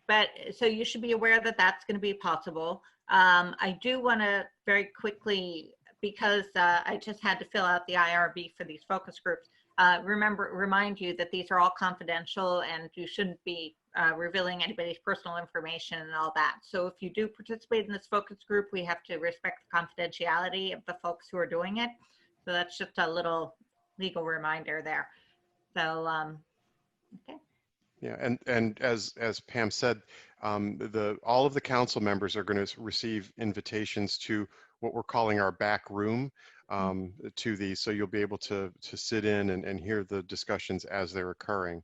But so you should be aware that that's going to be possible. I do want to very quickly, because I just had to fill out the IRB for these focus groups, remind you that these are all confidential and you shouldn't be revealing anybody's personal information and all that. So if you do participate in this focus group, we have to respect the confidentiality of the folks who are doing it. So that's just a little legal reminder there. So, okay. Yeah, and as Pam said, all of the council members are going to receive invitations to what we're calling our back room to these, so you'll be able to sit in and hear the discussions as they're occurring,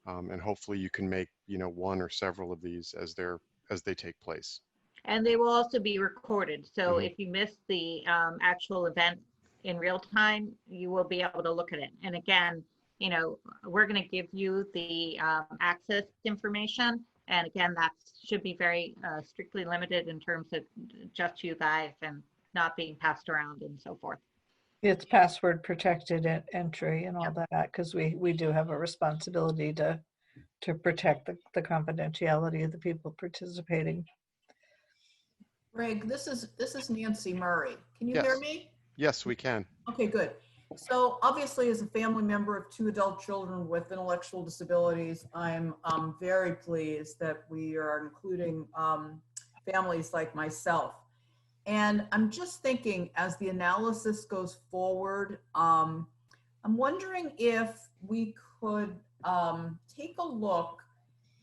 and hopefully you can make one or several of these as they take place. And they will also be recorded. So if you miss the actual event in real time, you will be able to look at it. And again, we're going to give you the access information. And again, that should be very strictly limited in terms of just you guys and not being passed around and so forth. It's password protected at entry and all that, because we do have a responsibility to protect the confidentiality of the people participating. Greg, this is Nancy Murray. Can you Yes. hear me? Yes, we can. Okay, good. So obviously, as a family member of 2 adult children with intellectual disabilities, I'm very pleased that we are including families like myself. And I'm just thinking, as the analysis goes forward, I'm wondering if we could take a look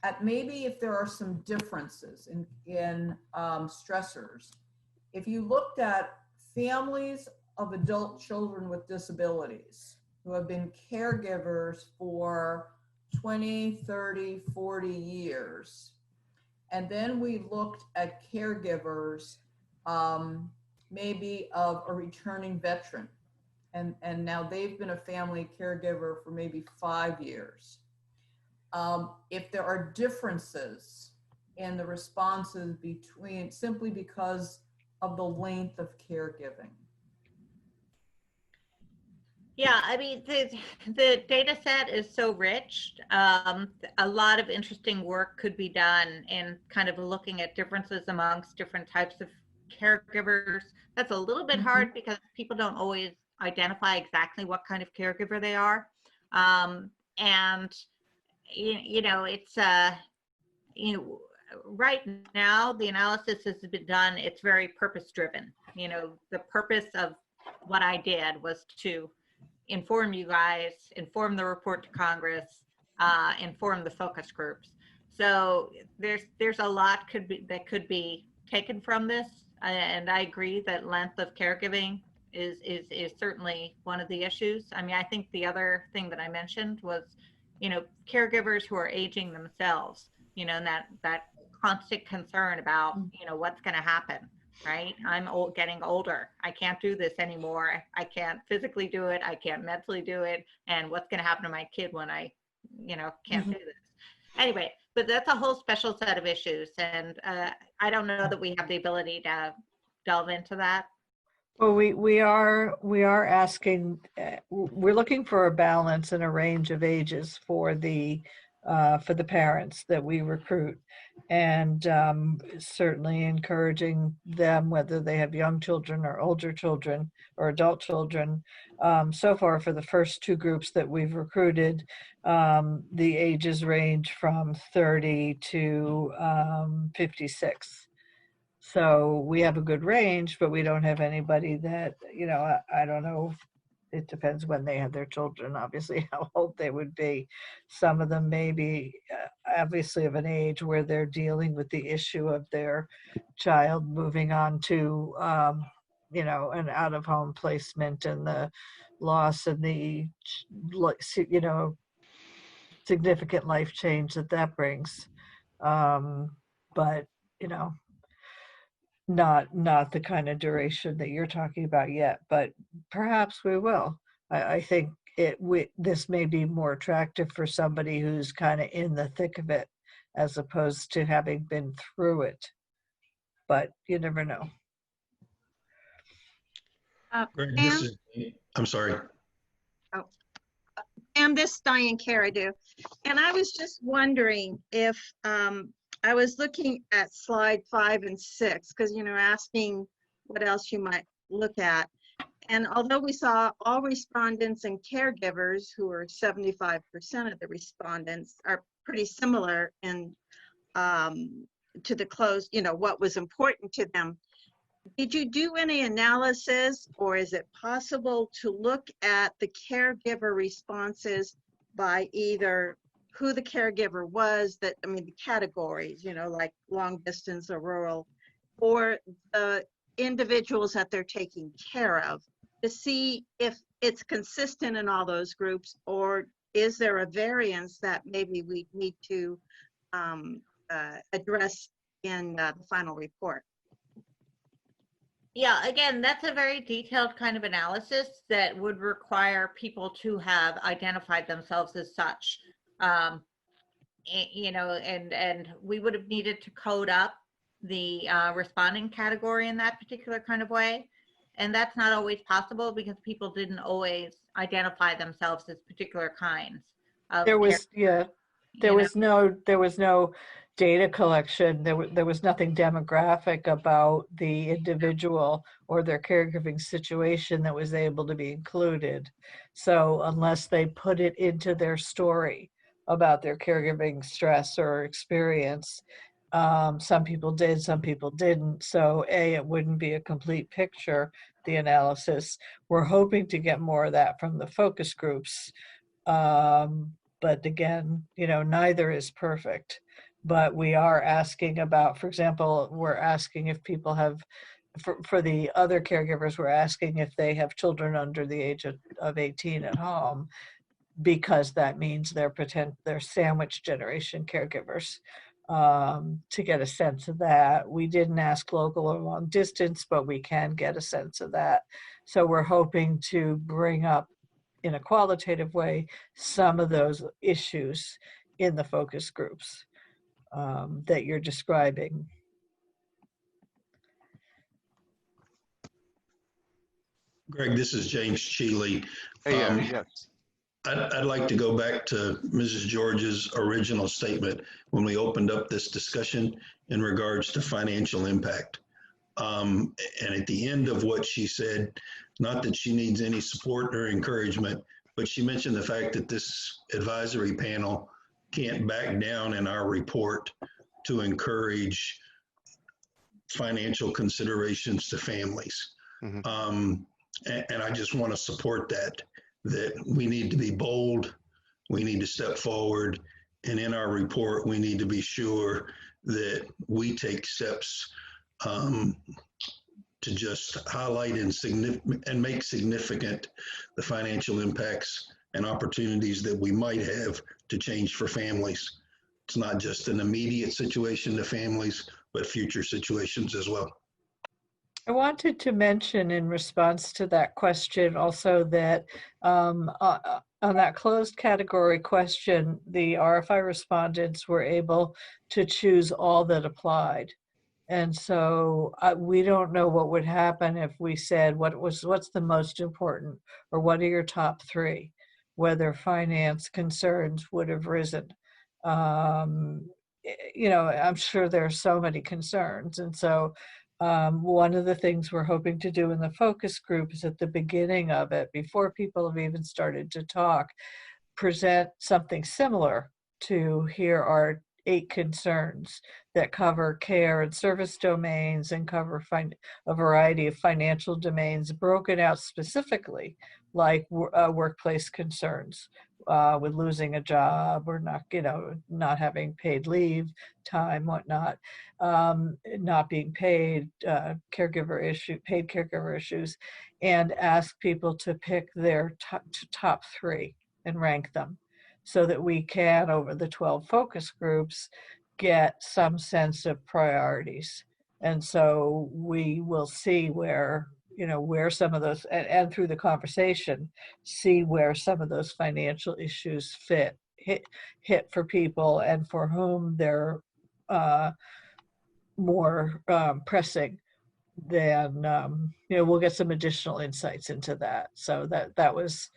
at maybe if there are some differences in stressors. If you looked at families of adult children with disabilities who have been caregivers for 20, 30, 40 years, and then we looked at caregivers maybe of a returning veteran, and now they've been a family caregiver for maybe 5 years. If there are differences in the responses between, simply because of the length of caregiving. Yeah, I mean, the data set is so rich. A lot of interesting work could be done in kind of looking at differences amongst different types of caregivers. That's a little bit hard because people don't always identify exactly what kind of caregiver they are. And, it's, right now the analysis has been done, it's very purpose driven. The purpose of what I did was to inform you guys, inform the report to Congress, inform the focus groups. So there's a lot that could be taken from this, and I agree that length of caregiving is certainly one of the issues. I mean, I think the other thing that I mentioned was, caregivers who are aging themselves, and that constant concern about, what's going to happen. Right? I'm getting older. I can't do this anymore. I can't physically do it. I can't mentally do it. And what's going to happen to my kid when I, can't do this? Anyway, but that's a whole special set of issues. And I don't know that we have the ability to delve into that. Well, we are asking, we're looking for a balance and a range of ages for the parents that we recruit, and certainly encouraging them, whether they have young children or older children or adult children. So far, for the first 2 groups that we've recruited, the ages range from 30 to 56. So we have a good range, but we don't have anybody that, I don't know. It depends when they had their children, obviously, how old they would be. Some of them may be obviously of an age where they're dealing with the issue of their child moving on to, an out-of-home placement and the loss and the, significant life change that brings. But, not the kind of duration that you're talking about yet, but perhaps we will. I think this may be more attractive for somebody who's kind of in the thick of it, as opposed to having been through it. But you never know. Greg, Pam? I'm sorry. Oh, Pam, this is Diane Caradu. And I was just wondering if, I was looking at slide 5 and 6, because, asking what else you might look at. And although we saw all respondents and caregivers, who are 75% of the respondents, are pretty similar in to the close, you know, what was important to them. Did you do any analysis, or is it possible to look at the caregiver responses by either who the caregiver was, that, I mean, the categories, you know, like long distance or rural, or the individuals that they're taking care of, to see if it's consistent in all those groups, or is there a variance that maybe we need to address in the final report? Yeah, again, that's a very detailed kind of analysis that would require people to have identified themselves as such. You know, and we would have needed to code up the responding category in that particular kind of way. And that's not always possible because people didn't always identify themselves as particular kinds of There was, yeah, there was no data collection. There was nothing demographic about the individual or their caregiving situation that was able to be included. So unless they put it into their story about their caregiving stress or experience, some people did, some people didn't. So it wouldn't be a complete picture, the analysis. We're hoping to get more of that from the focus groups. But again, you know, neither is perfect. But we are asking about, for example, we're asking if people have, for the other caregivers, we're asking if they have children under the age of 18 at home, because that means they're sandwich generation caregivers. To get a sense of that. We didn't ask local or long distance, but we can get a sense of that. So we're hoping to bring up in a qualitative way some of those issues in the focus groups that you're describing. Greg, this is James Cheeley. Yes. I'd like to go back to Mrs. George's original statement when we opened up this discussion in regards to financial impact. And at the end of what she said, not that she needs any support or encouragement, but she mentioned the fact that this advisory panel can't back down in our report to encourage financial considerations to families. And I just want to support that we need to be bold, we need to step forward, and in our report, we need to be sure that we take steps to just highlight and make significant the financial impacts and opportunities that we might have to change for families. It's not just an immediate situation to families, but future situations as well. I wanted to mention in response to that question also that on that closed category question, the RFI respondents were able to choose all that applied. And so we don't know what would happen if we said what's the most important, or what are your top three, whether finance concerns would have risen. You know, I'm sure there are so many concerns. And so one of the things we're hoping to do in the focus group is at the beginning of it, before people have even started to talk, present something similar to here are 8 concerns that cover care and service domains and cover a variety of financial domains broken out specifically, like workplace concerns with losing a job or not having paid leave time, whatnot, not being paid, paid caregiver issues, and ask people to pick their top 3 and rank them, so that we can, over the 12 focus groups, get some sense of priorities. And so we will see where some of those, and through the conversation, see where some of those financial issues hit for people and for whom they're more pressing. Then we'll get some additional insights into that. So that was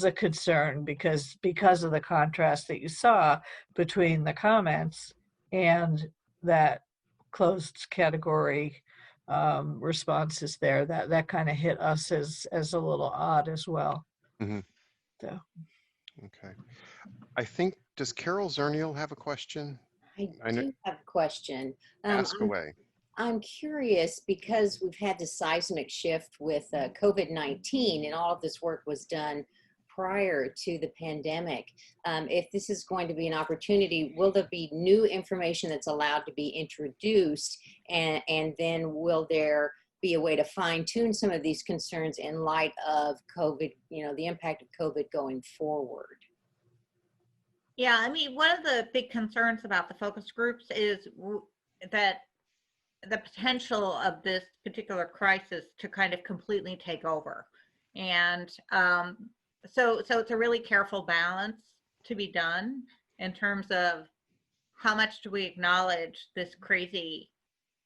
a concern because of the contrast that you saw between the comments and that closed category responses there. That kind of hit us as a little odd as well. Mm-hmm. So. Okay. I think, does Carol Zernial have a question? I do have a question. Ask away. I'm curious because we've had this seismic shift with COVID-19 and all of this work was done prior to the pandemic. If this is going to be an opportunity, will there be new information that's allowed to be introduced? And then will there be a way to fine tune some of these concerns in light of COVID, the impact of COVID going forward? Yeah, I mean, one of the big concerns about the focus groups is that the potential of this particular crisis to kind of completely take over. And so it's a really careful balance to be done in terms of how much do we acknowledge this crazy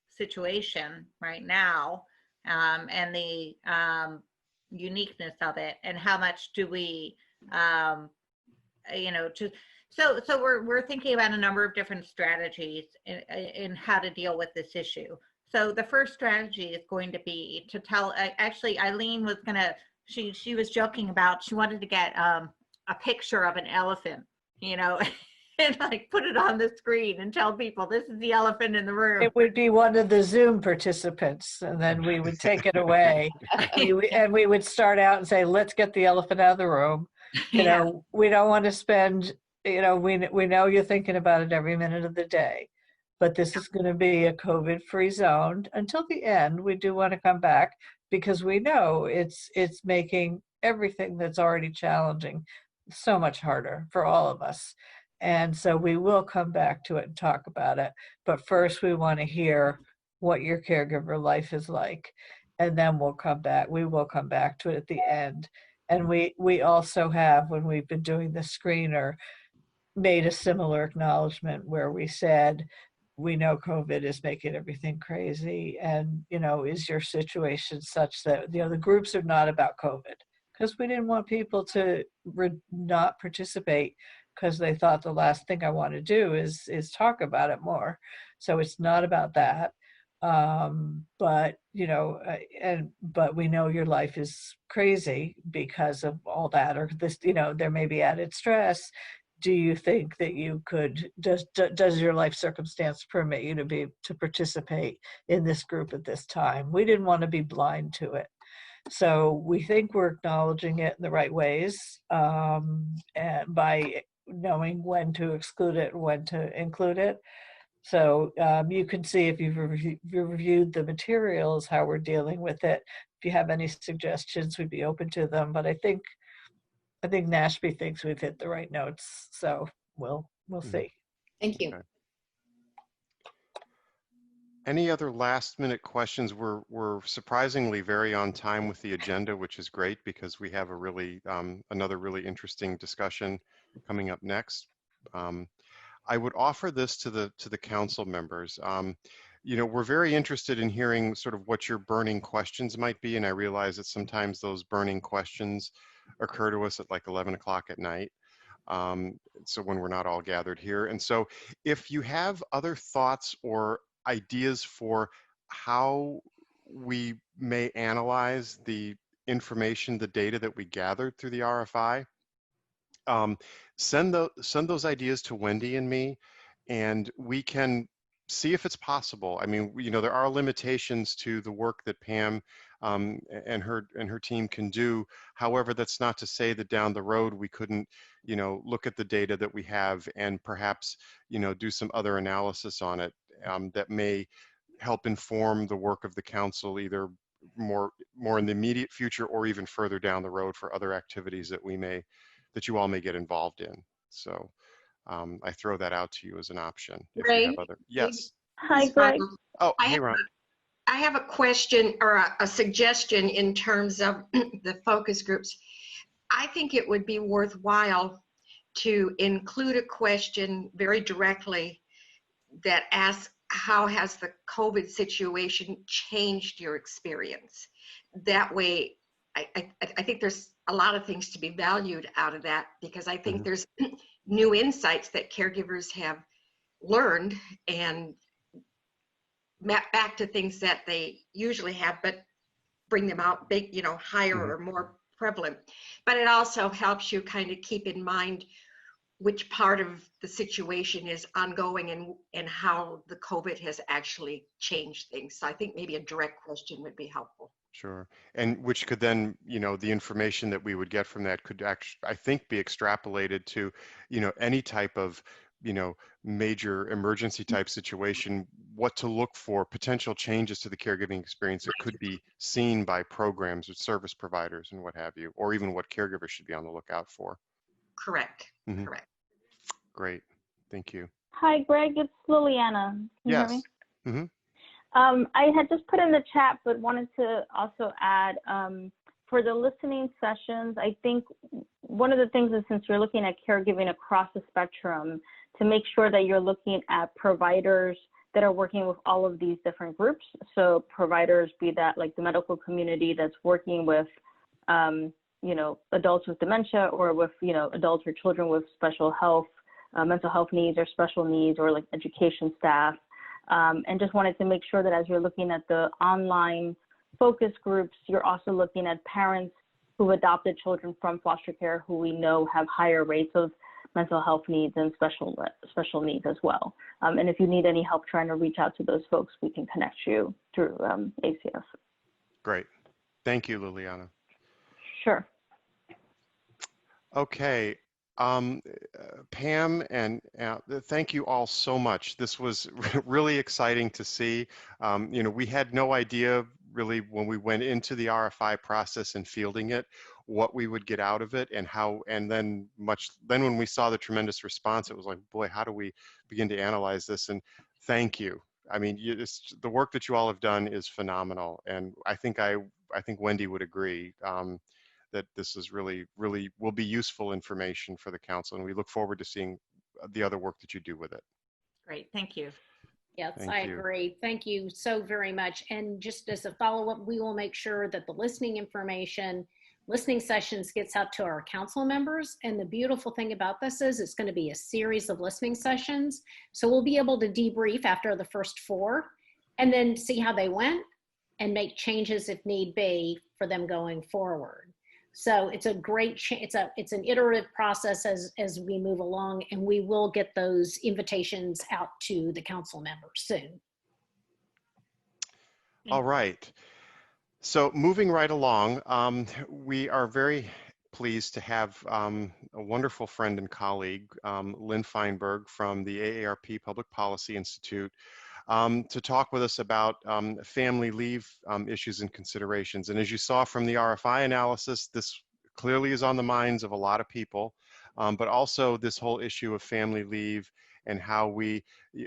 situation right now, and the uniqueness of it, and how much do we, So we're thinking about a number of different strategies in how to deal with this issue. So the first strategy is going to be to tell, actually Eileen was gonna, she was joking about, she wanted to get a picture of an elephant, and like put it on the screen and tell people this is the elephant in the room. It would be one of the Zoom participants, and then we would take it away. And we would start out and say, let's get the elephant out of the room. We don't want to spend, we know you're thinking about it every minute of the day, but this is going to be a COVID-free zone until the end. We do want to come back because we know it's making everything that's already challenging so much harder for all of us. And so we will come back to it and talk about it. But first we want to hear what your caregiver life is like. And then we'll come back. We will come back to it at the end. And we also have, when we've been doing the screener, made a similar acknowledgement where we said, we know COVID is making everything crazy. And, is your situation such that, the groups are not about COVID? Because we didn't want people to not participate because they thought the last thing I want to do is talk about it more. So it's not about that. But we know your life is crazy because of all that, or this, there may be added stress. Do you think that you could, does your life circumstance permit you to participate in this group at this time? We didn't want to be blind to it. So we think we're acknowledging it in the right ways, and by knowing when to exclude it and when to include it. So you can see if you've reviewed the materials, how we're dealing with it. If you have any suggestions, we'd be open to them. But I think Nashby thinks we've hit the right notes. So we'll see. Thank you. Okay. Any other last minute questions? We're surprisingly very on time with the agenda, which is great because we have a really another really interesting discussion coming up next. I would offer this to the council members. We're very interested in hearing sort of what your burning questions might be, and I realize that sometimes those burning questions occur to us at like 11 o'clock at night. So when we're not all gathered here. And so if you have other thoughts or ideas for how we may analyze the information, the data that we gathered through the RFI, send those ideas to Wendy and me, and we can see if it's possible. I mean, there are limitations to the work that Pam and her team can do. However, that's not to say that down the road we couldn't, look at the data that we have and perhaps, do some other analysis on it that may help inform the work of the council, either more in the immediate future or even further down the road for other activities that you all may get involved in. So I throw that out to you as an option. If you have other, yes. Hi, Greg. Hey, Ron. I have a question or a suggestion in terms of the focus groups. I think it would be worthwhile to include a question very directly that asks, how has the COVID situation changed your experience? That way, I think there's a lot of things to be valued out of that, because I think there's new insights that caregivers have learned, and back to things that they usually have, but bring them out big, you know, higher Mhm. or more prevalent. But it also helps you kind of keep in mind which part of the situation is ongoing and how the COVID has actually changed things. So I think maybe a direct question would be helpful. Sure. And which could then, the information that we would get from that could actually, I think, be extrapolated to, any type of, major emergency type situation, what to look for, potential changes to the caregiving experience that could be seen by programs or service providers and what have you, or even what caregivers should be on the lookout for. Correct. Mhm. Correct. Great. Thank you. Hi, Greg. It's Liliana. Can you hear me? Mhm. I had just put in the chat, but wanted to also add for the listening sessions, I think one of the things is, since you're looking at caregiving across the spectrum, to make sure that you're looking at providers that are working with all of these different groups. So providers, be that like the medical community that's working with, adults with dementia, or with, adults or children with special health, mental health needs or special needs, or like education staff. And just wanted to make sure that as you're looking at the online focus groups, you're also looking at parents who've adopted children from foster care who we know have higher rates of mental health needs and special needs as well. And if you need any help trying to reach out to those folks, we can connect you through ACS. Great. Thank you, Liliana. Sure. Okay. Pam and thank you all so much. This was really exciting to see. We had no idea really when we went into the RFI process and fielding it, what we would get out of it and how, and then when we saw the tremendous response, it was like, boy, how do we begin to analyze this? And thank you. I mean, the work that you all have done is phenomenal. And I think Wendy would agree. That this is really will be useful information for the council, and we look forward to seeing the other work that you do with it. Great, thank you. Yes, Thank I you. agree. Thank you so very much. And just as a follow-up, we will make sure that the listening sessions gets out to our council members. And the beautiful thing about this is it's going to be a series of listening sessions. So we'll be able to debrief after the first 4 and then see how they went and make changes if need be for them going forward. So it's a great, it's an iterative process as we move along, and we will get those invitations out to the council members soon. All right. So moving right along, we are very pleased to have a wonderful friend and colleague, Lynne Feinberg from the AARP Public Policy Institute, to talk with us about family leave issues and considerations. And as you saw from the RFI analysis, this clearly is on the minds of a lot of people, but also this whole issue of family leave and how we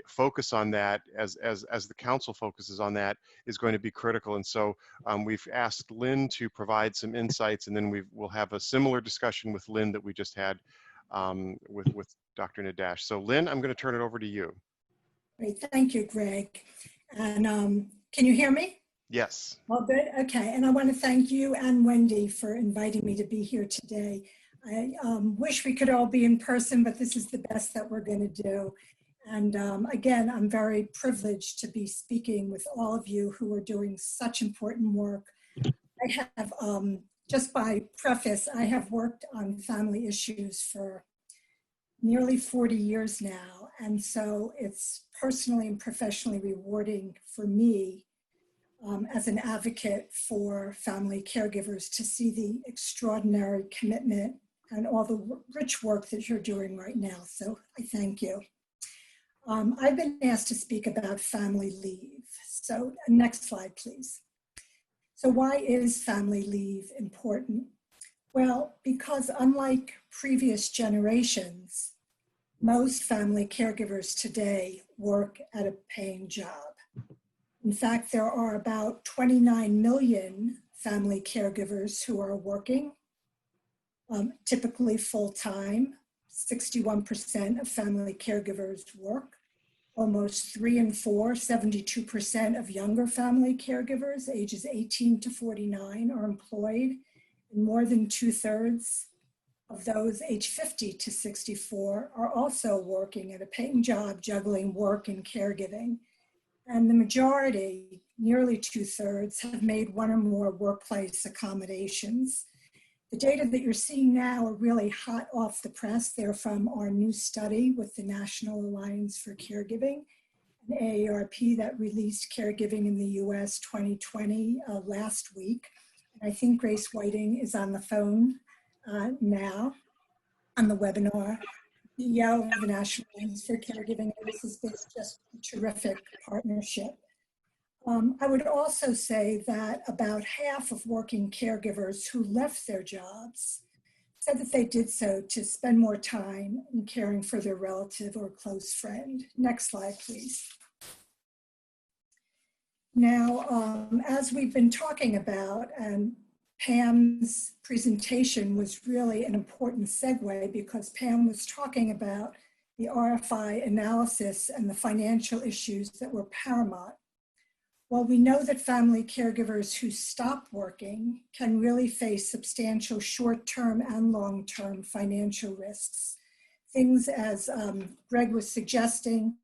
focus on that as the council focuses on that is going to be critical. And so we've asked Lynne to provide some insights, and then we'll have a similar discussion with Lynne that we just had with Dr. Nadash. So Lynne, I'm going to turn it over to you. Great, thank you, Greg. And can you hear me? Yes. Well, good, okay. And I want to thank you and Wendy for inviting me to be here today. I wish we could all be in person, but this is the best that we're going to do. And again, I'm very privileged to be speaking with all of you who are doing such important work. I have, just by preface, I have worked on family issues for nearly 40 years now. And so it's personally and professionally rewarding for me as an advocate for family caregivers to see the extraordinary commitment and all the rich work that you're doing right now. So I thank you. I've been asked to speak about family leave. So next slide, please. So why is family leave important? Well, because unlike previous generations, most family caregivers today work at a paying job. In fact, there are about 29 million family caregivers who are working, typically full-time. 61% of family caregivers work. Almost 3 in 4, 72% of younger family caregivers, ages 18 to 49, are employed. And more than 2/3 of those aged 50 to 64 are also working at a paying job, juggling work and caregiving. And the majority, nearly 2/3, have made one or more workplace accommodations. The data that you're seeing now are really hot off the press. They're from our new study with the National Alliance for Caregiving, an AARP that released Caregiving in the US 2020 last week. And I think Grace Whiting is on the phone now on the webinar, CEO of the National Alliance for Caregiving. And this has been just a terrific partnership. I would also say that about half of working caregivers who left their jobs said that they did so to spend more time in caring for their relative or close friend. Next slide, please. Now, as we've been talking about, and Pam's presentation was really an important segue because Pam was talking about the RFI analysis and the financial issues that were paramount. Well, we know that family caregivers who stop working can really face substantial short-term and long-term financial risks. Things as Greg was suggesting,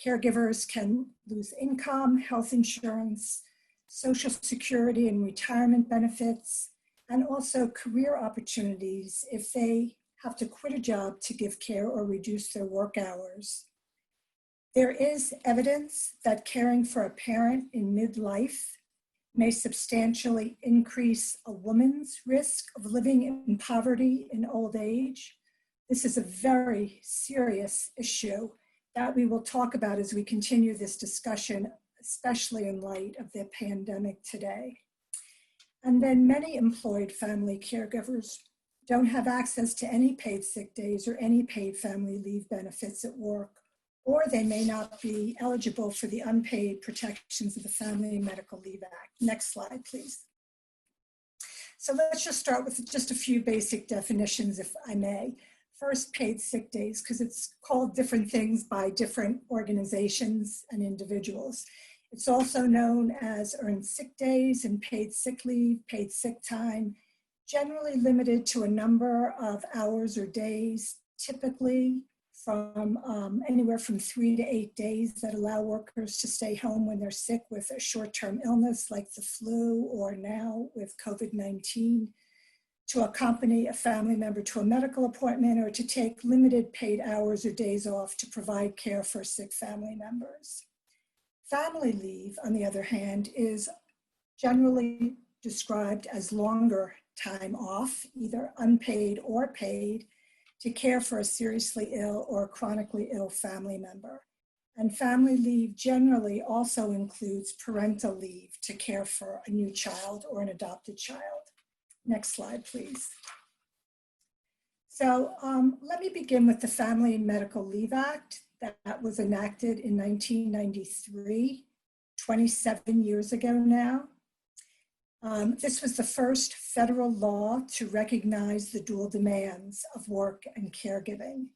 caregivers can lose income, health insurance, Social Security and retirement benefits, and also career opportunities if they have to quit a job to give care or reduce their work hours. There is evidence that caring for a parent in midlife may substantially increase a woman's risk of living in poverty in old age. This is a very serious issue that we will talk about as we continue this discussion, especially in light of the pandemic today. And then many employed family caregivers don't have access to any paid sick days or any paid family leave benefits at work, or they may not be eligible for the unpaid protections of the Family Medical Leave Act. Next slide, please. So let's just start with just a few basic definitions, if I may. First, paid sick days, because it's called different things by different organizations and individuals. It's also known as earned sick days and paid sick leave, paid sick time, generally limited to a number of hours or days, typically from anywhere from 3 to 8 days, that allow workers to stay home when they're sick with a short-term illness like the flu or now with COVID-19, to accompany a family member to a medical appointment, or to take limited paid hours or days off to provide care for sick family members. Family leave, on the other hand, is generally described as longer time off, either unpaid or paid, to care for a seriously ill or chronically ill family member. And family leave generally also includes parental leave to care for a new child or an adopted child. Next slide, please. So let me begin with the Family Medical Leave Act that was enacted in 1993, 27 years ago now. This was the first federal law to recognize the dual demands of work and caregiving.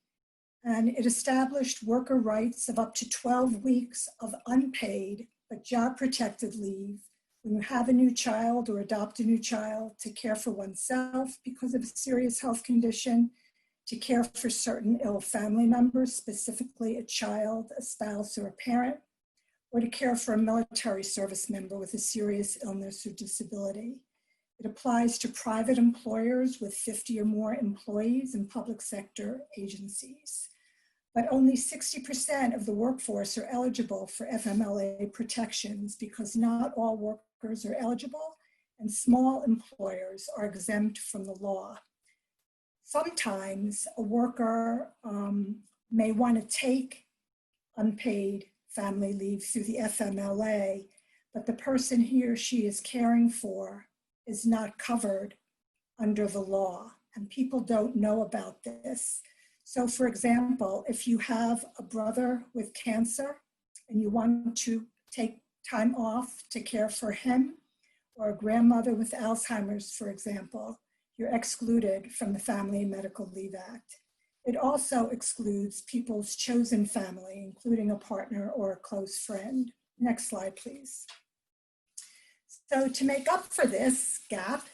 And it established worker rights of up to 12 weeks of unpaid but job-protected leave when you have a new child or adopt a new child, to care for oneself because of a serious health condition, to care for certain ill family members, specifically a child, a spouse, or a parent, or to care for a military service member with a serious illness or disability. It applies to private employers with 50 or more employees and public sector agencies. But only 60% of the workforce are eligible for FMLA protections because not all workers are eligible, and small employers are exempt from the law. Sometimes a worker may want to take unpaid family leave through the FMLA, but the person he or she is caring for is not covered under the law, and people don't know about this. So for example, if you have a brother with cancer and you want to take time off to care for him, or a grandmother with Alzheimer's, for example, you're excluded from the Family Medical Leave Act. It also excludes people's chosen family, including a partner or a close friend. Next slide, please. So to make up for this gap,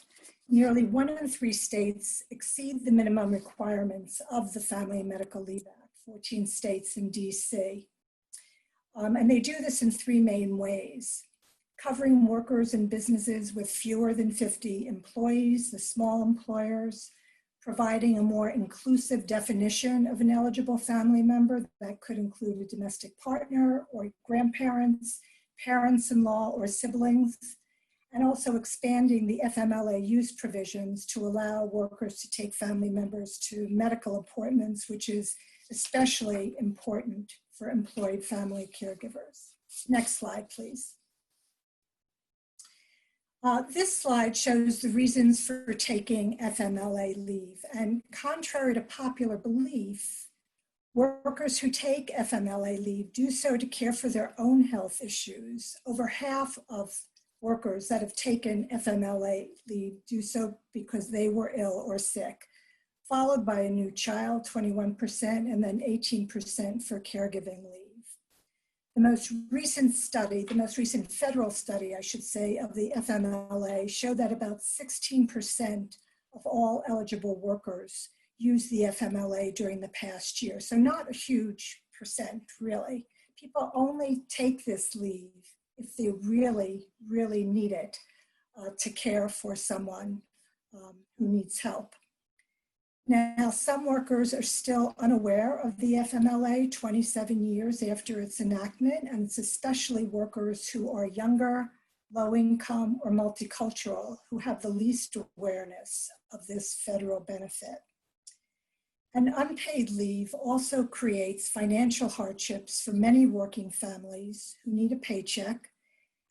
nearly 1 in 3 states exceed the minimum requirements of the Family Medical Leave Act, 14 states and DC. And they do this in three main ways: covering workers and businesses with fewer than 50 employees, the small employers, providing a more inclusive definition of an eligible family member that could include a domestic partner or grandparents, parents-in-law, or siblings, and also expanding the FMLA use provisions to allow workers to take family members to medical appointments, which is especially important for employed family caregivers. Next slide, please. This slide shows the reasons for taking FMLA leave. And contrary to popular belief, workers who take FMLA leave do so to care for their own health issues. Over half of workers that have taken FMLA leave do so because they were ill or sick, followed by a new child, 21%, and then 18% for caregiving leave. The most recent study, the most recent federal study, I should say, of the FMLA showed that about 16% of all eligible workers used the FMLA during the past year. So not a huge percent, really. People only take this leave if they really, really need it to care for someone who needs help. Now, some workers are still unaware of the FMLA 27 years after its enactment, and it's especially workers who are younger, low income, or multicultural who have the least awareness of this federal benefit. And unpaid leave also creates financial hardships for many working families who need a paycheck,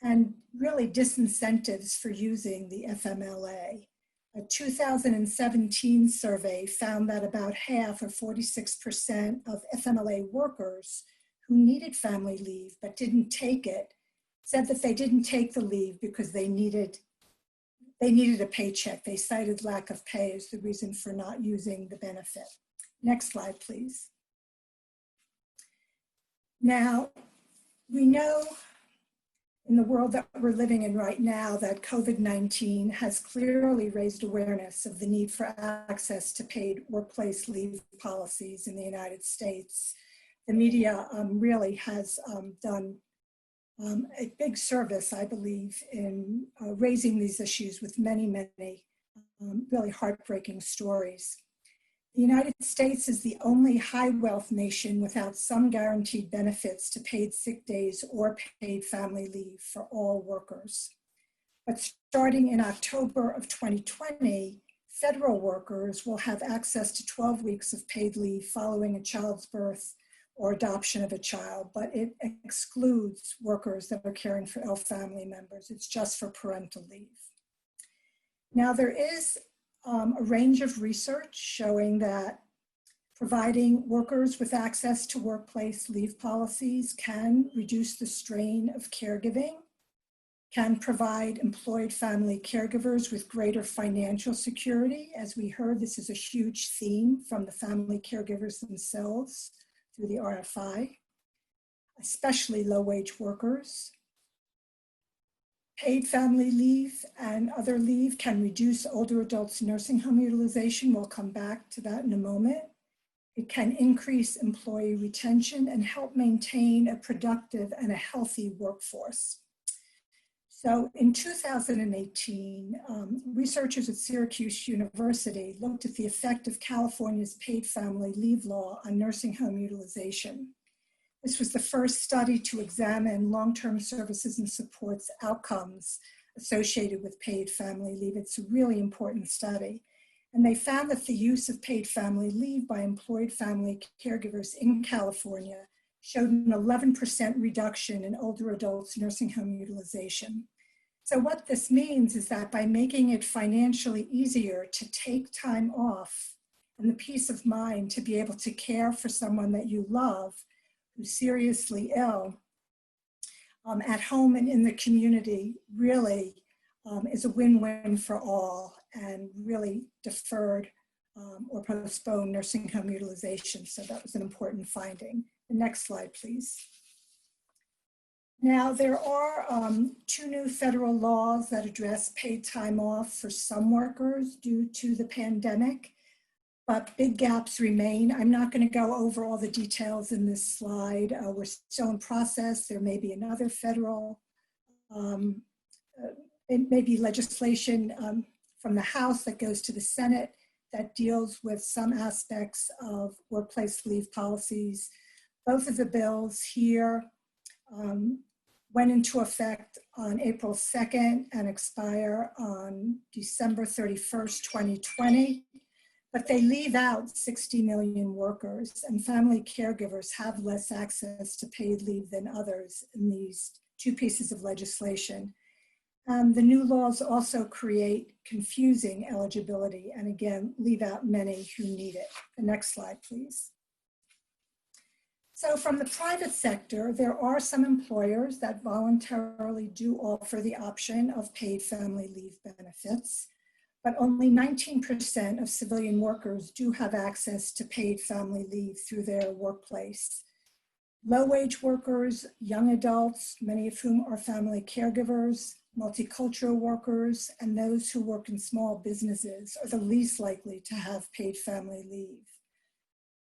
and really disincentives for using the FMLA. A 2017 survey found that about half, or 46%, of FMLA workers who needed family leave but didn't take it said that they didn't take the leave because they needed a paycheck. They cited lack of pay as the reason for not using the benefit. Next slide, please. Now, we know in the world that we're living in right now that COVID-19 has clearly raised awareness of the need for access to paid workplace leave policies in the United States. The media really has done a big service, I believe, in raising these issues with many, many really heartbreaking stories. The United States is the only high wealth nation without some guaranteed benefits to paid sick days or paid family leave for all workers. But starting in October of 2020, federal workers will have access to 12 weeks of paid leave following a child's birth or adoption of a child, but it excludes workers that are caring for ill family members. It's just for parental leave. Now, there is a range of research showing that providing workers with access to workplace leave policies can reduce the strain of caregiving, can provide employed family caregivers with greater financial security. As we heard, this is a huge theme from the family caregivers themselves through the RFI, especially low-wage workers. Paid family leave and other leave can reduce older adults' nursing home utilization. We'll come back to that in a moment. It can increase employee retention and help maintain a productive and a healthy workforce. So in 2018, researchers at Syracuse University looked at the effect of California's paid family leave law on nursing home utilization. This was the first study to examine long-term services and supports outcomes associated with paid family leave. It's a really important study. And they found that the use of paid family leave by employed family caregivers in California showed an 11% reduction in older adults' nursing home utilization. So what this means is that by making it financially easier to take time off and the peace of mind to be able to care for someone that you love who's seriously ill at home and in the community really is a win-win for all and really deferred or postponed nursing home utilization. So that was an important finding. The next slide, please. Now, there are 2 new federal laws that address paid time off for some workers due to the pandemic. but big gaps remain. I'm not going to go over all the details in this slide. We're still in process. There may be another federal, it may be legislation from the House that goes to the Senate that deals with some aspects of workplace leave policies. Both of the bills here went into effect on April 2nd and expire on December 31st, 2020. But they leave out 60 million workers, and family caregivers have less access to paid leave than others in these two pieces of legislation. The new laws also create confusing eligibility and again, leave out many who need it. The next slide, please. So from the private sector, there are some employers that voluntarily do offer the option of paid family leave benefits, but only 19% of civilian workers do have access to paid family leave through their workplace. Low-wage workers, young adults, many of whom are family caregivers, multicultural workers, and those who work in small businesses are the least likely to have paid family leave.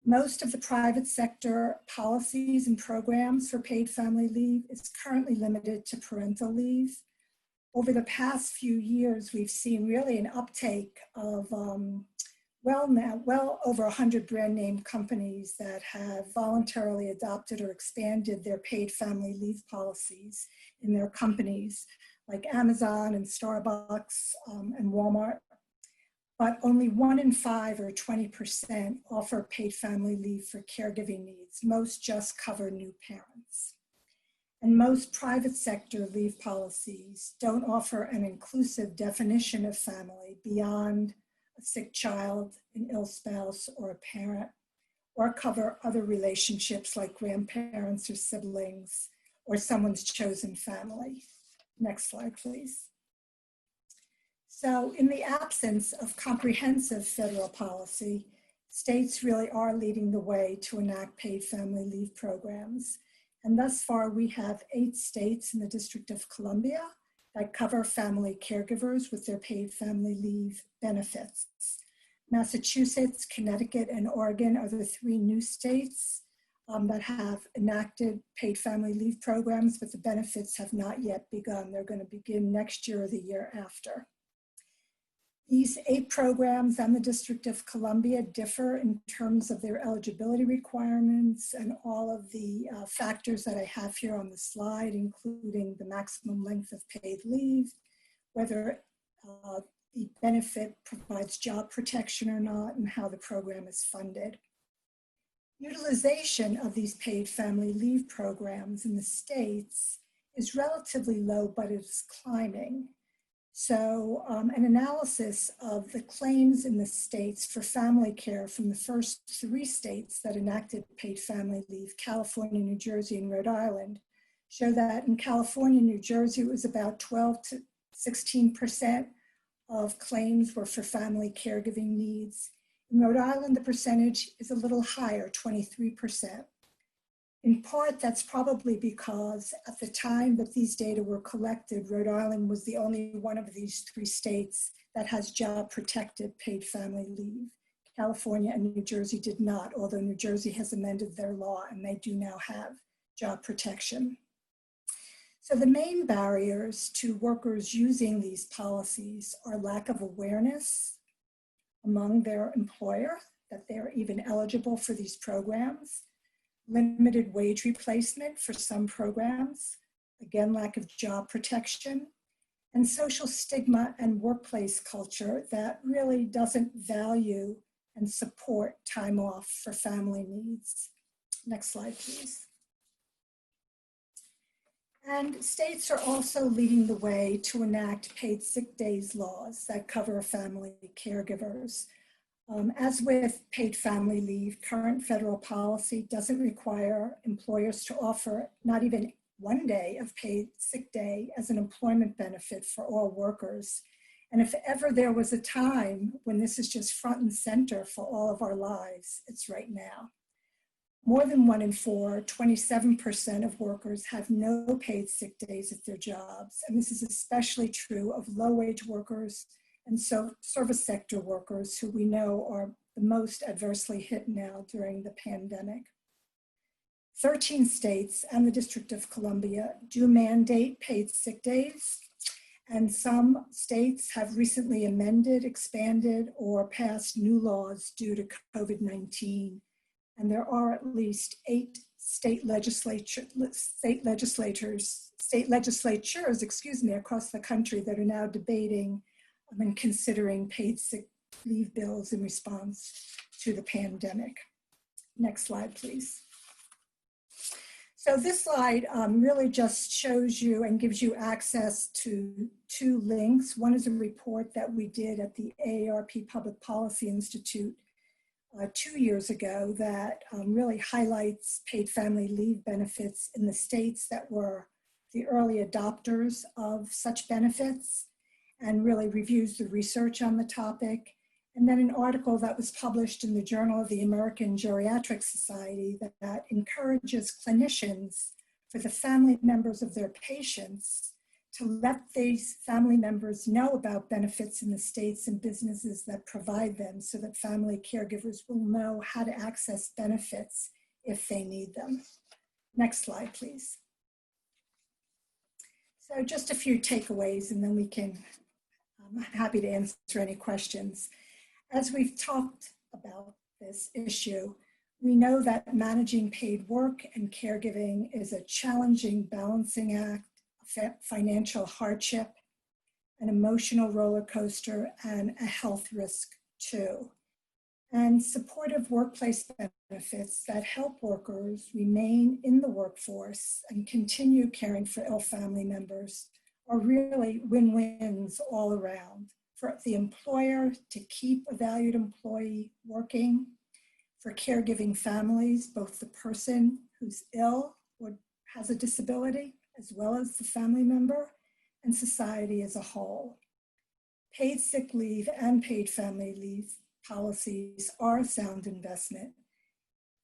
Most of the private sector policies and programs for paid family leave is currently limited to parental leave. Over the past few years, we've seen really an uptake of well over 100 brand name companies that have voluntarily adopted or expanded their paid family leave policies in their companies, like Amazon and Starbucks and Walmart. But only 1 in 5 or 20% offer paid family leave for caregiving needs. Most just cover new parents. And most private sector leave policies don't offer an inclusive definition of family beyond a sick child, an ill spouse, or a parent, or cover other relationships like grandparents or siblings, or someone's chosen family. Next slide, please. So in the absence of comprehensive federal policy, states really are leading the way to enact paid family leave programs. And thus far, we have 8 states in the District of Columbia that cover family caregivers with their paid family leave benefits. Massachusetts, Connecticut, and Oregon are the 3 new states that have enacted paid family leave programs, but the benefits have not yet begun. They're going to begin next year or the year after. These 8 programs and the District of Columbia differ in terms of their eligibility requirements and all of the factors that I have here on the slide, including the maximum length of paid leave, whether the benefit provides job protection or not, and how the program is funded. Utilization of these paid family leave programs in the states is relatively low, but it's climbing. So an analysis of the claims in the states for family care from the first 3 states that enacted paid family leave, California, New Jersey, and Rhode Island, show that in California and New Jersey, it was about 12 to 16% of claims were for family caregiving needs. In Rhode Island, the percentage is a little higher, 23%. In part, that's probably because at the time that these data were collected, Rhode Island was the only one of these 3 states that has job-protected paid family leave. California and New Jersey did not, although New Jersey has amended their law and they do now have job protection. So the main barriers to workers using these policies are lack of awareness among their employer that they're even eligible for these programs, limited wage replacement for some programs, again, lack of job protection, and social stigma and workplace culture that really doesn't value and support time off for family needs. Next slide, please. And states are also leading the way to enact paid sick days laws that cover family caregivers. As with paid family leave, current federal policy doesn't require employers to offer not even 1 day of paid sick day as an employment benefit for all workers. And if ever there was a time when this is just front and center for all of our lives, it's right now. More than 1 in 4, 27% of workers have no paid sick days at their jobs. And this is especially true of low-wage workers and so service sector workers who we know are the most adversely hit now during the pandemic. 13 states and the District of Columbia do mandate paid sick days, and some states have recently amended, expanded, or passed new laws due to COVID-19. And there are at least 8 state legislatures, across the country that are now debating and considering paid sick leave bills in response to the pandemic. Next slide, please. So this slide really just shows you and gives you access to 2 links. One is a report that we did at the AARP Public Policy Institute 2 years ago that really highlights paid family leave benefits in the states that were the early adopters of such benefits and really reviews the research on the topic. And then an article that was published in the Journal of the American Geriatric Society that encourages clinicians for the family members of their patients to let these family members know about benefits in the states and businesses that provide them so that family caregivers will know how to access benefits if they need them. Next slide, please. So just a few takeaways and then I'm happy to answer any questions. As we've talked about this issue, we know that managing paid work and caregiving is a challenging balancing act, financial hardship, an emotional roller coaster, and a health risk too. And supportive workplace benefits that help workers remain in the workforce and continue caring for ill family members are really win-wins all around. For the employer to keep a valued employee working, for caregiving families, both the person who's ill or has a disability, as well as the family member, and society as a whole. Paid sick leave and paid family leave policies are a sound investment.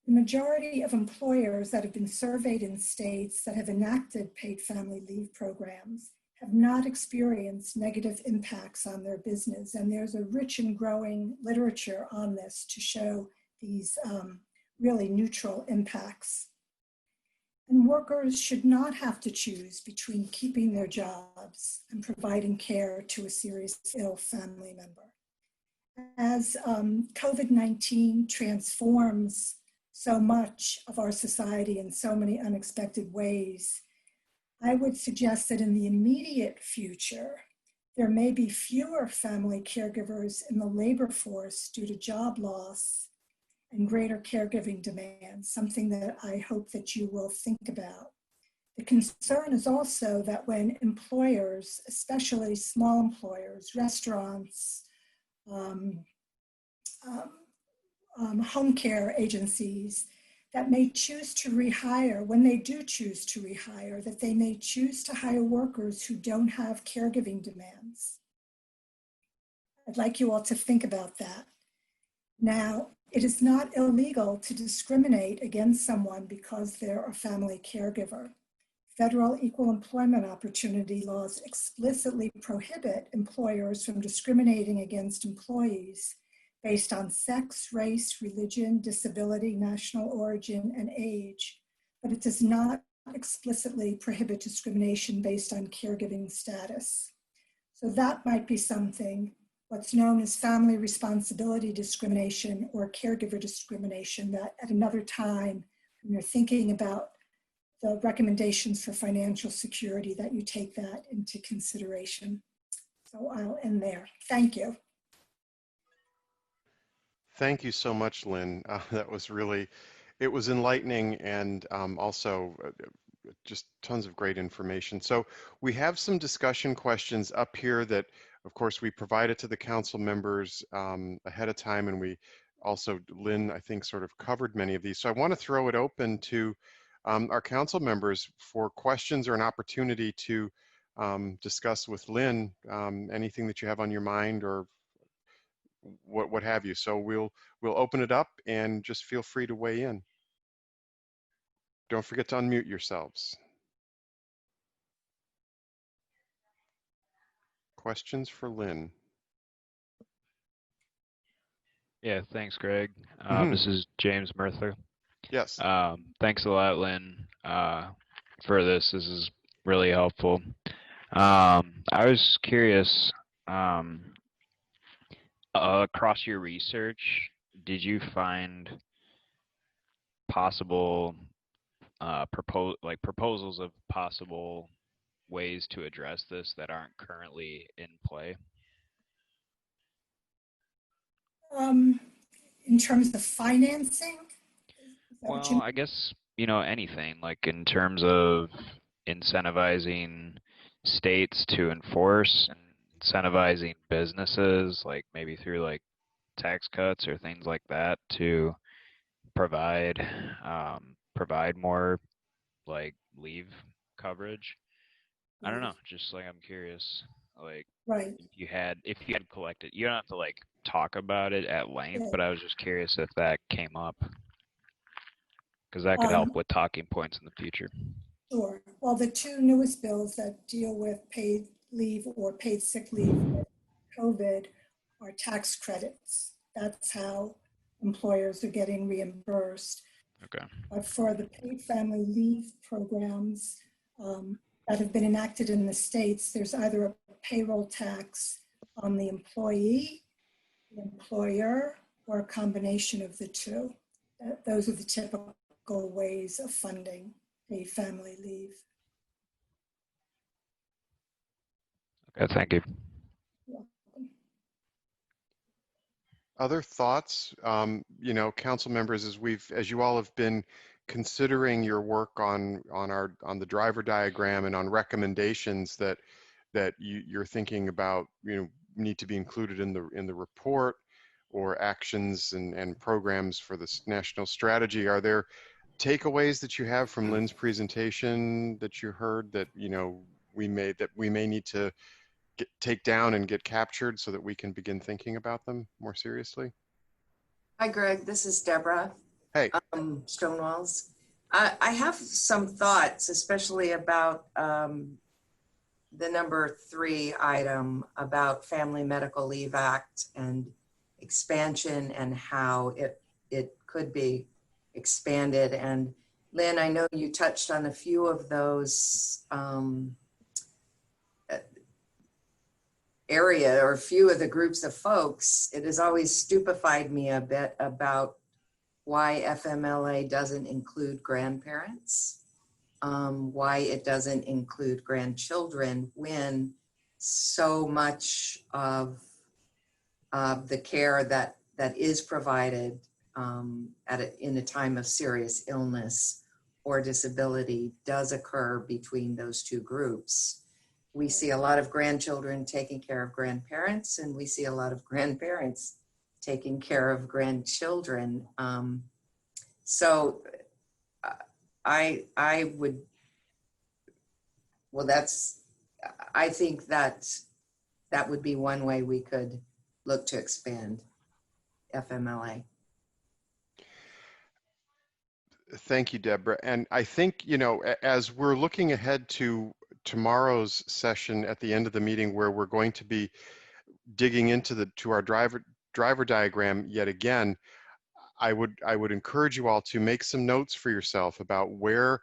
The majority of employers that have been surveyed in states that have enacted paid family leave programs have not experienced negative impacts on their business. And there's a rich and growing literature on this to show these really neutral impacts. And workers should not have to choose between keeping their jobs and providing care to a seriously ill family member. As COVID-19 transforms so much of our society in so many unexpected ways, I would suggest that in the immediate future, there may be fewer family caregivers in the labor force due to job loss and greater caregiving demands, something that I hope that you will think about. The concern is also that when employers, especially small employers, restaurants, home care agencies, that may choose to rehire, when they do choose to rehire, that they may choose to hire workers who don't have caregiving demands. I'd like you all to think about that. Now, it is not illegal to discriminate against someone because they're a family caregiver. Federal equal employment opportunity laws explicitly prohibit employers from discriminating against employees based on sex, race, religion, disability, national origin, and age, but it does not explicitly prohibit discrimination based on caregiving status. So that might be something, what's known as family responsibility discrimination or caregiver discrimination, that at another time, when you're thinking about the recommendations for financial security, that you take that into consideration. So I'll end there. Thank you. Thank you so much, Lynn. That was really, it was enlightening and also just tons of great information. So we have some discussion questions up here that, of course, we provided to the council members ahead of time, and we also, Lynn, I think, sort of covered many of these. So I want to throw it open to our council members for questions or an opportunity to discuss with Lynn anything that you have on your mind or what have you. So we'll open it up and just feel free to weigh in. Don't forget to unmute yourselves. Questions for Lynn? Yeah, thanks, Greg. Mhm. This is James Murther. Yes. Thanks a lot, Lynn, for this. This is really helpful. I was curious, across your research, did you find possible proposals of possible ways to address this that aren't currently in play? In terms of financing? Well, I guess, anything like in terms of incentivizing states to enforce, incentivizing businesses, like maybe through like tax cuts or things like that to provide provide more like leave coverage. I don't know, just like I'm curious, like Right. if you had collected, you don't have to like talk about it at length, Yeah. but I was just curious if that came up because that could help with talking points in the future. Sure. Well, the two newest bills that deal with paid leave or paid sick leave with COVID are tax credits. That's how employers are getting reimbursed. Okay. But for the paid family leave programs that have been enacted in the states, there's either a payroll tax on the employee, the employer, or a combination of the two. Those are the typical ways of funding paid family leave. Okay, thank you. Other thoughts, council members, as you all have been considering your work on the driver diagram and on recommendations that you're thinking about, need to be included in the report, or actions and programs for this national strategy. Are there takeaways that you have from Lynn's presentation that you heard that we may need to take down and get captured so that we can begin thinking about them more seriously? Hi, Greg. This is Deborah. Hey. Stonewalls. I have some thoughts, especially about the number 3 item about Family Medical Leave Act and expansion and how it could be expanded. And Lynn, I know you touched on a few of those area or a few of the groups of folks. It has always stupefied me a bit about why FMLA doesn't include grandparents, why it doesn't include grandchildren, when so much of the care that is provided in a time of serious illness or disability does occur between those two groups. We see a lot of grandchildren taking care of grandparents, and we see a lot of grandparents taking care of grandchildren. So I would, well, I think that would be one way we could look to expand FMLA. Thank you, Deborah. And I think, as we're looking ahead to tomorrow's session at the end of the meeting, where we're going to be digging into our driver diagram yet again, I would encourage you all to make some notes for yourself about where,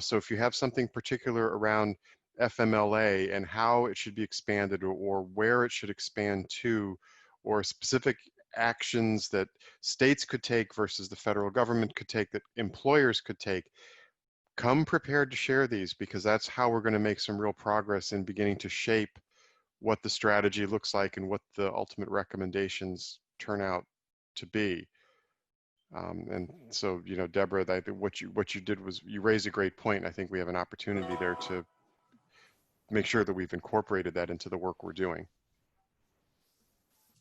so if you have something particular around FMLA and how it should be expanded, or where it should expand to, or specific actions that states could take versus the federal government could take, that employers could take, come prepared to share these, because that's how we're going to make some real progress in beginning to shape what the strategy looks like and what the ultimate recommendations turn out to be. And so, Deborah, I think what you did was you raised a great point. I think we have an opportunity there to make sure that we've incorporated that into the work we're doing.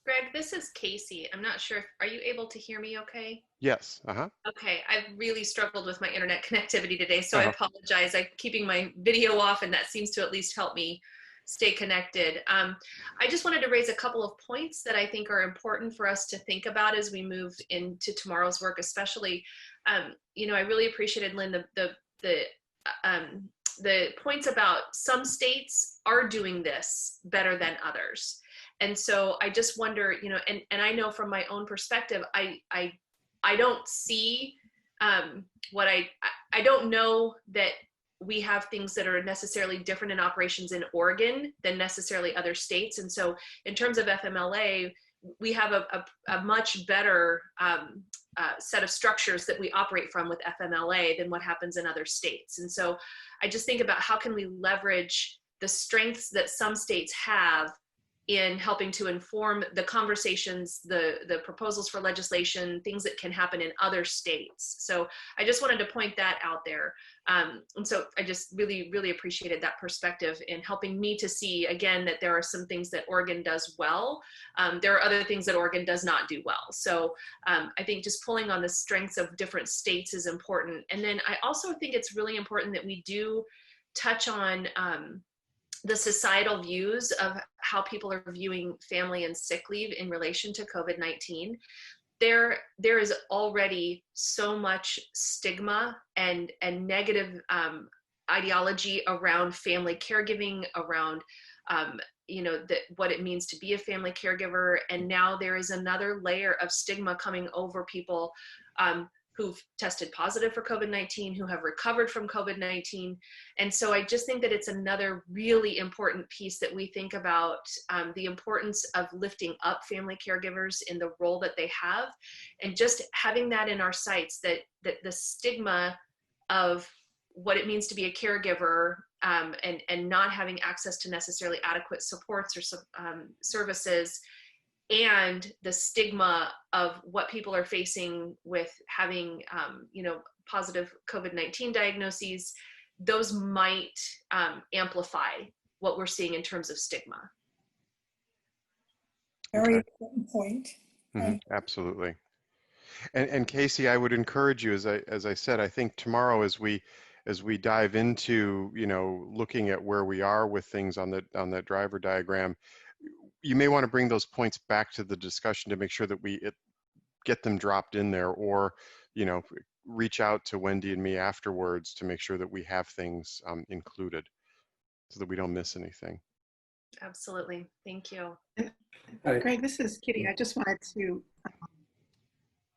Greg, this is Casey. I'm not sure. Are you able to hear me okay? Yes. Uh-huh. Okay. I've really struggled with my internet connectivity today, so I apologize. I'm keeping my video off, and that seems to at least help me stay connected. I just wanted to raise a couple of points that I think are important for us to think about as we move into tomorrow's work, especially, I really appreciated, Lynn, the points about some states are doing this better than others. And so I just wonder, you know, and I know from my own perspective, I don't see what I don't know that we have things that are necessarily different in operations in Oregon than necessarily other states. And so in terms of FMLA, we have a much better set of structures that we operate from with FMLA than what happens in other states. And so I just think about how can we leverage the strengths that some states have in helping to inform the conversations, the proposals for legislation, things that can happen in other states. So I just wanted to point that out there. And so I just really, really appreciated that perspective in helping me to see, again, that there are some things that Oregon does well. There are other things that Oregon does not do well. So I think just pulling on the strengths of different states is important. And then I also think it's really important that we do touch on the societal views of how people are viewing family and sick leave in relation to COVID-19. There is already so much stigma and negative ideology around family caregiving, around you know, what it means to be a family caregiver. And now there is another layer of stigma coming over people who've tested positive for COVID-19, who have recovered from COVID-19. And so I just think that it's another really important piece that we think about the importance of lifting up family caregivers in the role that they have, and just having that in our sights, that the stigma of what it means to be a caregiver and not having access to necessarily adequate supports or services, and the stigma of what people are facing with having, you know, positive COVID-19 diagnoses, those might amplify what we're seeing in terms of stigma. Very important point. Absolutely. And Casey, I would encourage you, as I said, I think tomorrow as we dive into, you know, looking at where we are with things on that driver diagram, you may want to bring those points back to the discussion to make sure that we get them dropped in there, or, you know, reach out to Wendy and me afterwards to make sure that we have things included so that we don't miss anything. Absolutely. Thank you. Greg, this is Kitty. I just wanted to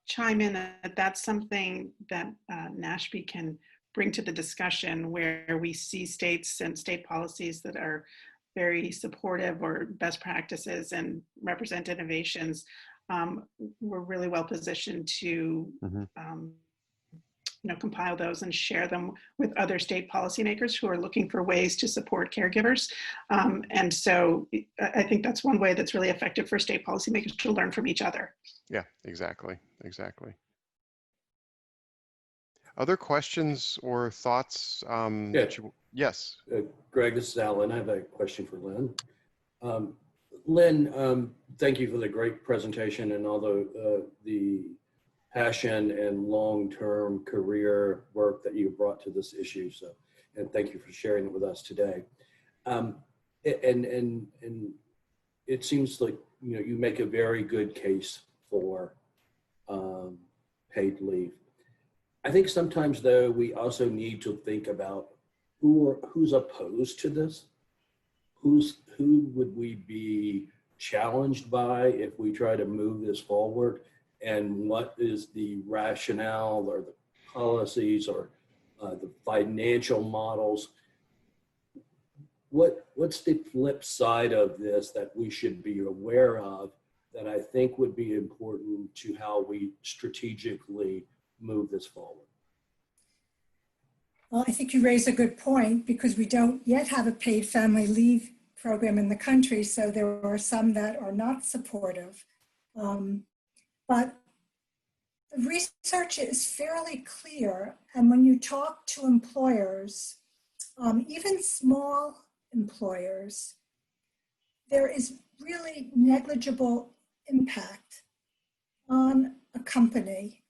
chime in that that's something that NASHB can bring to the discussion, where we see states and state policies that are very supportive or best practices and represent innovations. We're really well positioned to you know, compile those and share them with other state policymakers who are looking for ways to support caregivers. And so I think that's one way that's really effective for state policymakers to learn from each other. Yeah, exactly. Other questions or thoughts? Yes. Greg, this is Alan. I have a question for Lynne. Lynne, thank you for the great presentation and all the passion and long-term career work that you brought to this issue. So, and thank you for sharing it with us today. And it seems like, you know, you make a very good case for paid leave. I think sometimes, though, we also need to think about who's opposed to this. Who would we be challenged by if we try to move this forward? And what is the rationale or the policies or the financial models? What's the flip side of this that we should be aware of that I think would be important to how we strategically move this forward? Well, I think you raise a good point, because we don't yet have a paid family leave program in the country, so there are some that are not supportive. But the research is fairly clear, and when you talk to employers, even small employers, there is really negligible impact on a company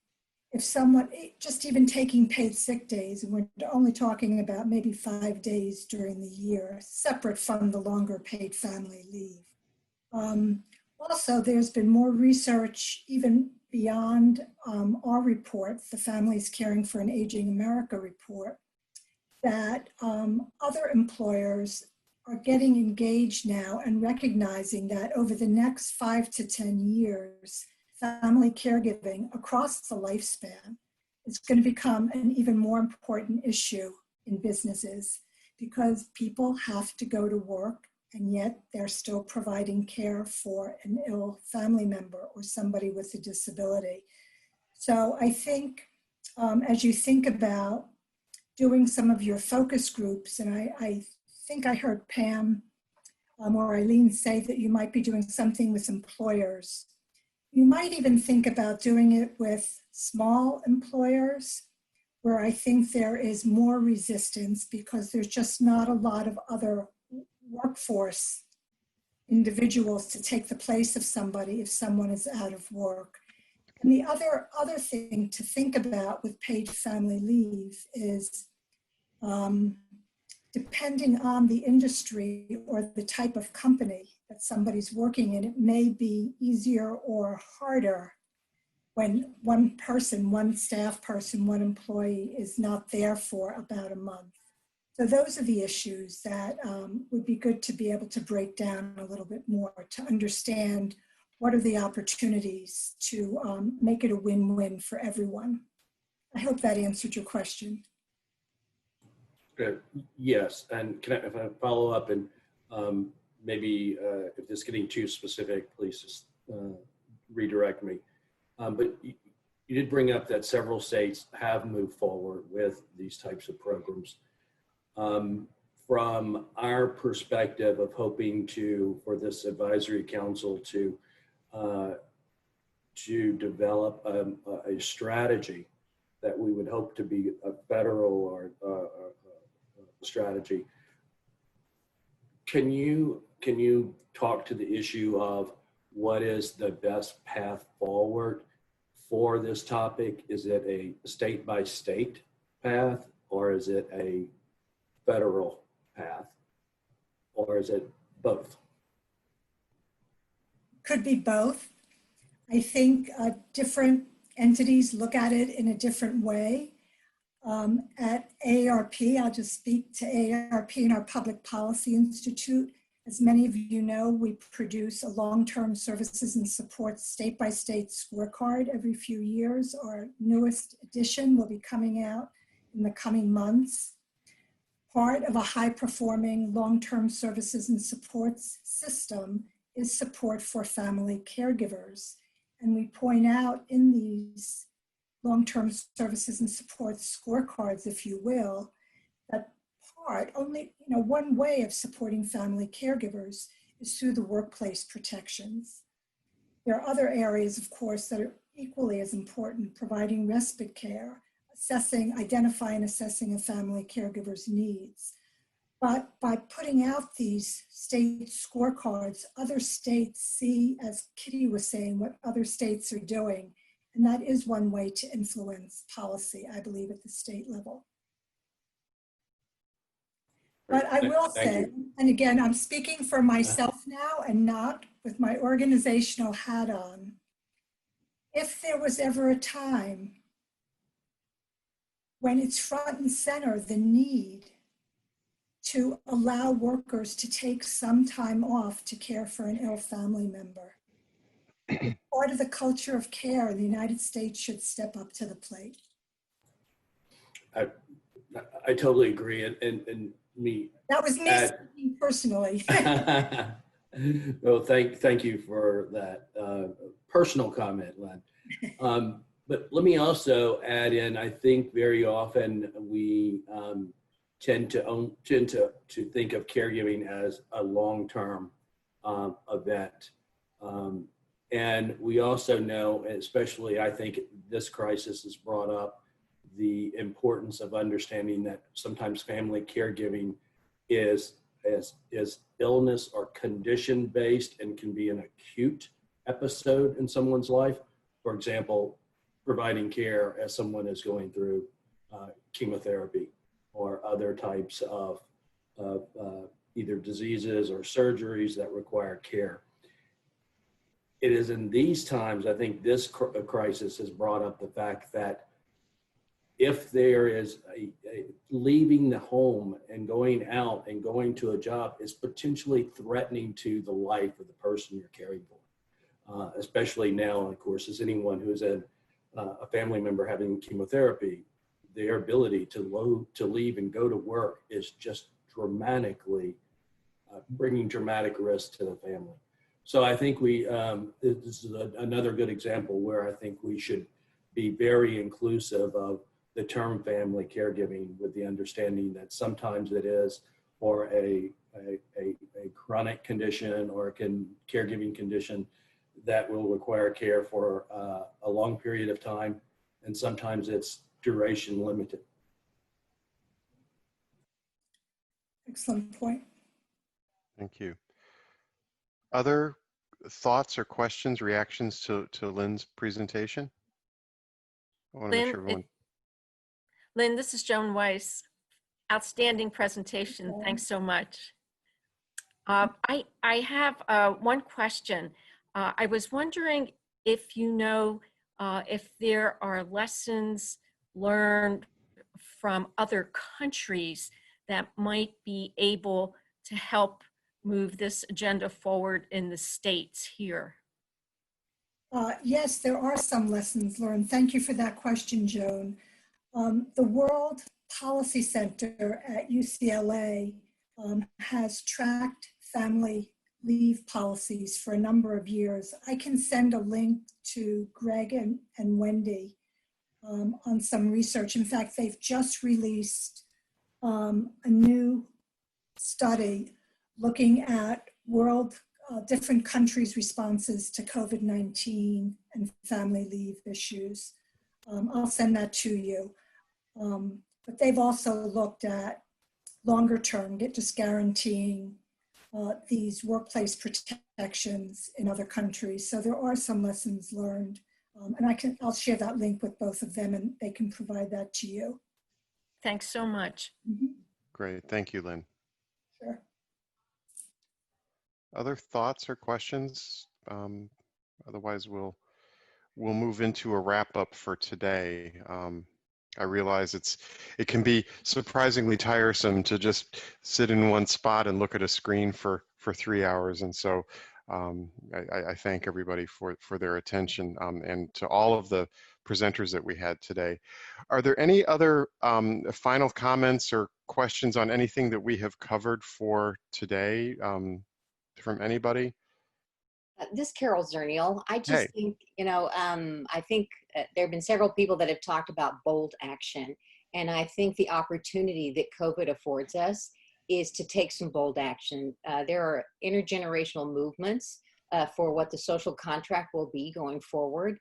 if someone, just even taking paid sick days, and we're only talking about maybe 5 days during the year, separate from the longer paid family leave. Also, there's been more research even beyond our report, the Families Caring for an Aging America report, that other employers are getting engaged now and recognizing that over the next 5 to 10 years, family caregiving across the lifespan is going to become an even more important issue in businesses because people have to go to work and yet they're still providing care for an ill family member or somebody with a disability. So I think as you think about doing some of your focus groups, and I think I heard Pam or Eileen say that you might be doing something with employers. You might even think about doing it with small employers where I think there is more resistance because there's just not a lot of other workforce individuals to take the place of somebody if someone is out of work. And the other thing to think about with paid family leave is depending on the industry or the type of company that somebody's working in, it may be easier or harder when one person, one staff person, one employee is not there for about a month. So those are the issues that would be good to be able to break down a little bit more to understand what are the opportunities to make it a win-win for everyone. I hope that answered your question. Yes, and can I follow up and maybe if this is getting too specific, please just redirect me. But you did bring up that several states have moved forward with these types of programs. From our perspective of hoping for this advisory council to develop a strategy that we would hope to be a federal or strategy. Can you talk to the issue of what is the best path forward for this topic? Is it a state-by-state path, or is it a federal path, or is it both? Could be both. I think different entities look at it in a different way. At AARP, I'll just speak to AARP and our Public Policy Institute. As many of you know, we produce a long-term services and support state-by-state scorecard every few years. Our newest edition will be coming out in the coming months. Part of a high-performing long-term services and supports system is support for family caregivers. And we point out in these long-term services and support scorecards, if you will, that one way of supporting family caregivers is through the workplace protections. There are other areas, of course, that are equally as important, providing respite care, identifying and assessing a family caregiver's needs. But by putting out these state scorecards, other states see, as Kitty was saying, what other states are doing. And that is one way to influence policy, I believe, at the state level. But I will say, and again, I'm speaking for myself now and not with my organizational hat on, if there was ever a time when it's front and center, the need to allow workers to take some time off to care for an ill family member, part of the culture of care, the United States should step up to the plate. I totally agree, and me. That was me speaking personally. Well, thank you for that personal comment, Lynn. But let me also add in, I think very often we tend to think of caregiving as a long-term event. And we also know, especially I think this crisis has brought up the importance of understanding that sometimes family caregiving is illness or condition based and can be an acute episode in someone's life. For example, providing care as someone is going through chemotherapy or other types of either diseases or surgeries that require care. It is in these times, I think this crisis has brought up the fact that if there is leaving the home and going out and going to a job is potentially threatening to the life of the person you're caring for, especially now, of course, as anyone who is a family member having chemotherapy, their ability to leave and go to work is just dramatically bringing dramatic risk to the family. So I think this is another good example where I think we should be very inclusive of the term family caregiving, with the understanding that sometimes it is for a chronic condition or a caregiving condition that will require care for a long period of time, and sometimes it's duration limited. Excellent point. Thank you. Other thoughts or questions, reactions to Lynne's presentation? I want to make sure everyone... Lynne, this is Joan Weiss. Outstanding presentation. Thanks so much. I have one question. I was wondering if you know if there are lessons learned from other countries that might be able to help move this agenda forward in the States here. Yes, there are some lessons learned. Thank you for that question, Joan. The World Policy Center at UCLA has tracked family leave policies for a number of years. I can send a link to Greg and Wendy on some research. In fact, they've just released a new study looking at different countries' responses to COVID-19 and family leave issues. I'll send that to you. But they've also looked at longer term, just guaranteeing these workplace protections in other countries. So there are some lessons learned. And I'll share that link with both of them and they can provide that to you. Thanks so much. Mm-hmm. Great, thank you, Lynne. Sure. Other thoughts or questions? Otherwise, we'll move into a wrap up for today. I realize it can be surprisingly tiresome to just sit in one spot and look at a screen for 3 hours, and so I thank everybody for their attention, and to all of the presenters that we had today. Are there any other final comments or questions on anything that we have covered for today from anybody? This Carol Zernial. I just think, I think there have been several people that have talked about bold action. And I think the opportunity that COVID affords us is to take some bold action. There are intergenerational movements for what the social contract will be going forward.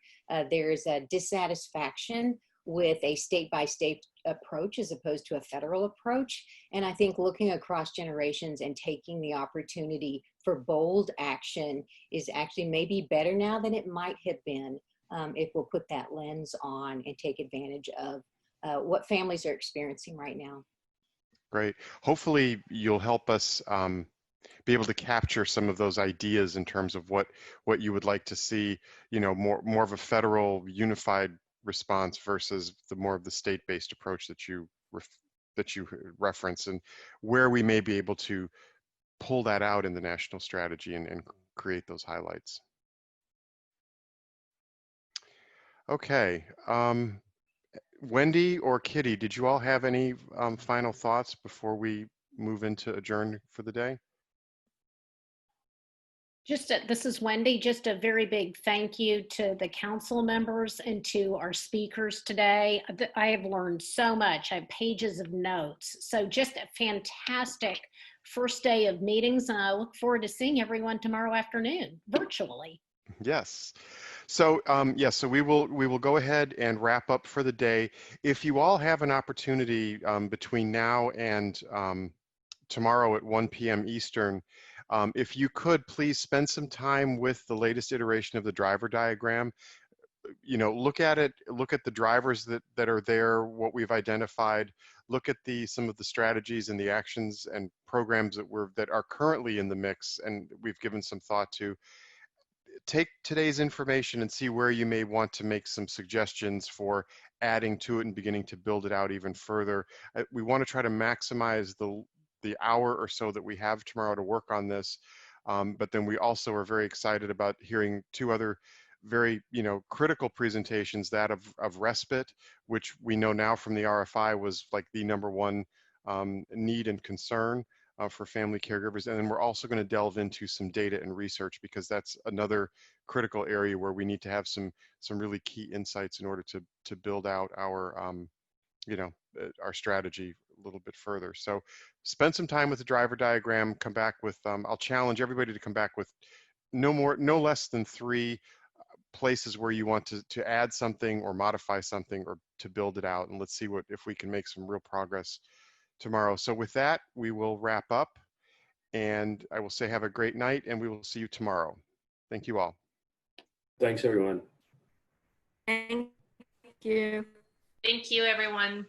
There's a dissatisfaction with a state-by-state approach as opposed to a federal approach. And I think looking across generations and taking the opportunity for bold action is actually maybe better now than it might have been if we'll put that lens on and take advantage of what families are experiencing right now. Great. Hopefully you'll help us be able to capture some of those ideas in terms of what you would like to see, more of a federal unified response versus the more of the state-based approach that you reference, and where we may be able to pull that out in the national strategy and create those highlights. Okay, Wendy or Kitty, did you all have any final thoughts before we move into adjourn for the day? This is Wendy. Just a very big thank you to the council members and to our speakers today. I have learned so much. I have pages of notes. So just a fantastic first day of meetings, and I look forward to seeing everyone tomorrow afternoon virtually. Yes. So so we will go ahead and wrap up for the day. If you all have an opportunity between now and tomorrow at 1 p.m. Eastern, if you could please spend some time with the latest iteration of the driver diagram. Look at it, look at the drivers that are there, what we've identified, look at some of the strategies and the actions and programs that are currently in the mix and we've given some thought to. take today's information and see where you may want to make some suggestions for adding to it and beginning to build it out even further. We want to try to maximize the hour or so that we have tomorrow to work on this. But then we also are very excited about hearing two other very, critical presentations, that of respite, which we know now from the RFI was like the #1 need and concern for family caregivers. And then we're also going to delve into some data and research, because that's another critical area where we need to have some really key insights in order to build out our, our strategy a little bit further. So spend some time with the driver diagram, come back with, I'll challenge everybody to come back with no less than 3 places where you want to add something or modify something or to build it out. And let's see if we can make some real progress tomorrow. So with that, we will wrap up, and I will say have a great night, and we will see you tomorrow. Thank you all. Thanks, everyone. Thank you. Thank you, everyone.